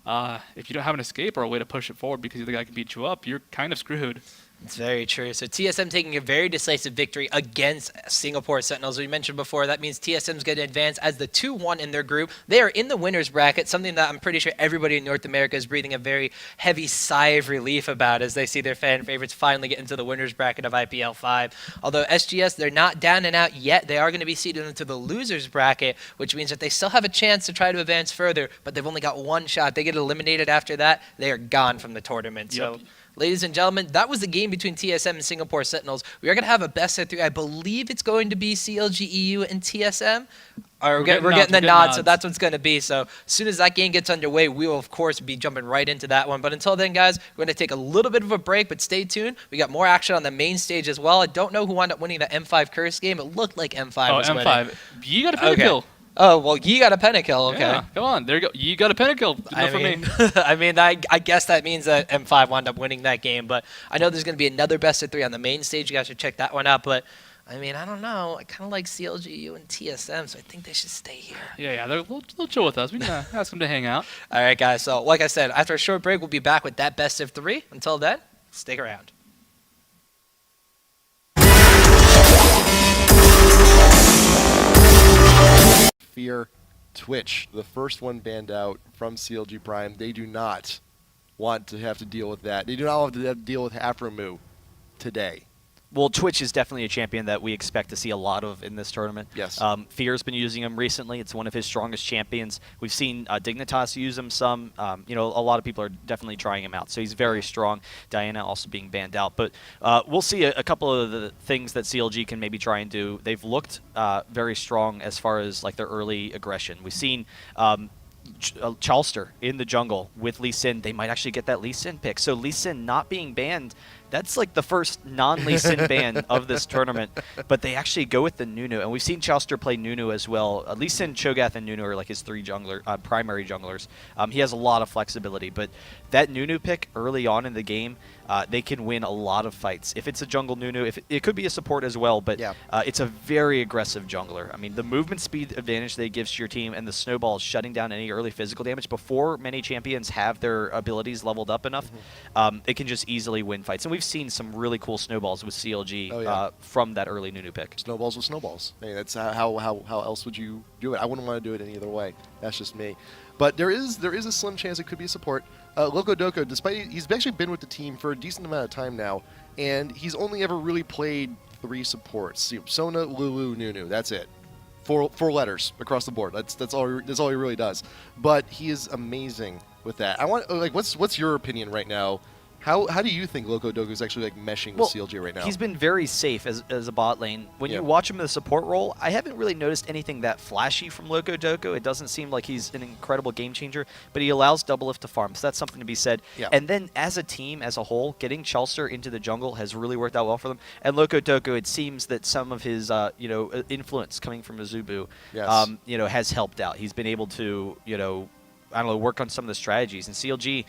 if you don't have an escape or a way to push it forward because the other guy can beat you up, you're kind of screwed. It's very true. So TSM taking a very decisive victory against Singapore Sentinels. We mentioned before, that means TSM's going to advance as the 2-1 in their group. They are in the winners bracket, something that I'm pretty sure everybody in North America is breathing a very heavy sigh of relief about as they see their fan favorites finally get into the winners bracket of IPL5. Although SGS, they're not down and out yet. They are going to be seeded into the losers bracket, which means that they still have a chance to try to advance further, but they've only got one shot. They get eliminated after that, they are gone from the tournament. Yep. So, ladies and gentlemen, that was the game between TSM and Singapore Sentinels. We are going to have a best of 3. I believe it's going to be CLG.NA and TSM. We're getting the nod, so that's what it's going to be. So as soon as that game gets underway, we will, of course, be jumping right into that one. But until then, guys, we're going to take a little bit of a break, but stay tuned. We got more action on the main stage as well. I don't know who wound up winning the M5 Curse game. It looked like M5 was winning. M5. You got a pentakill. Oh, well, you got a pentakill, okay. Yeah, come on, there you go. You got a pentakill. I guess that means that M5 wound up winning that game, but I know there's going to be another best of 3 on the main stage. You guys should check that one out, but I mean, I don't know. I kind of like CLGU and TSM, so I think they should stay here. Yeah, they'll chill with us. We can ask them to hang out. All right, guys, so like I said, after a short break, we'll be back with that best of 3. Until then, stick around. Fear, Twitch, the first one banned out from CLG Prime. They do not want to have to deal with that. They do not want to have to deal with Aphromoo today. Well, Twitch is definitely a champion that we expect to see a lot of in this tournament. Yes. Fear's been using him recently. It's one of his strongest champions. We've seen Dignitas use him some. You know, a lot of people are definitely trying him out. So he's very strong. Diana also being banned out. But we'll see a couple of the things that CLG can maybe try and do. They've looked very strong as far as like their early aggression. We've seen Chalster in the jungle with Lee Sin. They might actually get that Lee Sin pick. So Lee Sin not being banned, that's like the first non-Lee Sin ban of this tournament. But they actually go with the Nunu. And we've seen Chalster play Nunu as well. Lee Sin, Cho'Gath, and Nunu are like his three primary junglers. He has a lot of flexibility. But that Nunu pick early on in the game, they can win a lot of fights. If it's a jungle Nunu, it could be a support as well, but it's a very aggressive jungler. I mean, the movement speed advantage that it gives to your team and the snowballs shutting down any early physical damage before many champions have their abilities leveled up enough, it can just easily win fights. And we've seen some really cool snowballs with CLG from that early Nunu pick. Snowballs with snowballs. I mean, that's how else would you do it? I wouldn't want to do it any other way. That's just me. But there is a slim chance it could be a support. Loco Doco, despite he's actually been with the team for a decent amount of time now, and he's only ever really played 3 supports: Sona, Lulu, Nunu. That's it. Four letters across the board. That's all he really does. But he is amazing with that. I want what's your opinion right now? How do you think Loco Doco is actually like meshing with CLG right now? He's been very safe as a bot lane. When you watch him in the support role, I haven't really noticed anything that flashy from Loco Doco. It doesn't seem like he's an incredible game changer, but he allows Doublelift to farm, so that's something to be said. Yeah. And then as a team, as a whole, getting Chalster into the jungle has really worked out well for them. And Loco Doco, it seems that some of his influence coming from Azubu, has helped out. He's been able to I don't know, work on some of the strategies. And CLG,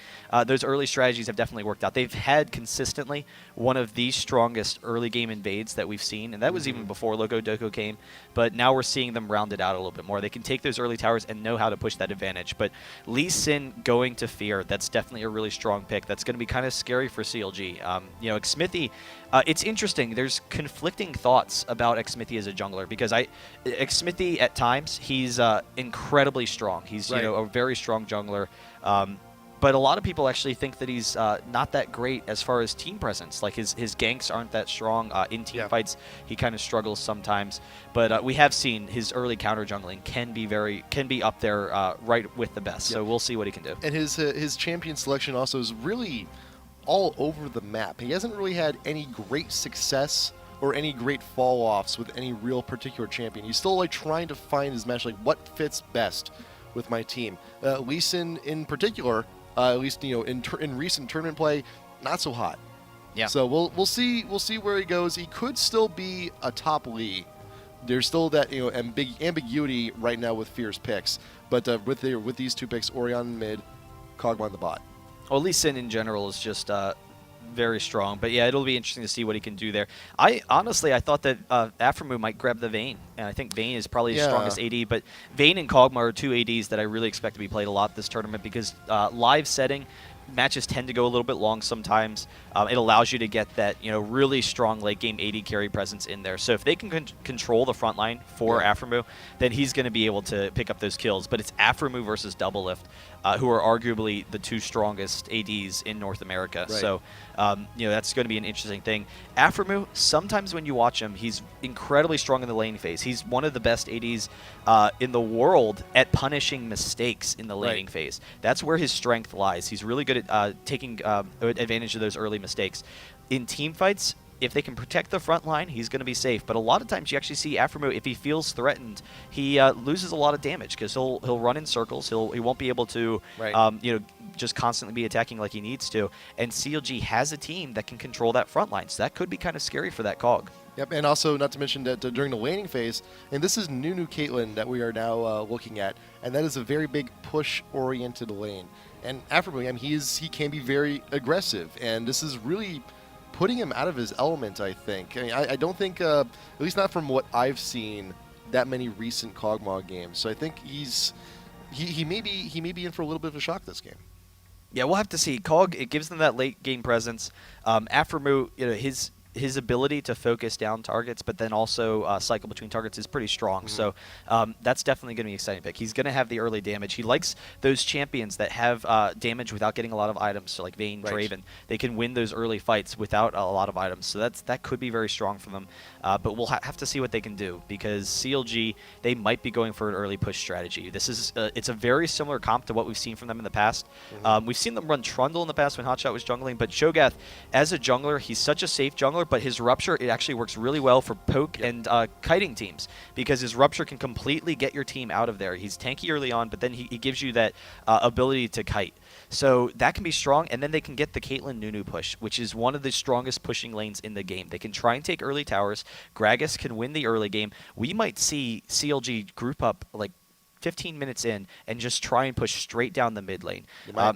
those early strategies have definitely worked out. They've had consistently one of the strongest early game invades that we've seen, and that was even before Loco Doco came. But now we're seeing them round it out a little bit more. They can take those early towers and know how to push that advantage. But Lee Sin going to Fear, that's definitely a really strong pick. That's going to be kind of scary for CLG. XIIyra, it's interesting. There's conflicting thoughts about XIIyra as a jungler because XIIyra at times he's incredibly strong. He's a very strong jungler. But a lot of people actually think that he's not that great as far as team presence. Like his ganks aren't that strong in team fights. He kind of struggles sometimes. But we have seen his early counter jungling can be up there right with the best. So we'll see what he can do. And his champion selection also is really all over the map. He hasn't really had any great success or any great fall offs with any real particular champion. He's still like trying to find his match, like what fits best with my team. Lee Sin in particular, at least in recent tournament play, not so hot. Yeah. So we'll see where he goes. He could still be a top Lee. There's still that ambiguity right now with Fear's picks, but with these 2 picks, Orion mid, Kog'Maw the bot. Well, Lee Sin in general is just very strong. But yeah, it'll be interesting to see what he can do there. I thought that Aphromoo might grab the Vayne, and I think Vayne is probably his strongest AD. But Vayne and Kog'Maw are 2 ADs that I really expect to be played a lot this tournament because live setting matches tend to go a little bit long sometimes. It allows you to get that really strong late game AD carry presence in there. So if they can control the front line for Aphromoo, then he's going to be able to pick up those kills. But it's Aphromoo versus Doublelift, who are arguably the 2 strongest ADs in North America. Right. So that's going to be an interesting thing. Aphromoo, sometimes when you watch him, he's incredibly strong in the lane phase. He's one of the best ADs in the world at punishing mistakes in the laning phase. That's where his strength lies. He's really good at taking advantage of those early mistakes. In team fights, if they can protect the front line, he's going to be safe. But a lot of times you actually see Aphromoo, if he feels threatened, he loses a lot of damage because he'll run in circles. He won't be able to just constantly be attacking like he needs to. And CLG has a team that can control that front line, so that could be kind of scary for that Cog. Yep, and also not to mention that during the laning phase, and this is Nunu Caitlyn that we are now looking at, and that is a very big push-oriented lane. And Aphromoo, he can be very aggressive, and this is really putting him out of his element, I think. I don't think, at least not from what I've seen, that many recent Kog'Maw games. So I think he may be in for a little bit of a shock this game. Yeah, we'll have to see. Cog, it gives them that late game presence. Aphromoo, his ability to focus down targets, but then also cycle between targets is pretty strong. So that's definitely going to be an exciting pick. He's going to have the early damage. He likes those champions that have damage without getting a lot of items. So like Vayne, Draven, they can win those early fights without a lot of items. So that could be very strong for them. But we'll have to see what they can do, because CLG, they might be going for an early push strategy. This is it's a very similar comp to what we've seen from them in the past. We've seen them run Trundle in the past when Hotshot was jungling, but Cho'Gath, as a jungler, he's such a safe jungler, but his Rupture, it actually works really well for poke and kiting teams, because his Rupture can completely get your team out of there. He's tanky early on, but then he gives you that ability to kite. So that can be strong, and then they can get the Caitlyn Nunu push, which is one of the strongest pushing lanes in the game. They can try and take early towers. Gragas can win the early game. We might see CLG group up like 15 minutes in and just try and push straight down the mid lane,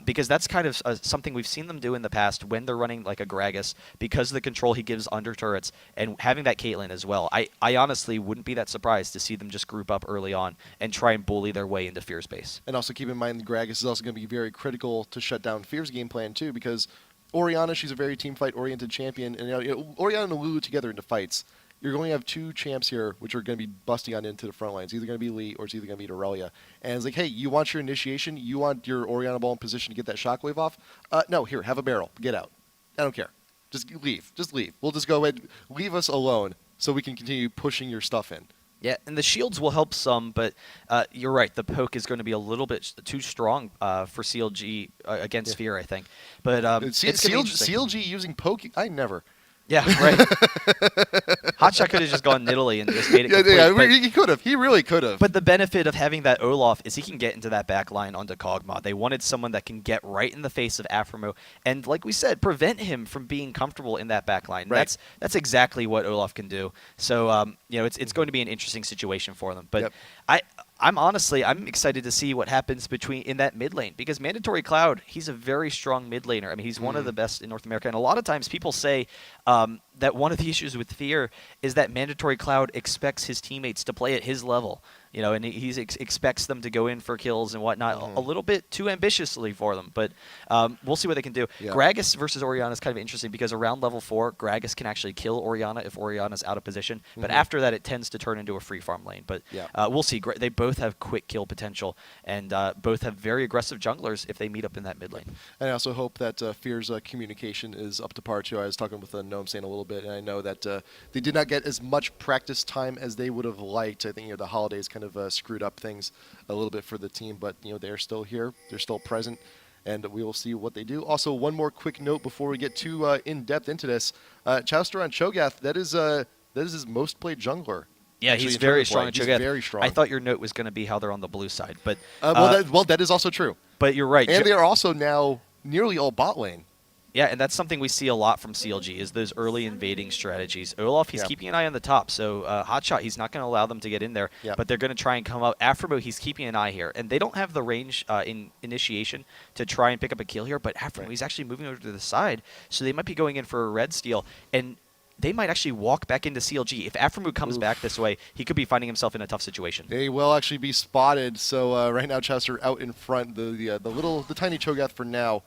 because that's kind of something we've seen them do in the past when they're running like a Gragas, because of the control he gives under turrets, and having that Caitlyn as well. I honestly wouldn't be that surprised to see them just group up early on and try and bully their way into Fear's base. And also keep in mind, the Gragas is also going to be very critical to shut down Fear's game plan too, because Orianna, she's a very team fight oriented champion, and Orianna and Lulu together into fights, you're going to have two champs here which are going to be busting on into the front line. It's either going to be Lee or it's either going to be Aurelia. And it's like, hey, you want your initiation? You want your Orianna ball in position to get that shockwave off? No, here, have a barrel. Get out. I don't care. Just leave. Just leave. We'll just go ahead. Leave us alone so we can continue pushing your stuff in. Yeah, and the shields will help some, but you're right. The poke is going to be a little bit too strong for CLG against Fear, I think. But it's CLG using poke, I never. Yeah, right. Hotshot could have just gone Nidalee and just made it complete. Yeah, he could have. He really could have. But the benefit of having that Olaf is he can get into that back line onto Kog'Maw. They wanted someone that can get right in the face of Aphromo and, like we said, prevent him from being comfortable in that back line. Right. That's exactly what Olaf can do. So, it's going to be an interesting situation for them. But I'm excited to see what happens in that mid lane, because Mandatory Cloud, he's a very strong mid laner. I mean, he's one of the best in North America. And a lot of times people say that one of the issues with Fear is that Mandatory Cloud expects his teammates to play at his level. And he expects them to go in for kills and whatnot a little bit too ambitiously for them. But we'll see what they can do. Yeah. Gragas versus Orianna is kind of interesting, because around level 4, Gragas can actually kill Orianna if Orianna's out of position. But after that, it tends to turn into a free farm lane. But we'll see. They both have quick kill potential, and both have very aggressive junglers if they meet up in that mid lane. And I also hope that Fear's communication is up to par too. I was talking with Gnome Sane a little bit, and I know that they did not get as much practice time as they would have liked. I think the holidays kind of screwed up things a little bit for the team, but they're still here, they're still present, and we will see what they do. Also, one more quick note before we get too in depth into this: Chowster on Cho'Gath, that is his most played jungler. Yeah, he's very strong. He's very strong. I thought your note was going to be how they're on the blue side, but that is also true. But you're right, and they are also now nearly all bot lane. Yeah, and that's something we see a lot from CLG, is those early invading strategies. Olaf, he's keeping an eye on the top, so Hotshot, he's not going to allow them to get in there, but they're going to try and come up. Aphromo, he's keeping an eye here, and they don't have the range in initiation to try and pick up a kill here, but Aphromo, he's actually moving over to the side, so they might be going in for a red steal, and they might actually walk back into CLG. If Aphromo comes back this way, he could be finding himself in a tough situation. They will actually be spotted, so right now Chester out in front, the tiny Cho'Gath for now.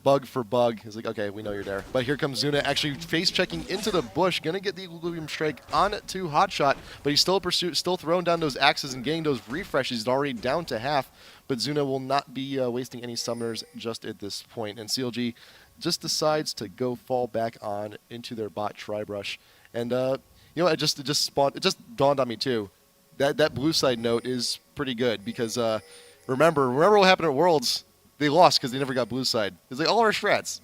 Bug for bug. He's like, okay, we know you're there. But here comes Zuna actually face-checking into the bush, going to get the Equilibrium Strike on to Hotshot, but he's still still throwing down those axes and getting those refreshes. He's already down to half, but Zuna will not be wasting any summoners just at this point. And CLG just decides to go fall back on into their bot Tribrush. And, it just dawned on me, too. That blue side note is pretty good, because remember what happened at Worlds? They lost because they never got blue side. It's like all of our strats.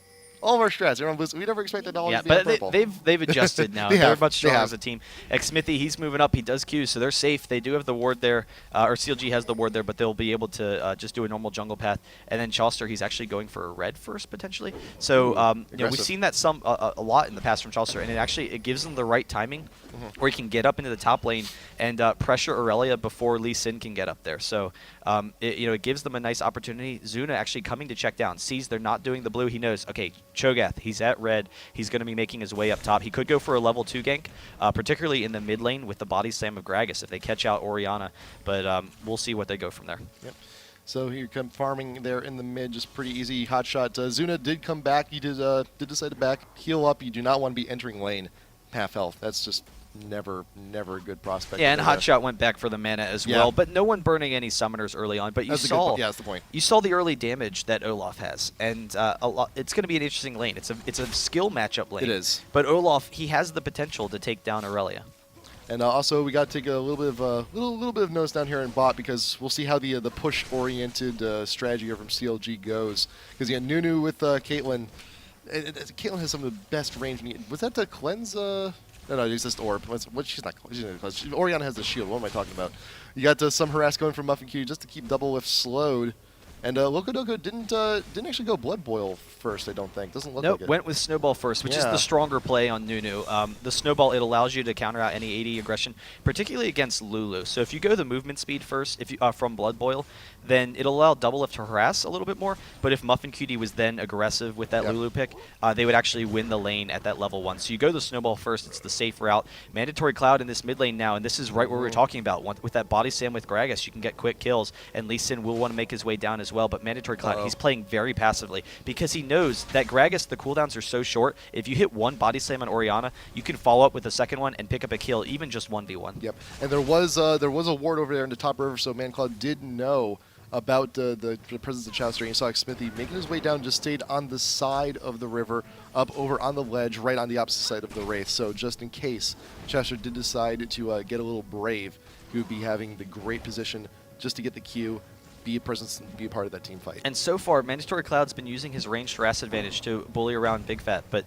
They're on blue. We never expected all to be on purple. They've adjusted now. They're much stronger as a team. xSmithy, he's moving up. He does Q, so they're safe. They do have the ward there, or CLG has the ward there, but they'll be able to just do a normal jungle path. And then Chalster, he's actually going for a red first potentially. So we've seen that a lot in the past from Chalster, and it gives them the right timing where he can get up into the top lane and pressure Aurelia before Lee Sin can get up there. So it gives them a nice opportunity. Zuna actually coming to check down, sees they're not doing the blue. He knows, okay, Cho'Gath, he's at red. He's going to be making his way up top. He could go for a level 2 gank, particularly in the mid lane with the body slam of Gragas if they catch out Orianna. But we'll see what they go from there. Yep. So here come farming there in the mid, just pretty easy. Hotshot. Zuna did come back. He did decide to back heal up. You do not want to be entering lane half health. That's just never a good prospect. Yeah, and Hotshot went back for the mana as well, but no one burning any summoners early on. But you saw, that's the point. You saw the early damage that Olaf has, and it's going to be an interesting lane. It's a skill matchup lane. It is. But Olaf, he has the potential to take down Aurelia. And also, we got to take a little bit of little bit of notice down here in bot, because we'll see how the push-oriented strategy here from CLG goes. Because you got Nunu with Caitlyn. Caitlyn has some of the best range. Was that the cleanse? No, it's just orb. She's not cleanse. Orianna has the shield. What am I talking about? You got some harass going from MuffinQ just to keep double lift slowed. And Locodoco didn't actually go Blood Boil first, I don't think. Doesn't look like it. Went with Snowball first, which is the stronger play on Nunu. The Snowball, it allows you to counter out any AD aggression, particularly against Lulu. So if you go the movement speed first from Blood Boil, then it'll allow double lift to harass a little bit more. But if MuffinQ was then aggressive with that Lulu pick, they would actually win the lane at that level 1. So you go the Snowball first, it's the safe route. Mandatory Cloud in this mid lane now, and this is right where we're talking about. With that body slam with Gragas, you can get quick kills, and Lee Sin will want to make his way down as well. But Mandatory Cloud, he's playing very passively because he knows that Gragas, the cooldowns are so short. If you hit one body slam on Orianna, you can follow up with a second one and pick up a kill, even just 1v1. Yep, and there was a ward over there in the top river, so ManCloud did know about the presence of Chowster. And you saw xXIIyra making his way down, just stayed on the side of the river, up over on the ledge, right on the opposite side of the Wraith. So just in case Chowster did decide to get a little brave, he would be having the great position just to get the Q, be a presence, and be a part of that team fight. And so far, Mandatory Cloud's been using his ranged harass advantage to bully around Big Fat, but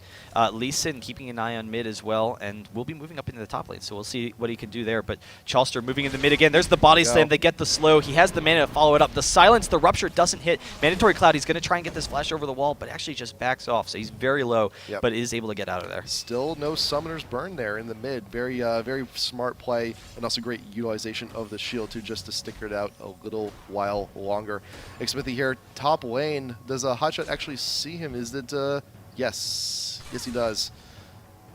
Lee Sin keeping an eye on mid as well, and we'll be moving up into the top lane, so we'll see what he can do there. But Chalster moving in the mid again. There's the body slam. They get the slow. He has the mana to follow it up. The silence, the rupture doesn't hit. Mandatory Cloud, he's going to try and get this flash over the wall, but actually just backs off, so he's very low, but is able to get out of there. Still no summoners burn there in the mid. Very smart play, and also great utilization of the shield too, just to stick it out a little while longer. xXIIyra here, top lane. Does a Hotshot actually see him? Is it, yes. Yes, he does.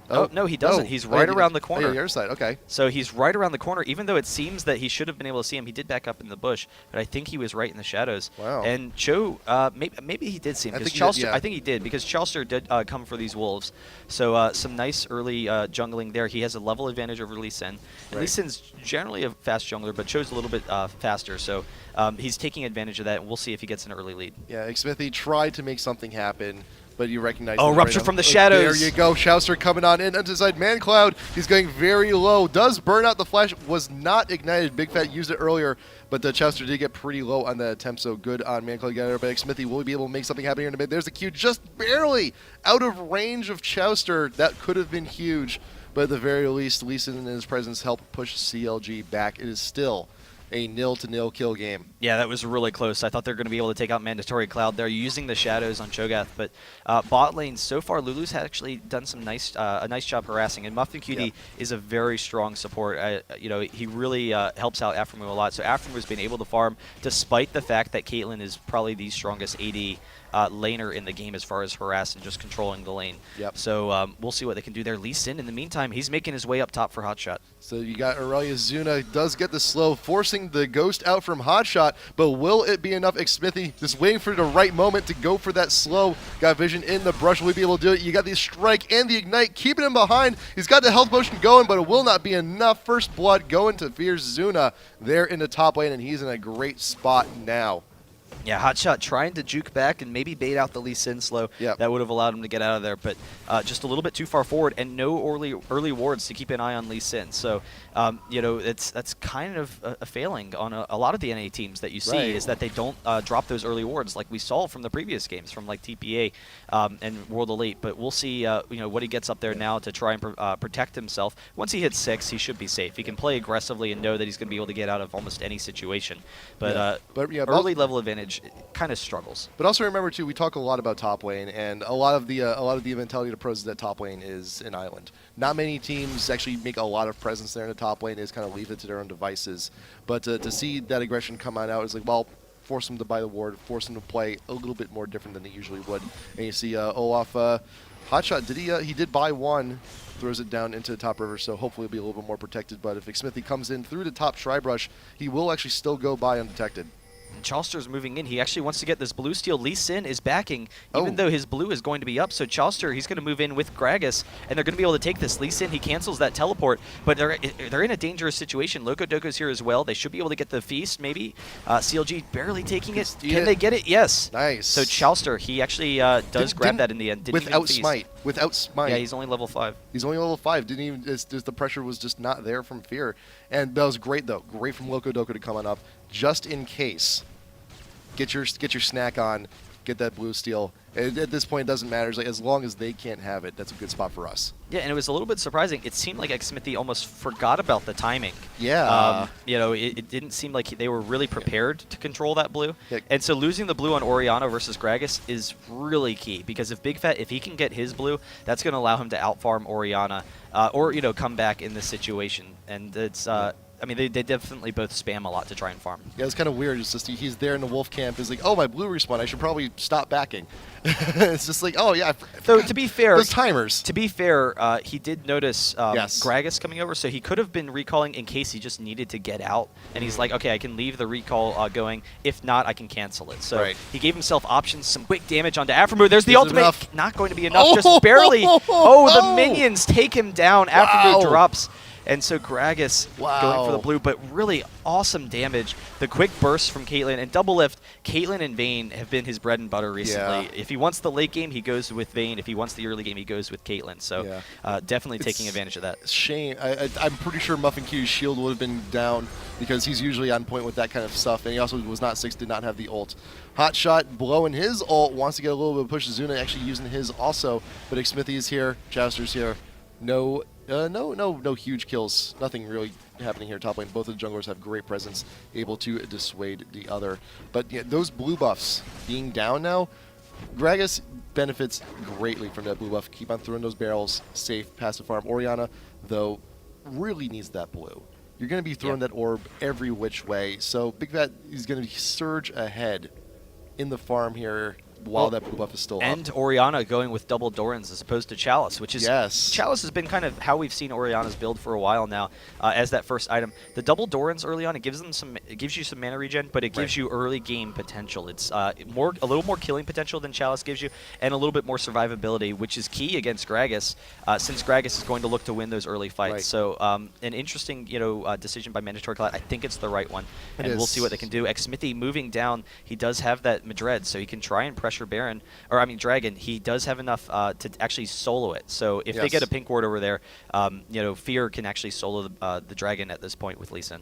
Oh, no, he doesn't. He's right around the corner. Oh, the other side, okay. So he's right around the corner, even though it seems that he should have been able to see him. He did back up in the bush, but I think he was right in the shadows. Wow. And Cho, maybe he did see him. I think he did, because Chalster did come for these wolves. So some nice early jungling there. He has a level advantage over Lee Sin. And Lee Sin's generally a fast jungler, but Cho's a little bit faster, so he's taking advantage of that, and we'll see if he gets an early lead. Yeah, xXIIyra tried to make something happen, but you recognize... Oh, rupture from the shadows. There you go. Chowster coming on in. Onto the side. ManCloud, he's going very low. Does burn out the flash. Was not ignited. Big Fat used it earlier, but the Chowster did get pretty low on that attempt, so good on ManCloud. But xXIIyra will be able to make something happen here in the mid. There's the Q just barely out of range of Chowster. That could have been huge, but at the very least, Lee Sin and his presence helped push CLG back. It is still a 0-0 kill game. Yeah, that was really close. I thought they were going to be able to take out Mandatory Cloud there using the shadows on Cho'Gath, but bot lane so far, Lulu's had actually done some a nice job harassing, and MuffinQ is a very strong support. He really helps out Aphromoo a lot. So Aphromoo has been able to farm despite the fact that Caitlyn is probably the strongest AD laner in the game as far as harass and just controlling the lane. So we'll see what they can do there. Lee Sin, in the meantime, he's making his way up top for Hotshot. So you got Aurelia. Zuna does get the slow, forcing the ghost out from Hotshot, but will it be enough? xXIIyra just waiting for the right moment to go for that slow. Got vision in the brush. Will he be able to do it? You got the strike and the ignite, keeping him behind. He's got the health potion going, but it will not be enough. First blood going to Fierce Zuna there in the top lane, and he's in a great spot now. Yeah, Hotshot trying to juke back and maybe bait out the Lee Sin slow. That would have allowed him to get out of there, but just a little bit too far forward and no early wards to keep an eye on Lee Sin. So, that's kind of a failing on a lot of the NA teams that you see is that they don't drop those early wards like we saw from the previous games from like TPA and World Elite. But we'll see what he gets up there now to try and protect himself. Once he hits 6, he should be safe. He can play aggressively and know that he's going to be able to get out of almost any situation. But, early level advantage kind of struggles. But also remember too, we talk a lot about top lane, and a lot of the mentality of the pros is that top lane is an island. Not many teams actually make a lot of presence there in the top lane. They just kind of leave it to their own devices. But to see that aggression come on out is like, well, force them to buy the ward, force them to play a little bit more different than they usually would. And you see Olaf, Hotshot, he did buy one, throws it down into the top river, so hopefully it'll be a little bit more protected. But if xXIIyra comes in through the top Tribrush, he will actually still go by undetected. And Chalster's moving in. He actually wants to get this blue steal. Lee Sin is backing, even Oh. though his blue is going to be up. So Chalster, he's going to move in with Gragas, and they're going to be able to take this. Lee Sin, he cancels that teleport, but they're in a dangerous situation. Loco Doco's here as well. They should be able to get the feast, maybe. CLG barely taking it. Can they get it? Yes. Nice. So Chalster, he actually does Didn't- grab that in the end. Didn't even without feast. smite. Without smite. Yeah, he's only level 5. He's only level 5. Didn't even. The pressure was just not there from Fear, and that was great though. Great from Loco Doco to come on up, just in case. Get your snack on. Get that blue steal. At this point, it doesn't matter. It's like, as long as they can't have it, that's a good spot for us. Yeah, and it was a little bit surprising. It seemed like xSmithy almost forgot about the timing. Yeah. You know, it didn't seem like they were really prepared to control that blue. Yeah. And so losing the blue on Orianna versus Gragas is really key, because if Big Fat, if he can get his blue, that's going to allow him to outfarm Orianna or, you know, come back in this situation. And it's... I mean, they definitely both spam a lot to try and farm. Yeah, it's kind of weird. It's just he's there in the wolf camp. He's like, oh, my blue respawn. I should probably stop backing. It's just like, oh yeah. Though to be fair, those timers. To be fair, he did notice Yes. Gragas coming over, so he could have been recalling in case he just needed to get out. And he's like, okay, I can leave the recall going. If not, I can cancel it. So Right. he gave himself options, some quick damage onto Aphromoo. There's the Is it ultimate. enough? Not going to be enough. Oh! Just barely. Oh, the Oh! minions take him down. Wow. Aphromoo drops. And so Gragas Wow. going for the blue, but really awesome damage. The quick burst from Caitlyn and double lift. Caitlyn and Vayne have been his bread and butter recently. Yeah. If he wants the late game, he goes with Vayne. If he wants the early game, he goes with Caitlyn. So Yeah. definitely It's- taking advantage of that. Shame. I'm pretty sure Muffin Q's shield would have been down because he's usually on point with that kind of stuff, and he also was not 6, did not have the ult. Hotshot blowing his ult, wants to get a little bit of push. Zuna actually using his also, but xSmithy is here, Jouster's here. No huge kills. Nothing really happening here top lane. Both of the junglers have great presence, able to dissuade the other. But yeah, those blue buffs being down now, Gragas benefits greatly from that blue buff. Keep on throwing those barrels, safe, passive farm. Orianna, though, really needs that blue. You're going to be throwing that orb every which way. So Big Fat is going to surge ahead in the farm here while that blue buff is still And up. Orianna going with double Dorans as opposed to Chalice, which is Yes. Chalice has been kind of how we've seen Orianna's build for a while now as that first item. The double Dorans early on, it gives you some mana regen, but it gives you early game potential. It's a little more killing potential than Chalice gives you, and a little bit more survivability, which is key against Gragas, since Gragas is going to look to win those early fights. Right. So an interesting decision by Mandatory Collide. I think it's the right one, and we'll see what they can do. xSmithy moving down, he does have that Madred, so he can try and pressure Baron, or I mean Dragon. He does have enough to actually solo it. So if they get a pink ward over there, Fear can actually solo the Dragon at this point with Lee Sin.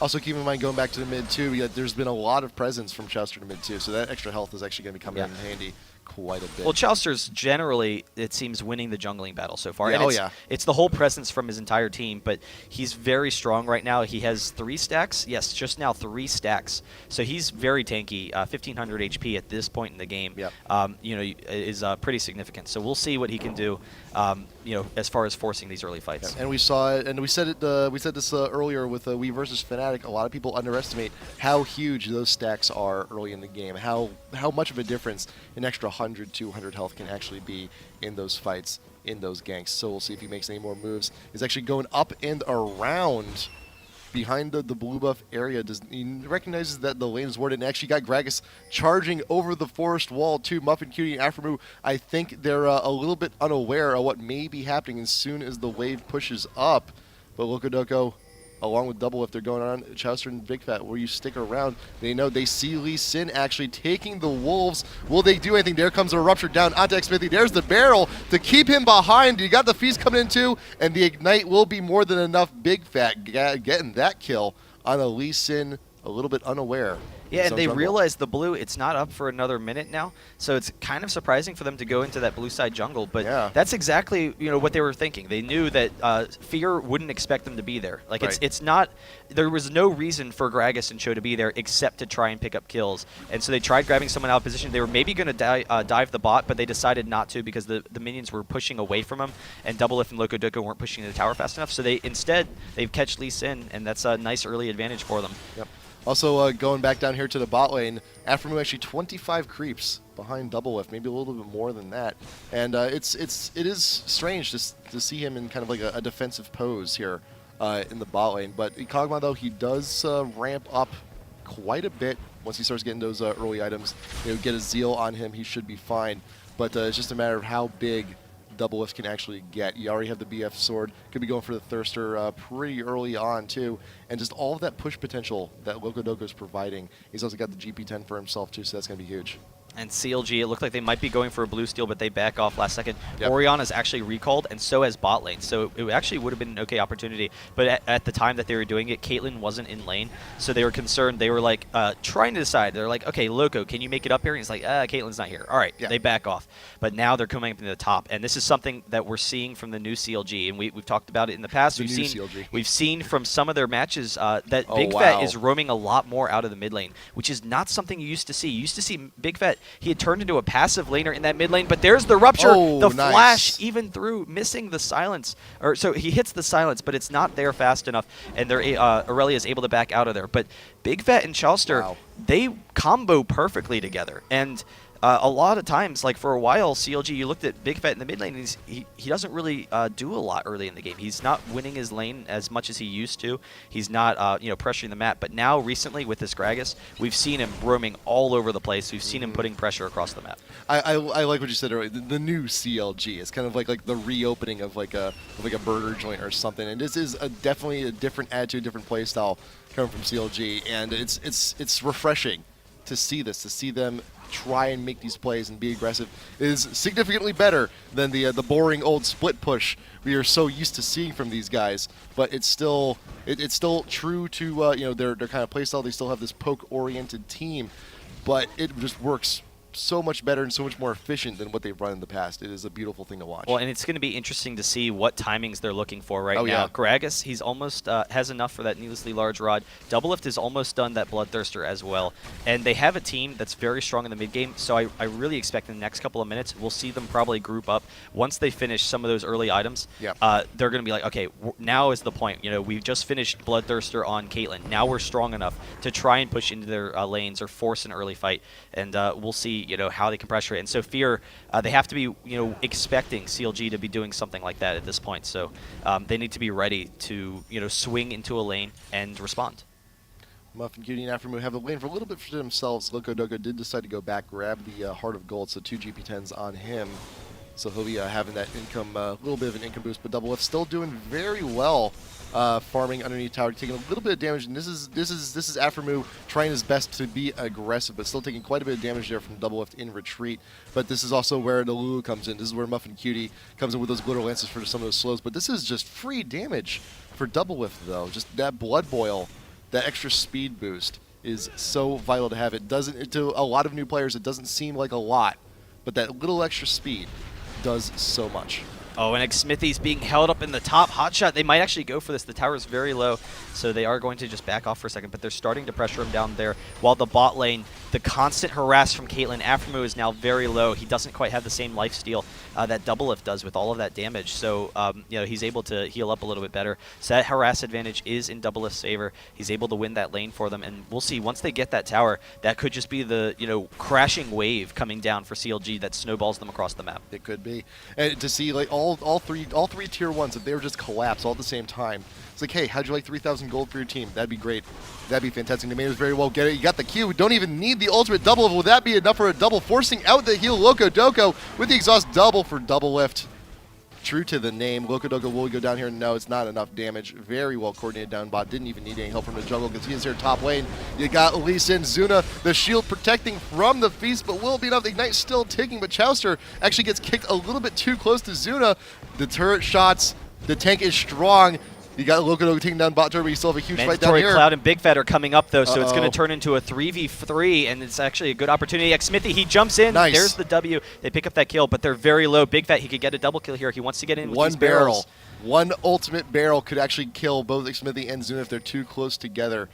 Also, keep in mind, going back to the mid too, there's been a lot of presence from Chester to mid too, so that extra health is actually going to be coming in handy quite a bit. Well, Chaucer's generally, it seems, winning the jungling battle so far. Yeah, And it's the whole presence from his entire team, but he's very strong right now. He has 3 stacks. Yes, just now 3 stacks. So he's very tanky. 1,500 HP at this point in the game, is pretty significant. So we'll see what he can do, as far as forcing these early fights. And we saw it, and we said it. We said this earlier with We versus FNATIC. A lot of people underestimate how huge those stacks are early in the game. How much of a difference an extra 100, 200 health can actually be in those fights, in those ganks. So we'll see if he makes any more moves. He's actually going up and around behind the blue buff area. He recognizes that the lane is warded, and actually got Gragas charging over the forest wall to Muffin Cutie and Aphromoo. I think they're a little bit unaware of what may be happening as soon as the wave pushes up. But Loco Doco, along with double if they're going on, Chaucer and Big Fat, will you stick around? They know they see Lee Sin actually taking the wolves. Will they do anything? There comes a rupture down onto xSmithy. There's the barrel to keep him behind. You got the feast coming in too, and the ignite will be more than enough. Big Fat getting that kill on a Lee Sin, a little bit unaware. Yeah, and they jungle. realize the blue, it's not up for another minute now, so it's kind of surprising for them to go into that blue side jungle, but that's exactly what they were thinking. They knew that Fear wouldn't expect them to be there. Like, it's not, there was no reason for Gragas and Cho to be there except to try and pick up kills, and so they tried grabbing someone out of position. They were maybe going to dive the bot, but they decided not to because the minions were pushing away from them, and Doublelift and Loco Doco weren't pushing the tower fast enough, so they've catch Lee Sin, and that's a nice early advantage for them. Yep. Also, going back down here to the bot lane, Aphromoo actually 25 creeps behind Doublelift, maybe a little bit more than that. And it is strange to see him in kind of like a defensive pose here in the bot lane. But Kog'Maw, though, he does ramp up quite a bit Once he starts getting those early items, get a Zeal on him, he should be fine. But it's just a matter of how big Doublelift can actually get. You already have the BF sword, could be going for the Thirster pretty early on too, and just all of that push potential that Locodoco is providing. He's also got the GP10 for himself too, so that's going to be huge. And CLG, it looked like they might be going for a blue steal, but they back off last second. Yep. Orion is actually recalled, and so has bot lane. So it actually would have been an okay opportunity. But at the time that they were doing it, Caitlyn wasn't in lane, so they were concerned. They were like trying to decide. They're like, okay, Loco, can you make it up here? And he's like, Caitlyn's not here. All right, they back off. But now they're coming up to the top, and this is something that we're seeing from the new CLG, and we've talked about it in the past. We've seen from some of their matches that Big Fat is roaming a lot more out of the mid lane, which is not something you used to see. You used to see Big Fat, he had turned into a passive laner in that mid lane, but there's the rupture, the flash even through, missing the silence. Or so he hits the silence, but it's not there fast enough, and Aurelia is able to back out of there. But Big Fat and Chauster, they combo perfectly together, and a lot of times, like for a while, CLG, you looked at Big Fat in the mid lane, and he doesn't really do a lot early in the game. He's not winning his lane as much as he used to. He's not pressuring the map. But now, recently, with this Gragas, we've seen him roaming all over the place. We've seen him putting pressure across the map. I like what you said earlier. The new CLG is kind of like the reopening of like a burger joint or something. And this is definitely a different attitude, different play style coming from CLG, and it's refreshing to see this, to see them try and make these plays and be aggressive. Is significantly better than the boring old split push we are so used to seeing from these guys. But it's still true to their kind of play style. They still have this poke-oriented team, but it just works so much better and so much more efficient than what they've run in the past. It is a beautiful thing to watch. Well, and it's going to be interesting to see what timings they're looking for now. Yeah. Gragas, he's almost has enough for that needlessly large rod. Doublelift is almost done that Bloodthirster as well. And they have a team that's very strong in the mid game, so I really expect in the next couple of minutes we'll see them probably group up. Once they finish some of those early items, they're going to be like, okay, now is the point. We've just finished Bloodthirster on Caitlyn. Now we're strong enough to try and push into their lanes or force an early fight. And we'll see how they can pressure it. And so Fear, they have to be expecting CLG to be doing something like that at this point. So they need to be ready to swing into a lane and respond. Muff and Cutie and Aftermoon have the lane for a little bit for themselves. Locodoco did decide to go back, grab the Heart of Gold, so 2 GP10s on him. So he'll be having that income, little bit of an income boost. But Doublelift still doing very well, farming underneath tower, taking a little bit of damage. And this is Aftermoo trying his best to be aggressive, but still taking quite a bit of damage there from Doublelift in retreat. But this is also where the Lulu comes in. This is where Muff and Cutie comes in with those glitter lances for some of those slows. But this is just free damage for Doublelift, though. Just that blood boil, that extra speed boost is so vital to have. It doesn't, to a lot of new players, it doesn't seem like a lot, but that little extra speed does so much. Oh, and xSmithy's being held up in the top. Hotshot, they might actually go for this. The tower is very low, so they are going to just back off for a second, but they're starting to pressure him down there. While the bot lane, the constant harass from Caitlyn. Aftermoo is now very low. He doesn't quite have the same lifesteal that Doublelift does with all of that damage, so he's able to heal up a little bit better. So that harass advantage is in Doublelift's favor. He's able to win that lane for them, and we'll see, once they get that tower, that could just be the crashing wave coming down for CLG that snowballs them across the map. It could be. And to see like all three tier 1s, if they were just collapse all at the same time, it's like, hey, how'd you like 3,000 gold for your team? That'd be great. That'd be fantastic. They made us very well get it. You got the Q. Don't even need the ultimate double. Will that be enough for a double? Forcing out the heal Locodoco with the exhaust double for Doublelift. True to the name, Locodoco will go down here. No, it's not enough damage. Very well coordinated down bot. Didn't even need any help from the jungle because he is here top lane. You got Lee Sin, Zuna, the shield protecting from the feast, but will it be enough? The Ignite still ticking, but Chauster actually gets kicked a little bit too close to Zuna. The turret shots, the tank is strong. You got Locodoco taking down bot turret, but you still have a huge fight down here. Cloud and Big Fat are coming up, though, so it's going to turn into a 3v3, and it's actually a good opportunity. xSmithy, he jumps in. Nice. There's the W. They pick up that kill, but they're very low. Big Fat, he could get a double kill here. He wants to get in with One these barrel. barrels. One ultimate barrel could actually kill both xSmithy and Zuna if they're too close together.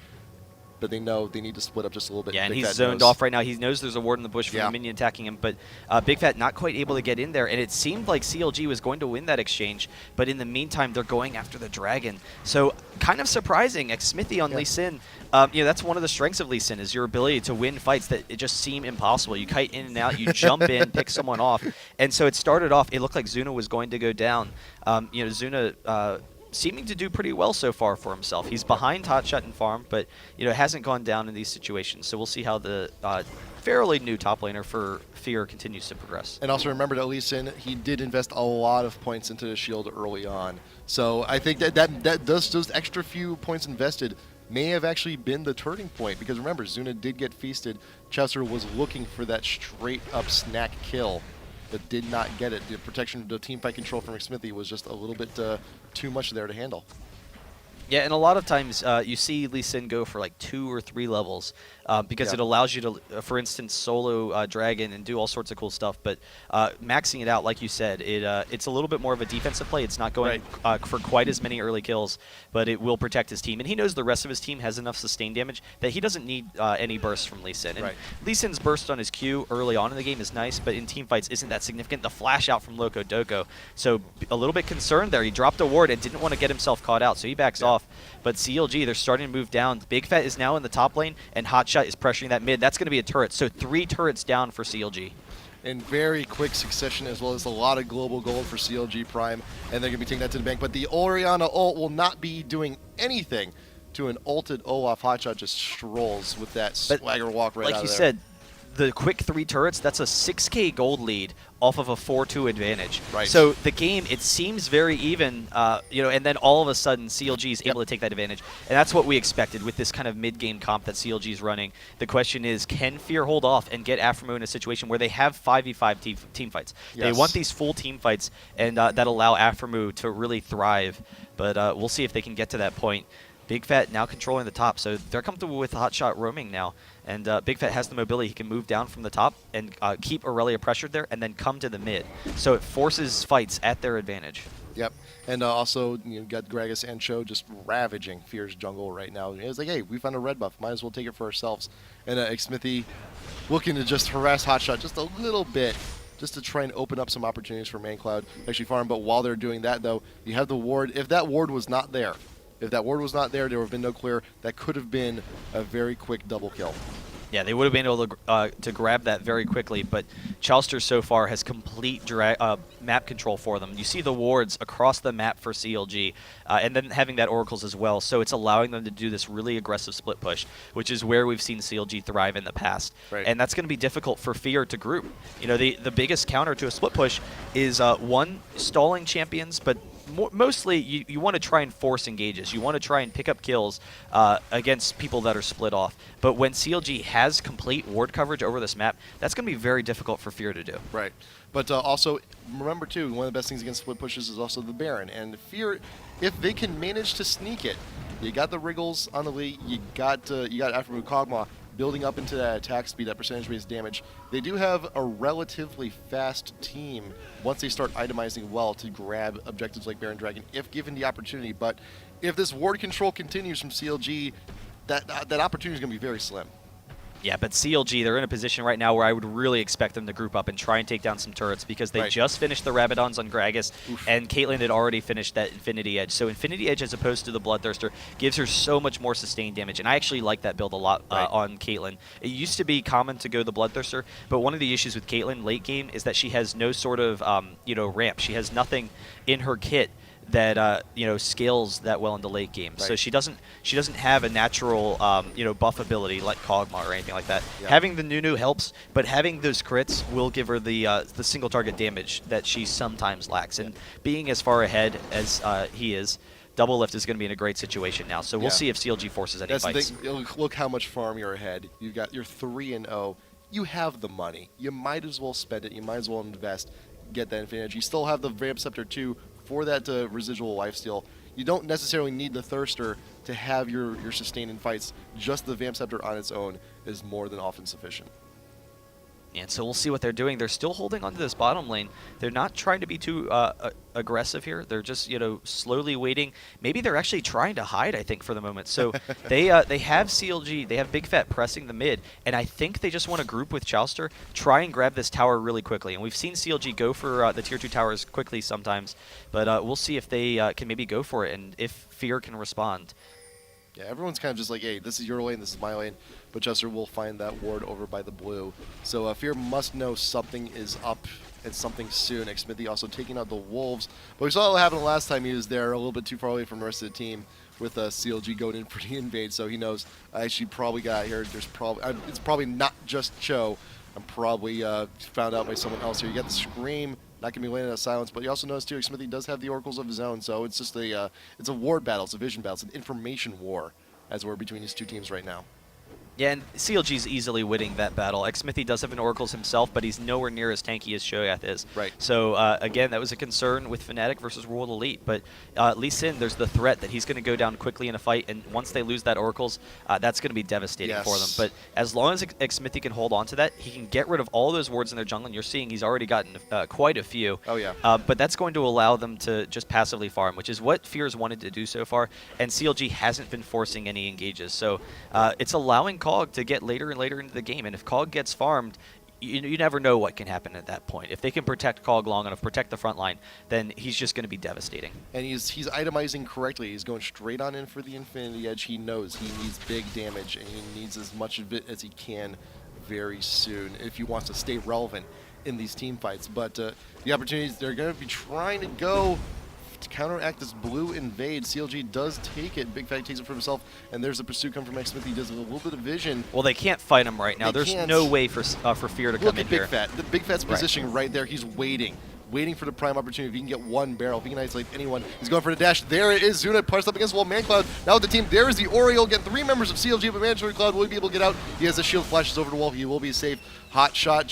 But they know they need to split up just a little bit. Yeah, and Big he's Fat zoned knows. off right now. He knows there's a ward in the bush from the minion attacking him, but Big Fat not quite able to get in there, and it seemed like CLG was going to win that exchange, but in the meantime, they're going after the dragon. So kind of surprising, xSmithy on Lee Sin. That's one of the strengths of Lee Sin, is your ability to win fights that it just seem impossible. You kite in and out, you jump in, pick someone off, and so it started off, it looked like Zuna was going to go down. Zuna seeming to do pretty well so far for himself. He's behind Hotshot and Farm, but hasn't gone down in these situations. So we'll see how the fairly new top laner for Fear continues to progress. And also remember that Lee Sin, he did invest a lot of points into the shield early on. So I think that those extra few points invested may have actually been the turning point, because remember, Zuna did get feasted. Chester was looking for that straight up snack kill, but did not get it. The protection, the team fight control from xSmithy was just a little bit too much there to handle. Yeah, and a lot of times you see Lee Sin go for like 2 or 3 levels because it allows you to, for instance, solo Dragon and do all sorts of cool stuff. But maxing it out, like you said, it's a little bit more of a defensive play. It's not going for quite as many early kills, but it will protect his team. And he knows the rest of his team has enough sustained damage that he doesn't need any bursts from Lee Sin. And Lee Sin's burst on his Q early on in the game is nice, but in team fights isn't that significant. The flash out from Loco Doco. So a little bit concerned there. He dropped a ward and didn't want to get himself caught out, so he backs off. But CLG, they're starting to move down. Big Fat is now in the top lane, and Hotshot is pressuring that mid. That's going to be a turret. So 3 turrets down for CLG. In very quick succession, as well as a lot of global gold for CLG Prime, and they're going to be taking that to the bank. But the Orianna ult will not be doing anything to an ulted Olaf. Hotshot just strolls with that swagger walk right out of there. Like you said, the quick 3 turrets, that's a 6k gold lead off of a 4-2 advantage. So the game, it seems very even, and then all of a sudden CLG is able to take that advantage. And that's what we expected with this kind of mid-game comp that CLG is running. The question is, can Fear hold off and get Aphromo in a situation where they have 5v5 team fights? They want these full team fights, and that allow Aphromo to really thrive. But we'll see if they can get to that point. Big Fat now controlling the top, so they're comfortable with Hotshot roaming now. And Big Fat has the mobility. He can move down from the top and keep Aurelia pressured there and then come to the mid. So it forces fights at their advantage. Yep. And also, you got Gragas and Cho just ravaging Fear's jungle right now. It's like, hey, we found a red buff. Might as well take it for ourselves. And xSmithy looking to just harass Hotshot just a little bit, just to try and open up some opportunities for MainCloud actually farm. But while they're doing that, though, you have the ward. If that ward was not there, there would have been no clear. That could have been a very quick double kill. Yeah, they would have been able to grab that very quickly, but Chalster so far has complete map control for them. You see the wards across the map for CLG, and then having that Oracles as well, so it's allowing them to do this really aggressive split push, which is where we've seen CLG thrive in the past. And that's going to be difficult for Fear to group. The biggest counter to a split push is, one, stalling champions, but mostly you want to try and force engages. You want to try and pick up kills against people that are split off. But when CLG has complete ward coverage over this map, that's going to be very difficult for Fear to do. Right. But also, remember too, one of the best things against split pushes is also the Baron. And Fear, if they can manage to sneak it, you got the Rekkles on the lead, you got Aphromo Kog'Maw building up into that attack speed, that percentage-based damage. They do have a relatively fast team once they start itemizing well to grab objectives like Baron Dragon, if given the opportunity. But if this ward control continues from CLG, that opportunity is going to be very slim. Yeah, but CLG, they're in a position right now where I would really expect them to group up and try and take down some turrets, because they just finished the Rabadons on Gragas, and Caitlyn had already finished that Infinity Edge. So Infinity Edge, as opposed to the Bloodthirster, gives her so much more sustained damage, and I actually like that build a lot on Caitlyn. It used to be common to go the Bloodthirster, but one of the issues with Caitlyn late game is that she has no sort of ramp. She has nothing in her kit that scales that well into late game. So she doesn't have a natural buff ability like Kog'Maw or anything like that. Having the Nunu helps, but having those crits will give her the single target damage that she sometimes lacks. And being as far ahead as he is, Double Lift is going to be in a great situation now. So we'll see if CLG forces any fights. The thing. Look how much farm you're ahead. You're 3-0. You have the money. You might as well spend it. You might as well invest. Get that advantage. You still have the Vamp Scepter too for that residual lifesteal. You don't necessarily need the Thirster to have your sustain in fights. Just the Vamp Scepter on its own is more than often sufficient. And so we'll see what they're doing. They're still holding onto this bottom lane. They're not trying to be too aggressive here. They're just slowly waiting. Maybe they're actually trying to hide, I think, for the moment. So they have CLG, they have Big Fat pressing the mid, and I think they just want to group with Chalster, try and grab this tower really quickly. And we've seen CLG go for the tier 2 towers quickly sometimes, but we'll see if they can maybe go for it and if Fear can respond. Yeah, everyone's kind of just like, hey, this is your lane, this is my lane, but Chester will find that ward over by the blue. So Fear must know something is up and something soon. xSmithy also taking out the Wolves. But we saw what happened last time he was there, a little bit too far away from the rest of the team, with CLG going in for the invade. So he knows I actually probably got here. There's probably it's probably not just Cho. I'm probably found out by someone else here. You got the Scream, not gonna be landing at silence, but you also notice too, xSmithy does have the oracles of his own. So it's just it's a ward battle, it's a vision battle, it's an information war, as we're between these two teams right now. Yeah, and CLG's easily winning that battle. xSmithy does have an Oracles himself, but he's nowhere near as tanky as sOAZ is. Right. So, again, that was a concern with FNATIC versus World Elite, but Lee Sin, there's the threat that he's going to go down quickly in a fight, and once they lose that Oracles, that's going to be devastating for them. But as long as xSmithy can hold on to that, he can get rid of all those wards in their jungle, and you're seeing he's already gotten quite a few. Oh, yeah. But that's going to allow them to just passively farm, which is what Fear's wanted to do so far, and CLG hasn't been forcing any engages. So it's allowing COG to get later and later into the game, and if COG gets farmed, you never know what can happen at that point. If they can protect COG long enough, protect the front line, then he's just going to be devastating. And he's itemizing correctly. He's going straight on in for the Infinity Edge. He knows he needs big damage, and he needs as much of it as he can very soon if he wants to stay relevant in these team fights. But the opportunities, they're going to be trying to go to counteract this blue invade. CLG does take it. Big Fat takes it for himself, and there's a pursuit come from xSmithy. He does a little bit of vision. Well, they can't fight him right now. They There's can't. no way for Fear to come in here. Look at Big Fat. The Big Fat's positioning right there. He's waiting for the prime opportunity. If he can get one barrel, if he can isolate anyone, he's going for the dash. There it is. Zuna pressed up against the wall. ManCloud now with the team. There is the Oriole. Getting 3 members of CLG, but ManCloud will be able to get out. He has a shield, flashes over the wall. He will be safe. Hot shot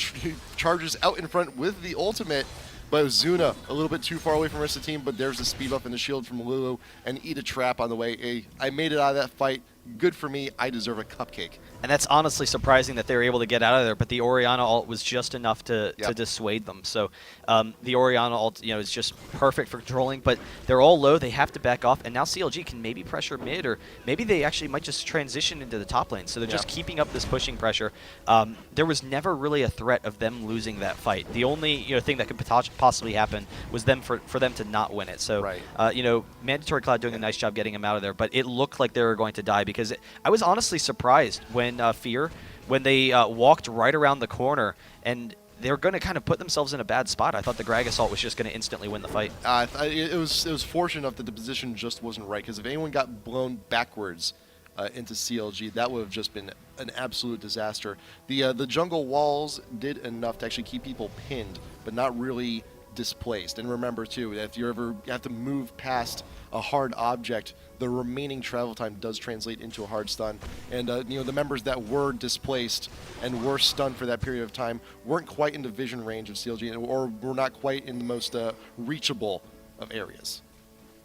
charges out in front with the ultimate. But Zuna a little bit too far away from the rest of the team, but there's the speed buff and the shield from Lulu, and eat a trap on the way. I made it out of that fight. Good for me. I deserve a cupcake. And that's honestly surprising that they were able to get out of there, but the Orianna ult was just enough to dissuade them. So the Orianna ult, is just perfect for controlling, but they're all low. They have to back off, and now CLG can maybe pressure mid, or maybe they actually might just transition into the top lane. So they're just keeping up this pushing pressure. There was never really a threat of them losing that fight. The only thing that could possibly happen was for them to not win it. So Mandatory Cloud doing a nice job getting him out of there, but it looked like they were going to die, because I was honestly surprised when Fear, when they walked right around the corner, and they're going to kind of put themselves in a bad spot. I thought the Greg Assault was just going to instantly win the fight. It was fortunate enough that the position just wasn't right, because if anyone got blown backwards into CLG, that would have just been an absolute disaster. The jungle walls did enough to actually keep people pinned, but not really displaced. And remember too, that if you ever have to move past a hard object, the remaining travel time does translate into a hard stun. And the members that were displaced and were stunned for that period of time weren't quite in the vision range of CLG, or were not quite in the most reachable of areas.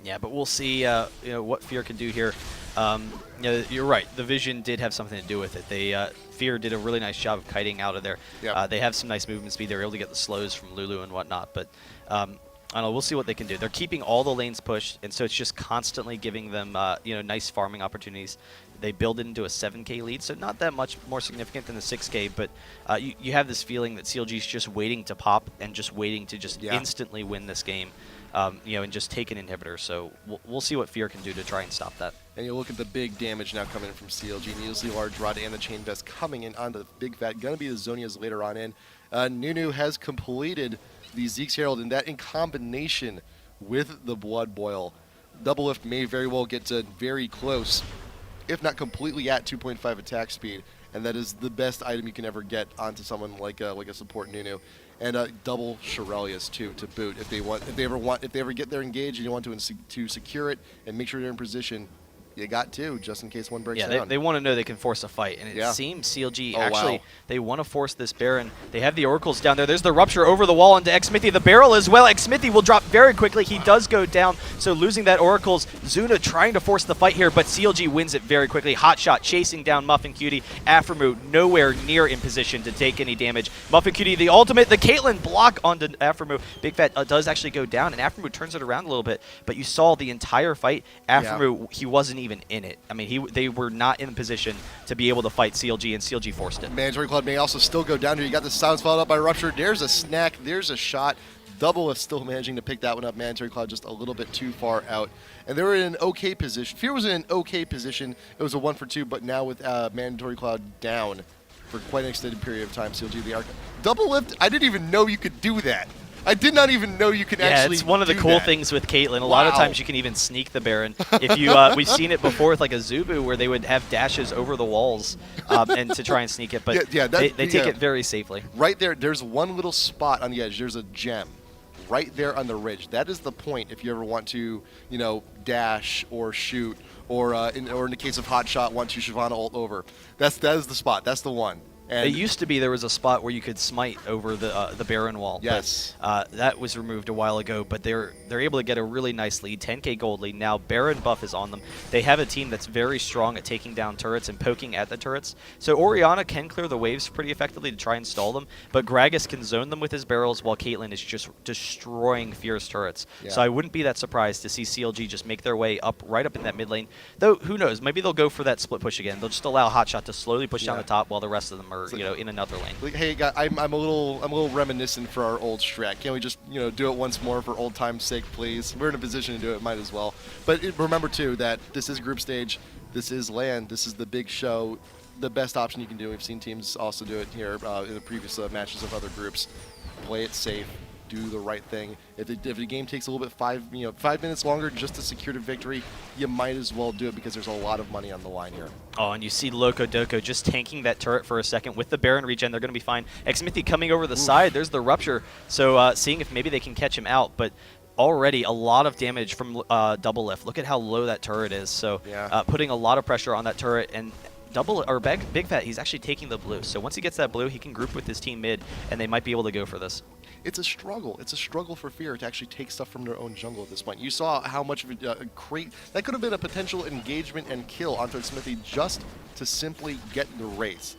Yeah, but we'll see what Fear can do here. You're right. The vision did have something to do with it. Fear did a really nice job of kiting out of there. Yep. They have some nice movement speed. They were able to get the slows from Lulu and whatnot. But I don't know. We'll see what they can do. They're keeping all the lanes pushed, and so it's just constantly giving them nice farming opportunities. They build it into a 7K lead, so not that much more significant than the 6K. But you have this feeling that CLG is just waiting to pop and just waiting to just instantly win this game. And just take an inhibitor. So we'll see what Fear can do to try and stop that. And you look at the big damage now coming in from CLG. Needlessly large rod and the chain vest coming in onto the Big Fat. Gonna be the Zonias later on in. Nunu has completed the Zeke's Herald, and that in combination with the Blood Boil, Double Lift may very well get to very close, if not completely at 2.5 attack speed. And that is the best item you can ever get onto someone like a support Nunu. And double Shirelius too to boot if they ever get there engaged and you want to secure it and make sure they're in position. You got to, just in case one breaks down. Yeah, they want to know they can force a fight, and it seems CLG actually, they want to force this Baron. They have the Oracles down there. There's the Rupture over the wall into xSmithy. The barrel as well. xSmithy will drop very quickly. He does go down, so losing that Oracles. Zuna trying to force the fight here, but CLG wins it very quickly. Hot shot chasing down Muffin Cutie. Aphromoo nowhere near in position to take any damage. Muffin Cutie, the ultimate, the Caitlyn block onto Aphromoo. Big Fat does actually go down, and Aphromoo turns it around a little bit, but you saw the entire fight. Aphromoo, he wasn't even in it. I mean, they were not in position to be able to fight CLG, and CLG forced it. Mandatory Cloud may also still go down here. You got the silence followed up by Rupture. There's a snack. There's a shot. Double is still managing to pick that one up. Mandatory Cloud just a little bit too far out. And they were in an okay position. Fear was in an okay position. It was a 1-for-2, but now with Mandatory Cloud down for quite an extended period of time, CLG the Arc. Double lift, I didn't even know you could do that. I did not even know you could Yeah, actually it's one of the do cool that. things with Caitlyn. A lot of Wow. times you can even sneak the Baron. If you, we've seen it before with like a Zubu where they would have dashes over the walls and to try and sneak it, but they take it very safely. Right there, there's one little spot on the edge. There's a gem right there on the ridge. That is the point if you ever want to, you know, dash or shoot, or in the case of Hot Shot, want to Shyvana ult over. That is the spot. That's the one. And It used to be there was a spot where you could smite over the Baron wall. Yes. But, that was removed a while ago, but they're able to get a really nice lead, 10k gold lead. Now Baron buff is on them. They have a team that's very strong at taking down turrets and poking at the turrets. So Orianna can clear the waves pretty effectively to try and stall them, but Gragas can zone them with his barrels while Caitlyn is just destroying Fear's turrets. Yeah. So I wouldn't be that surprised to see CLG just make their way up right up in that mid lane. Though who knows, maybe they'll go for that split push again. They'll just allow Hotshot to slowly push down the top while the rest of them are, you know, in another lane. Like, hey, guys, I'm a little reminiscent for our old strat. Can't we just, you know, do it once more for old time's sake, please? We're in a position to do it, might as well. But remember too that this is group stage, this is LAN, this is the big show. The best option you can do. We've seen teams also do it here in the previous matches of other groups. Play it safe. Do the right thing. If the game takes a little bit 5 minutes longer just to secure the victory, you might as well do it because there's a lot of money on the line here. Oh, and you see Loco Doco just tanking that turret for a second with the Baron regen. They're going to be fine. xMithy coming over the side. There's the rupture. So seeing if maybe they can catch him out, but already a lot of damage from Double Lift. Look at how low that turret is. So putting a lot of pressure on that turret, and Big Fat, he's actually taking the blue. So once he gets that blue, he can group with his team mid, and they might be able to go for this. It's a struggle. It's a struggle for Fear to actually take stuff from their own jungle at this point. You saw how much of a crate that could have been a potential engagement and kill onto xMithy just to simply get the race.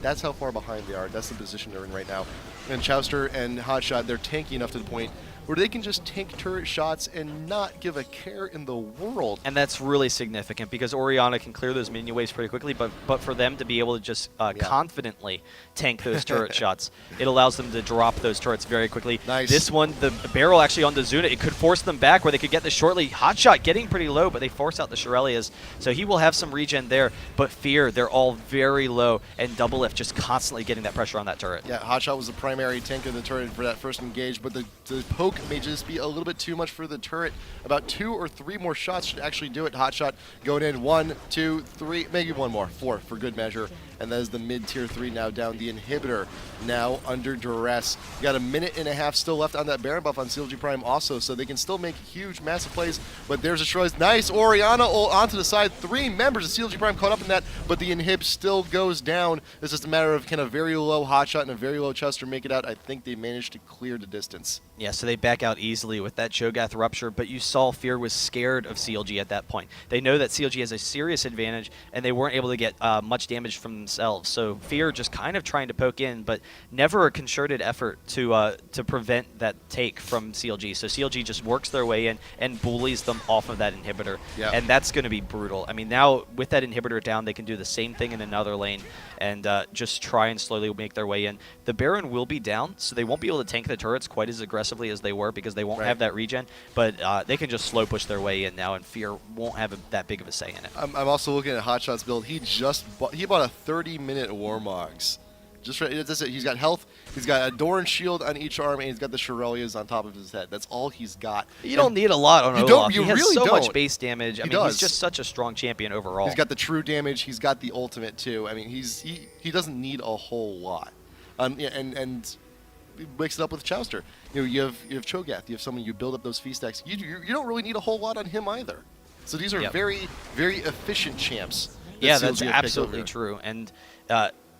That's how far behind they are. That's the position they're in right now. And Chowster and Hotshot, they're tanky enough to the point where they can just tank turret shots and not give a care in the world. And that's really significant because Orianna can clear those minion waves pretty quickly, but for them to be able to just confidently tank those turret shots, it allows them to drop those turrets very quickly. Nice. This one, the barrel actually on the Zuna, it could force them back where they could get this shortly. Hotshot getting pretty low, but they force out the Shirelias, so he will have some regen there. But Fear, they're all very low, and Double Lift just constantly getting that pressure on that turret. Yeah, Hotshot was the primary tank of the turret for that first engage, but the poke may just be a little bit too much for the turret. About 2 or 3 more shots should actually do it. Hotshot going in 1, 2, 3, maybe 1 more, 4 for good measure. And that is the mid-tier 3 now down. The inhibitor now under duress. You got a minute and a half still left on that Baron buff on CLG Prime also, so they can still make huge, massive plays. But there's a choice. Nice Orianna onto the side. 3 members of CLG Prime caught up in that, but the inhib still goes down. It's just a matter of kind of very low Hotshot and a very low Chester make it out. I think they managed to clear the distance. Yeah, so they back out easily with that Cho'Gath rupture, but you saw Fear was scared of CLG at that point. They know that CLG has a serious advantage, and they weren't able to get much damage from themselves. So Fear just kind of trying to poke in, but never a concerted effort to prevent that take from CLG. So CLG just works their way in and bullies them off of that inhibitor, and that's going to be brutal. I mean, now with that inhibitor down, they can do the same thing in another lane and just try and slowly make their way in. The Baron will be down, so they won't be able to tank the turrets quite as aggressively as they were because they won't have that regen, but they can just slow push their way in now, and Fear won't have that big of a say in it. I'm also looking at Hotshot's build. He bought a 30-minute Warmogs. Just right, that's it. He's got health. He's got a Doran shield on each arm, and he's got the Shirelias on top of his head. That's all he's got. You don't need a lot on You Olaf. don't. You he has really so don't. much base damage. I mean, he's just such a strong champion overall. He's got the true damage. He's got the ultimate too. I mean, he doesn't need a whole lot. And mix it up with Chowster. You know, you have Cho'Gath. You have someone you build up those feast stacks. You don't really need a whole lot on him either. So these are very, very efficient champs. Yeah, that's absolutely true. And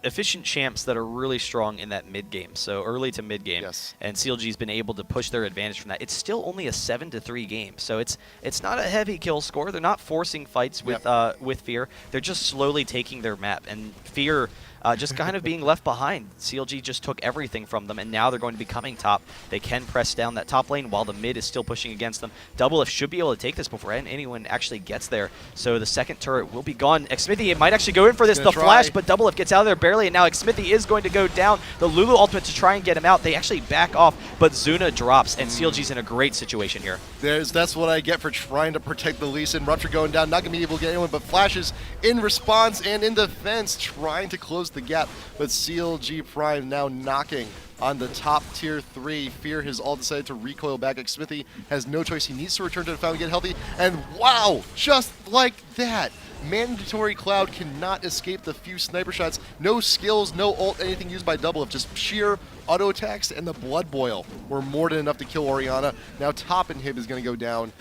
efficient champs that are really strong in that mid game, so early to mid game. Yes. And CLG's been able to push their advantage from that. It's still only a 7-3 game, so it's not a heavy kill score. They're not forcing fights with Fear. They're just slowly taking their map, and Fear just kind of being left behind. CLG just took everything from them, and now they're going to be coming top. They can press down that top lane while the mid is still pushing against them. Double Lift should be able to take this before anyone actually gets there. So the second turret will be gone. xMithy might actually go in for this, the flash, but Double Lift gets out of there barely, and now xMithy is going to go down. The Lulu ultimate to try and get him out. They actually back off, but Zuna drops, and CLG's in a great situation here. That's what I get for trying to protect the Lee Sin. Rupture going down, not going to be able to get anyone, but flashes in response and in defense, trying to close the gap. But CLG Prime now knocking on the top tier 3. Fear has all decided to recoil back. xPeke has no choice. He needs to return to the fountain, get healthy, and wow, just like that. Mandatory Cloud cannot escape the few sniper shots. No skills, no ult, anything used by Double F, just sheer auto attacks, and the Blood Boil were more than enough to kill Orianna. Now top inhib is going to go down.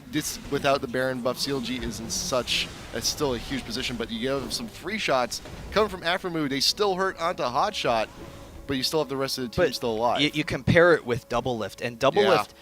This, without the Baron buff, CLG is in such, it's still a huge position, but you give some free shots coming from Aframu. They still hurt onto Hotshot, but you still have the rest of the team still alive. You compare it with Double Lift, and Double Lift,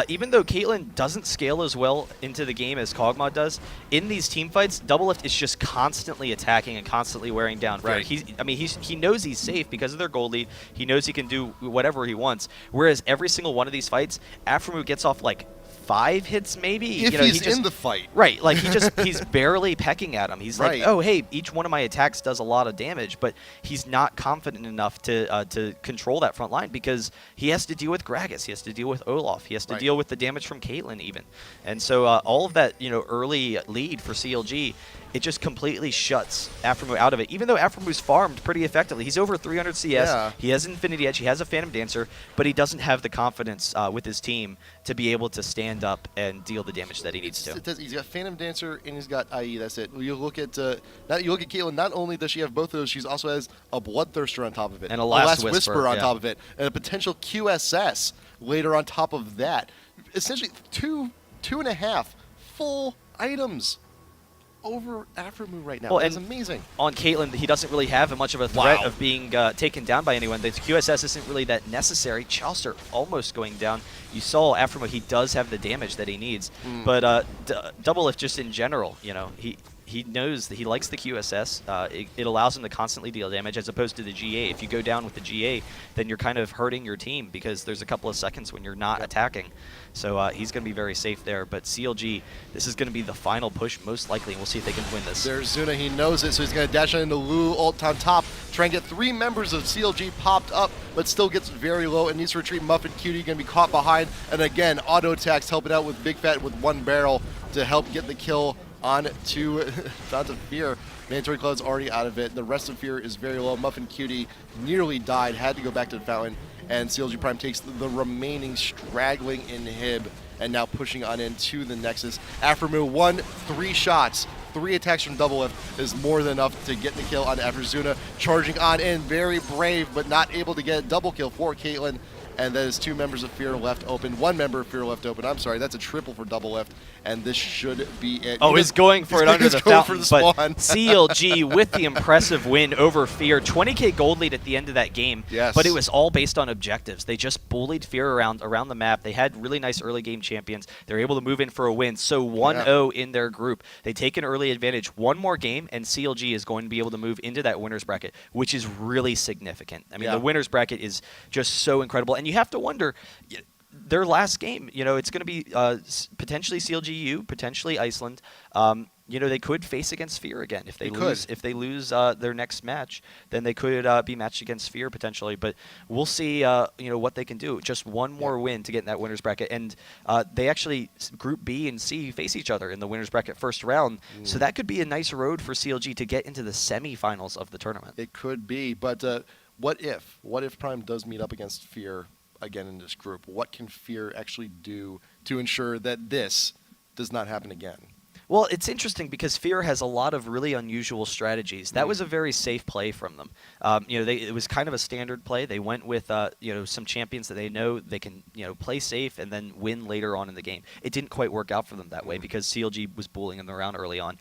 even though Caitlyn doesn't scale as well into the game as Kog'Maw does, in these team fights, Double Lift is just constantly attacking and constantly wearing down. Right. He knows he's safe because of their gold lead. He knows he can do whatever he wants. Whereas every single one of these fights, Aframu gets off like 5 hits maybe. If he's in the fight. Right, like he's barely pecking at him. He's like, oh hey, each one of my attacks does a lot of damage, but he's not confident enough to control that front line because he has to deal with Gragas, he has to deal with Olaf, he has to deal with the damage from Caitlyn even. And so all of that, early lead for CLG, it just completely shuts Aframu out of it. Even though Aframu's farmed pretty effectively. He's over 300 CS. Yeah. He has Infinity Edge. He has a Phantom Dancer, but he doesn't have the confidence with his team to be able to stand up and deal the damage that he needs to. He's got Phantom Dancer and he's got IE. That's it. You look at Caitlyn. Not only does she have both of those, she also has a Bloodthirster on top of it, and a Last Whisper on top of it, and a potential QSS later on top of that. Essentially, two and a half full items over Aframu right now. Well, that's amazing. On Caitlyn, he doesn't really have much of a threat of being taken down by anyone. The QSS isn't really that necessary. Chaucer almost going down. You saw Aframu, he does have the damage that he needs. But Double Lift just in general, he knows that he likes the QSS. It allows him to constantly deal damage as opposed to the GA. If you go down with the GA, then you're kind of hurting your team because there's a couple of seconds when you're not attacking. So he's going to be very safe there. But CLG, this is going to be the final push most likely, and we'll see if they can win this. There's Zuna. He knows it, so he's going to dash into Lulu ult on top, try and get 3 members of CLG popped up, but still gets very low and needs to retreat. Muffin Cutie going to be caught behind, and again, auto attacks helping out with Big Fat with 1 barrel to help get the kill onto Fear. Mandatory Cloud's already out of it. The rest of Fear is very low. Muffin Cutie nearly died, had to go back to the fountain, and CLG Prime takes the remaining straggling inhib and now pushing on into the Nexus. Aframu 3 shots. 3 attacks from Double Lift is more than enough to get the kill on Zuna. Charging on in, very brave, but not able to get a double kill for Caitlyn. And that is 2 members of Fear left open. 1 member of Fear left open. I'm sorry, that's a triple for Double Lift, and this should be it. Oh, he's going for it under the fountain, but CLG with the impressive win over Fear. 20k gold lead at the end of that game, but it was all based on objectives. They just bullied Fear around the map. They had really nice early game champions. They were able to move in for a win, so 1-0 in their group. They take an early advantage. 1 more game, and CLG is going to be able to move into that winner's bracket, which is really significant. I mean, the winner's bracket is just so incredible, and you have to wonder, their last game, it's going to be potentially CLG.NA, potentially Iceland. They could face against Fear again if they lose. If they lose their next match, then they could be matched against Fear potentially. But we'll see, what they can do. Just 1 more win to get in that winners bracket, and they actually Group B and C face each other in the winners bracket first round. So that could be a nice road for CLG to get into the semifinals of the tournament. It could be, but what if Prime does meet up against Fear again in this group? What can Fear actually do to ensure that this does not happen again? Well, it's interesting because Fear has a lot of really unusual strategies. That was a very safe play from them. It was kind of a standard play. They went with some champions that they know they can play safe and then win later on in the game. It didn't quite work out for them that way because CLG was bullying them around early on.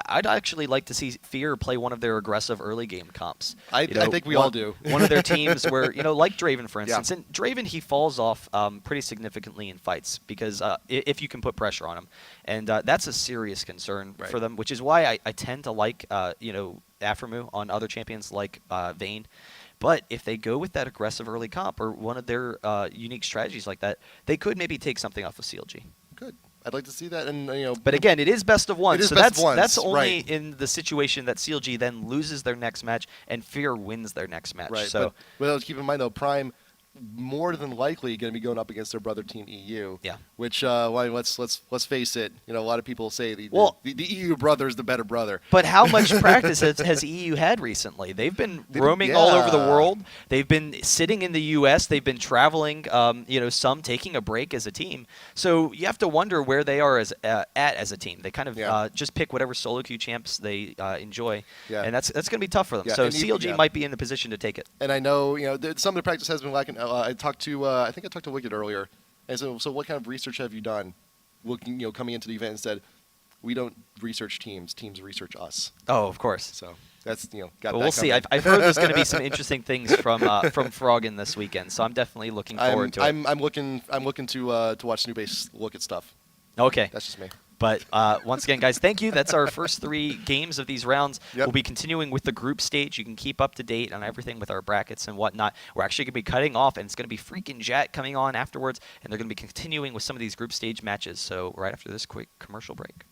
I'd actually like to see Fear play one of their aggressive early game comps. I think we all do. One of their teams where, like Draven, for instance. And Draven, he falls off pretty significantly in fights because if you can put pressure on him. And that's a serious concern for them, which is why I tend to like, Aframu on other champions like Vayne. But if they go with that aggressive early comp or one of their unique strategies like that, they could maybe take something off of CLG. Good. I'd like to see that, and But again, it is best of 1, so that's only right. in the situation that CLG then loses their next match and Fear wins their next match. Right. So, but let's keep in mind though, Prime more than likely going to be going up against their brother team EU. Yeah. Which, well, let's face it. You know, a lot of people say the EU brother is the better brother. But how much practice has EU had recently? They've been roaming all over the world. They've been sitting in the U.S. They've been traveling. Some taking a break as a team. So you have to wonder where they are as a team. They kind of just pick whatever solo queue champs they enjoy, and that's going to be tough for them. Yeah, so and CLG might be in the position to take it. And I know, some of the practice has been lacking. I talked to Wicked earlier, and so what kind of research have you done? Looking, coming into the event and said, we don't research teams; teams research us. Oh, of course. So that's got. But we'll see. I've heard there's going to be some interesting things from Froggen this weekend, so I'm definitely looking forward to it. I'm looking to watch Snowbase look at stuff. Okay. That's just me. But once again, guys, thank you. That's our first 3 games of these rounds. Yep. We'll be continuing with the group stage. You can keep up to date on everything with our brackets and whatnot. We're actually going to be cutting off, and it's going to be freaking Jet coming on afterwards, and they're going to be continuing with some of these group stage matches. So right after this quick commercial break.